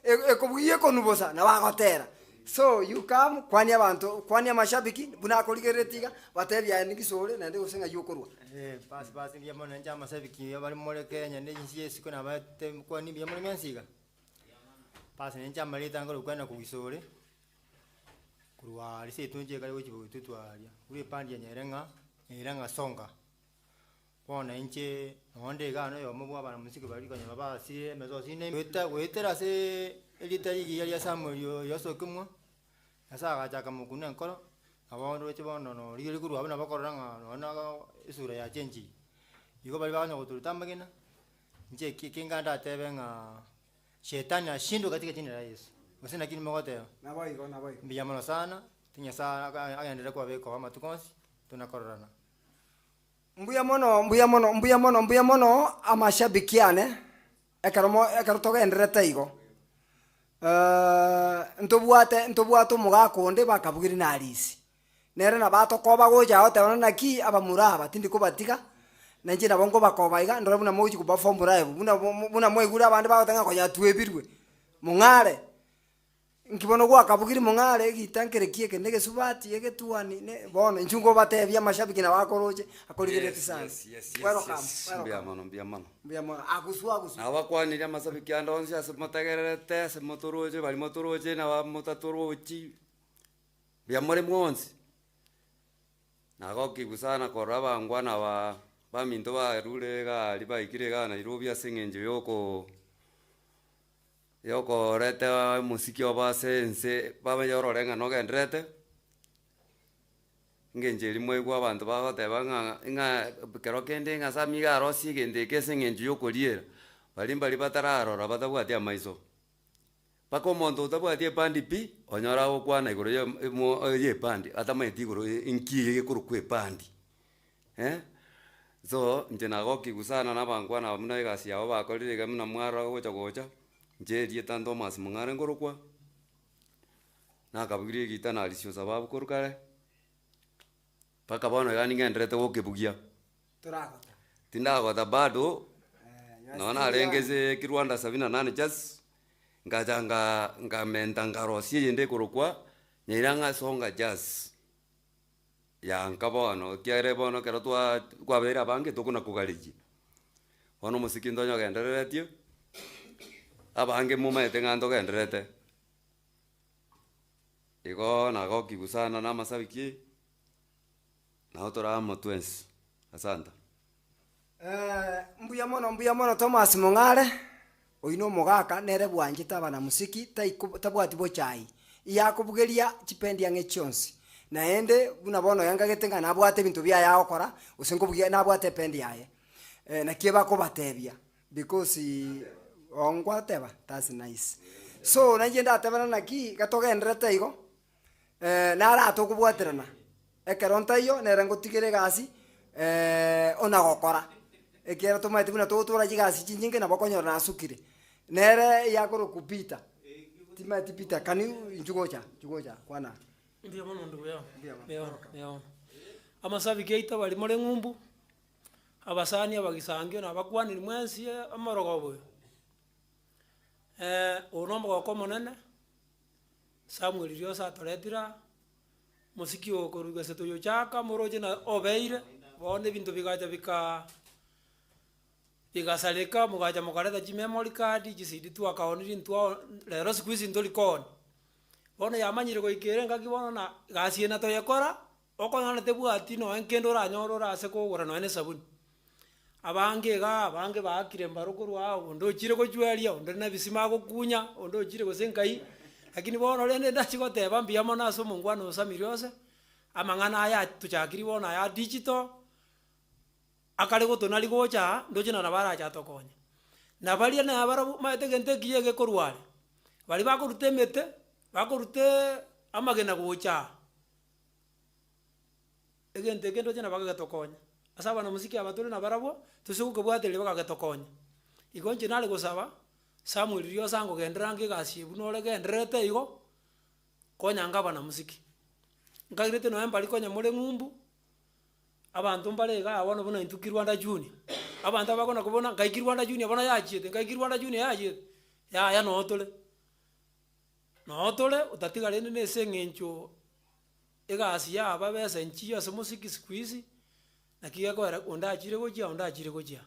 ekobugie konubosa na bagotera. So you come kwani abantu kwani mashabiki buna koligeretiga batebya nigisore na ndego senga yokorwa basi bya mona nja mashabiki bali muri Kenya ndi nsiye siko na bate kwani bya muri mensiga basi nja malita ngoro kwenda kugisore kurwa lise tunje kale wechibu tutwalia uri pandi nyerenga songa bona inche onde gano yo mubu abana musiki bali kanya basi mezo sine wetera se elitari ya Samuel yosokumwa asaga chaka mukune nkoro abondo weche bono no ligiri kuru abana bakoranga nona isura ya chenji yuko bali bana gututambagina nje kinganda tebenga shetani ashindo katika jina la Yesu usina kini mogote nabai mbiyamano sana tinya sana agendera kwa beko ama tukonsi tunakorana mbuya mono amashabikiane ekarotogenderete igo ntobwate omogakonde bakabugiri na arisi nere na batokoba goja otebana naki abamuraba tindi kubatiga nanche nabo ngo bakoba iga ndora buna moji kuba formula buna moigura abande bagotenga konya twebirwe mung'are nkibono gwa kabugiri mung'are gitankere kieke ndege subati egetuani ne bono nchungo batebya mashabiki na bakoroje akoligereti sana mbia mano agusu abakwanire amasabiki andonse ase motegererete ase motoroje bali motoroje na motatorochi bia more mwonsi nagoki gusana korra bangwana baminto barure gali baikire ga Nairobi ase ng'encho yoko rete musiki obasense babayorore ng'a nogenderete ng'encho rimwe gwa abantu bagoteba ng'a kero kende ng'a samiga arosi gende kese ng'encho yokoriera bali batararora batabwati amaiso pako omonto otabwati epandi pi onyora gokwana igoro ya epandi atamaeti igoro inki egekoro kwa epandi so nche nagoki gusana nabangwana muna egasi yao bakorire iga muna mwara gocha nche erieta Thomas Mung'are ngorokwa nakabugire egita narisio sababu korokare paka bono iga ning'enderete gokebugia tindagota bado nona arengeze kirwanda 78 jazz ngamenta ngarosie yende korokwa nyeiranga songa jazz yanka bono kiare bono kero kwabera bange tokuna kugariji bono musiki ndonyo gendereretio abange mumaete ng'anto genderete igo nagoki gusana na masabiki nao toramo twensi asante mbuya mono Thomas Mung'are oino omogaka nere bwanjete abana musiki tabwati bochai iyakobugeria chipendi ang'e chionsi naende buna bono yangagete ng'a nabwate ebinto bia yaokora ase nkobugia nabwate ependi yaye nakie bakobatebia because ongwateba that's nice so nanje ndatebana naki gatogenderete igo nara tokobwaterana ekero ntayo nere ngotigere egasi ona gokora ekero tomaete buna totora chigasi chinyinge nabo konyora nasukire nere yakoro kupita timati pita kani njugocha kwana Mbia mono ndugu yao. Amasabiki aita bali more ng'umbu abasani abagisangio na bakwaniri mwensi amorogobo ono mogoko monene Samuel Riosa atoretira musiki okoruga seto yochaka moroje na obeire bone bintu bigaja bigasaleka mugaja mukareta ji memory card gisidi tu akaoniri ntu lero squeeze ndolikon bone yamanyire goikere ngakibona na gasiena to yakora okona tebwati no enkendo ranyorora ase kogora no ene sabuni abange bakire mbarukorwa ondo chire gochweria ondo na bisima gokunya ondo chire gosenkai lakini bono rende ndachigoteba mbiyamo naso mungwano Samiriose amang'ana aya tuchakiri bona aya digital akare gotonari gocha ndojina na baracha tokonya na baria na bara maete gente kiyege korware bali bakorute mete bakorute amagena gocha egente kendo jina bagatokonya asaba na muziki abatore na barabo tusuku kubwatele bagatokonya igonje nale gosaba Samuel Riosa ngo genderange gasiebu nore genderete igo konya ngaba na muziki ngagirete no embali konya mure ngumbu abantu mbale ga abona bona intukirwanda juni abantu abakona kubona ngaikirwanda juni abona yachiete ngaikirwanda juni yachiete ya no tole utatiga rene ne sengencho egasi ya babesa nchiyo ase muziki squeeze nakiga ko ondachire gochia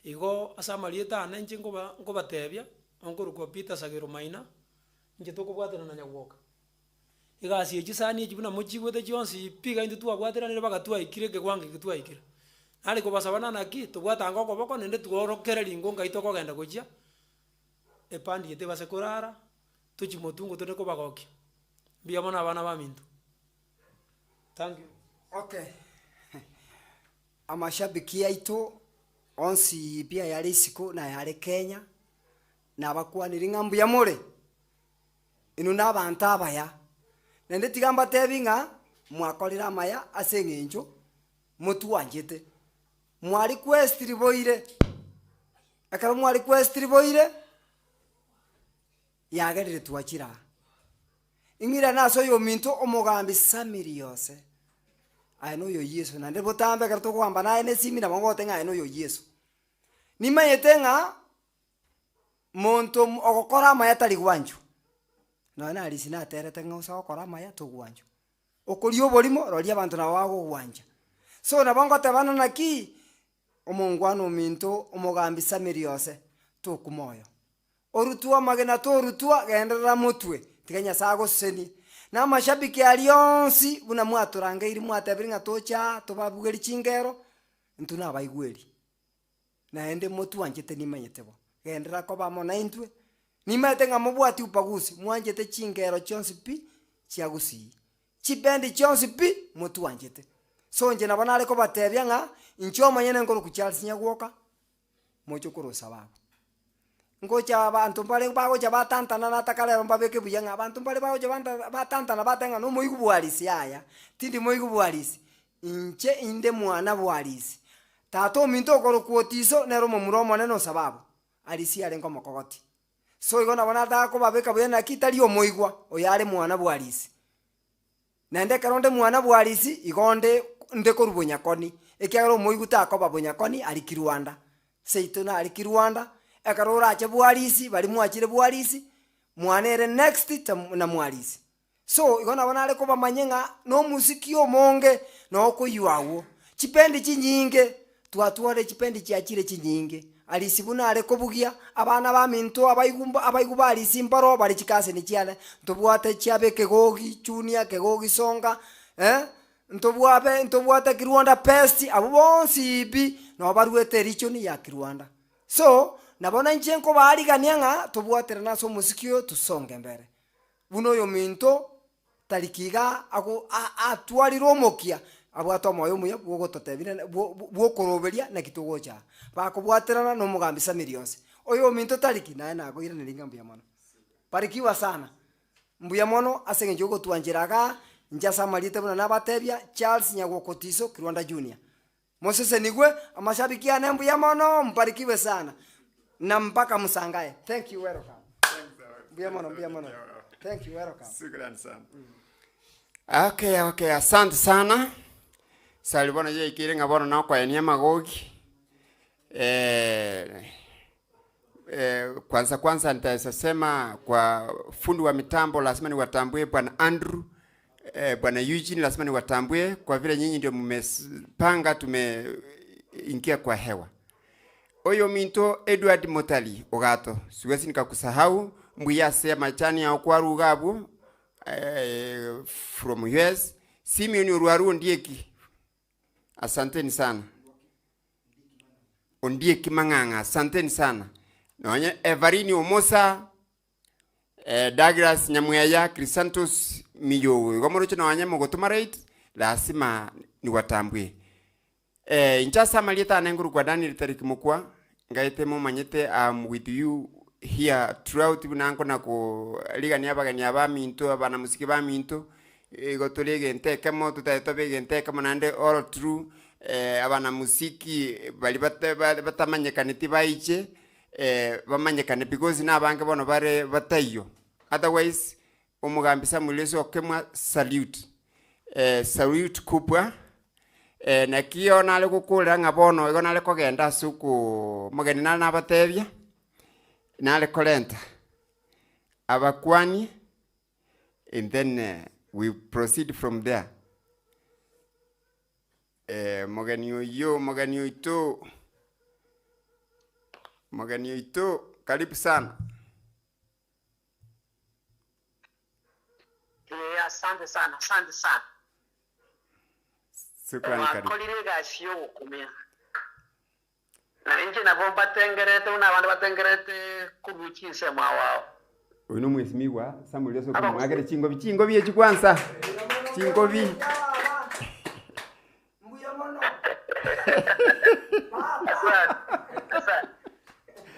igo asamalieta anenche ngobatebia onkoruko Peter Sagero Maina nje tokobwatana na nyawoka igasi echisani echibuna mochigwete chionsi piga into twabwateranire bagatua ikireke gwange gitwa ikira nari kobasabana naki tobwatanga okoboko nende tworokerera ingo ngaito kogenda gochia epandi ete basekorara tuchimotungo tone kobagokia mbiyamona abana bamintu. Thank you. Okay. Amashabiki yaitu onsi pia yari siku na yari Kenya na bakwanira ngambu ya more inu na bantu abaya nende tigamba tebinga mwakorira maya asengenjo mutu wanjete mwari kwestri boire akaba mwari kwestri boire yagerire twachira ingira naso yo minto omugambi Samiriose aino yo Yesu nande botambe karto kwamba naye ne simi na mongote nga aino yo Yesu nima yetenga monto ogokora maya tari gwanju na alisi na terete nga usa okora maya to gwanju okori oborimo rori abantu na wago gwanja so na bongo tebana naki omongwano minto omugambi Samiriose to kumoyo orutua magena to rutua gendera mutwe tiganya sago seni na mashabiki alionsi buna mwaturanga iri mwatebiringa tocha tobabugeri chingero ntuna abaigweri na ende motu wanjete nimanyetebo gendera ko bamona intwe nimetenga mubwati upagusi mwanjete chingero chonsi pi chiagusi chibendi chonsi pi motu wanjete so nje nabana ariko batebya nga incho manyene ngoro ku Charles Nyagwoka mocho kurosa babo ngocha abantu mbale bagocha batantana natakalero mbabeke buyanga abantu mbale bagocha batantana batenga no moigu bwalisi aya tindi moigu bwalisi inche inde mwana bwalisi tato minto koro kuotiso nero muromo neno sababu alisi ale ngoma kokoti so igona bona dako babeka buyana kitali omoigwa oyale mwana bwalisi nende karonde mwana bwalisi igonde nde korubonya koni ekyagero moigu tako babonya koni ali Kirwanda seitona ali Kirwanda akarora ache bwalisi bali mwachire bwalisi mwanere next na mwalisi so igona bona ale ko bamanyenga no musiki omonge no kuyuawo chipendi chinyinge twatware chipendi chiachire chinyinge alisi buna ale ko bugia abana ba minto abaigumba alisi mbaro bali chikase ni chiale ntobwate chiabeke gogi junior kegogi songa ntobwate Kirwanda pesti abo bonsi bi no baruete richoni ya Kirwanda so nabona nchenko bali kanyanga tobwatera naso musikio tusonge mbere buno yo minto talikiga ako atwaliro mokia abwato moyo muya bwogototebire bwokoroberia na kitugocha bakobwaterana no mugambi Samiriose oyo minto taliki naye nago ira nilinga mbuya mono parikiwa sana mbuya mono asenge jogo twanjiraga njasa malite buna nabatebya Charles Nyagwokotiso Kirwanda Junior Moses nigwe amashabiki ane mbuya mono mparikiwe sana na mpaka msangae. Thank you, welcome. Mbuya mono. Thank you, welcome. Shukrani sana. Okay, asante sana. Salibona je ikire ngabona na kwa enia magogi. Kwanza nitasema kwa fundi wa mitambo lazima niwatambue bwana Andrew, bwana Eugene lazima niwatambue kwa vile nyinyi ndio mmepanga tumeingia kwa hewa. Oyo minto Edward Motali Ogato siwezi nikakusahau mbuya sema chani ya kwa Rugabu from US Simeon Ruaru Ndieki, asanteni sana. Ondieki Manganga, asanteni sana. Naonye Everini Omosa, Douglas Nyamuyaya, Crisantos Miyo. Gomorocho na wanyama gotumarate lazima niwatambue. Inchasa malieta nenguru kwa Daniel Tariki Mukwa. Ngaite mo manyete I'm with you here throughout bunanko na ko liga niaba niaba minto abana musiki ba minto gotolege nteka mo tutatobe nteka monande all true abana musiki bali batamanyekane tibaiche bamanyekane because nabange bono bare batayo. Otherwise omugambisa muleso okemwa salute salute kubwa. Na kiyo nale kukula ngabono ego nale kogenda suku mogeni nale nabatebya nale kolenta abakwani, and then we proceed from there. Mogeni oito karibu sana. Asante sana. Shukrani karibu. Kolirega sio kumia. Na nje na bomba tengerete una bantu batengerete kubuchise mwao. Uno mwesimiwa Samuel Yeso kumwagere chingo biye chikwanza. Chingo bi. Mbuya mono.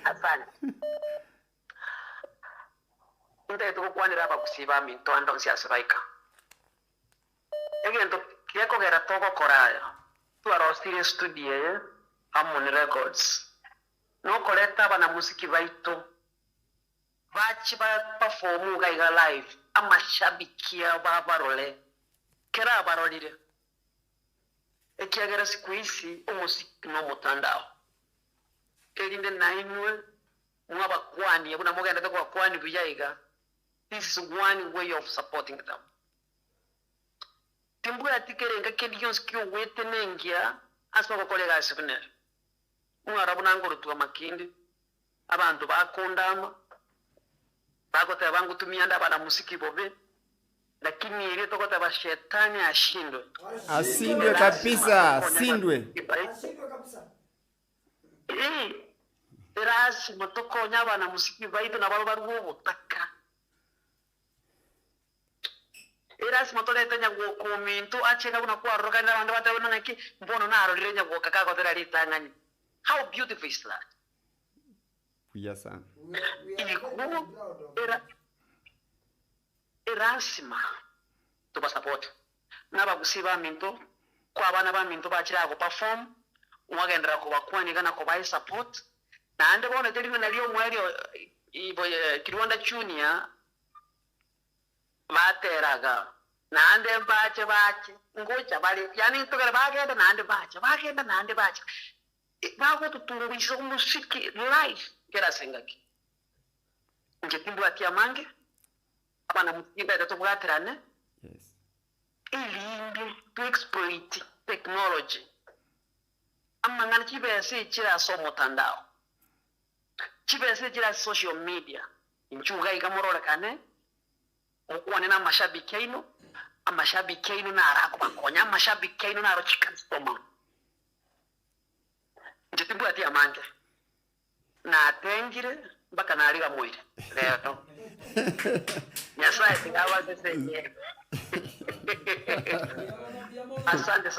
Asante. Nte tukukwanira bakusiba minto ando siasibaika. Egento kieko gera togo koraya. Tu arostiri studio Harmony Records. No koleta bana musiki baito. Bachi ba performu gaiga live. Amashabikia babarole. Kera barolire. Ekiagera siku hizi umusiki no mutandao. Kelinde nainwe mwaba kwani kuna mogenda kwa kwani bujaiga. This is one way of supporting them. Timbuya tikerenga kedions kyo wete nengia aswa ko kolega sibne. Umarabu nangoro tuwa makindi. Abantu bakondama. Bakote bangu tumianda bana musiki bobe. Lakini ile tokota ba shetani ashindwe. Asindwe kabisa, asindwe. Erasi motoko nyaba na musiki baito na balo barugo botaka. Erasi motole tanya go kominto acheka kuna kwa roga na bantu batabona ngaki mbono na arolire nya go kakako tera litangani. How beautiful is that? Yes sir. Erasima to support na bagusiba minto kwa bana ba minto bachira go perform wagendera ko bakwani kana ko bai support na ande bona teli na lio mwelio ibo Kironda Junior bateraga na ande bache ngocha bali yani tokera bagenda na ande bache bago tutumbisha musiki live kera sengaki ngetimbu atia mange abana mutimba datobwaterane. Yes. Ilindi to exploit technology. Amangana chibese chira so mutandao. Chibese chira social media. Inchuga ikamorora kane. Okuwane na mashabiki ino. Amashabiki ino na arako bakonya amashabiki ino na aro chicken stoma. Ngetimbu atia mange. Na atengire mpaka na aliga mwire. Leo. Nyasai tingawa sese. Asante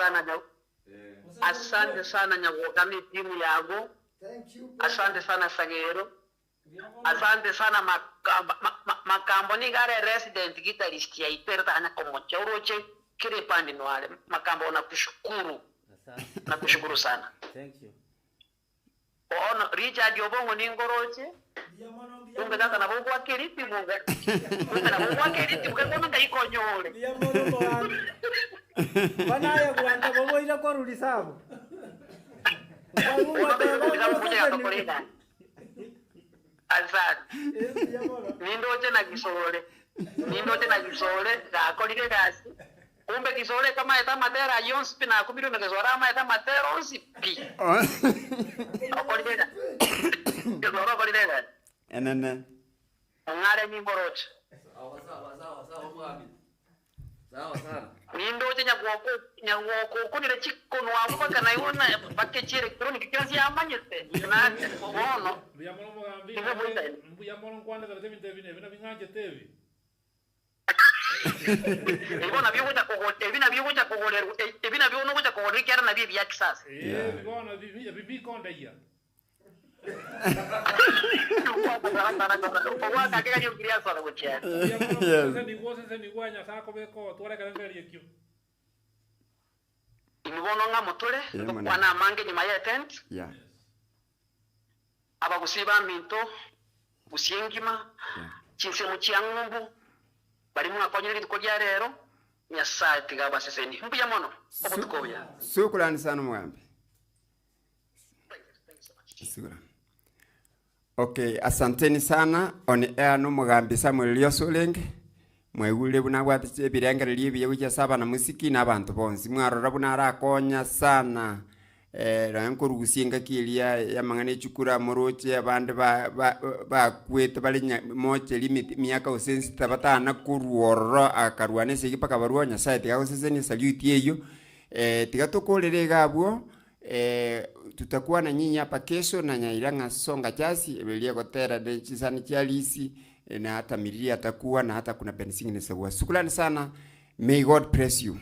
sana nyago kami timu yago. Asante sana Sagero. Asante sana makambo ni gare resident guitarist ya Iperta ana komo chauroche kire pandi no wale makambo na kushukuru. Na kushukuru sana. Thank you. Ono Richard Yobongo ni ngoroche. Unga data na bogo akiriti munga. Unga na bogo akiriti munga kono ngai konyole. Banaye kuanta bobo ira kwa rudi sabu. Asante. Nindoche na Kisole gakorire gasi. Kumbe Kisole kama eta matera yonsi na kubiro na Kisole ama eta matera onsi pi. Akorire. Kisole akorire gasi. Enene. Ngare ni boroche. Sawa mwami. Sawa sana. Nindoche nyagwoko kunire chikono wabuka kana yona pakechi electronic kiasi amanyete. Na ono. Mbuyamono mugambi. Mbuyamono kwanda tete mintevine vina vinganje tevi. Ibona byokuja kugole ebina byokuja kugole ebina byokuja kugole kyara na bibi ya kisasa. Bibona bibi konda ya. Owa kaka ni ukiria sana kuchia. Sasa ni gwanya sako beko twara kalangari ekyo. Imibono nga motole kwana mange ni maye tent. Yeah. Aba kusiba minto busingima chinse mu cyangumbu bari mu akonyere tukojya rero nyasaye tigaba seseni mbuya mono obutukobya. Shukrani sana mwambi. Shukrani. Okay, asanteni sana on air no mugambi Samuel Lyosolenge mwegule buna bwatse birengere libi yebuja saba na musiki n'abantu bonsi mwarora buna arakonya sana ranko rugusinga kilia ya mangane chukura moroche abande ba kwete bali moche limit miaka osensi tabatana kuruoro akarwane sigi paka baruonya site ya oseseni salute yeyo tigatokolere gabwo tutakuwa na nyinyi hapa kesho na Nyairanga Songa Chasi ebelia kotera de chisani chialisi na hata Miria atakuwa na hata kuna pensing ni sawa. Shukrani sana. May God bless you.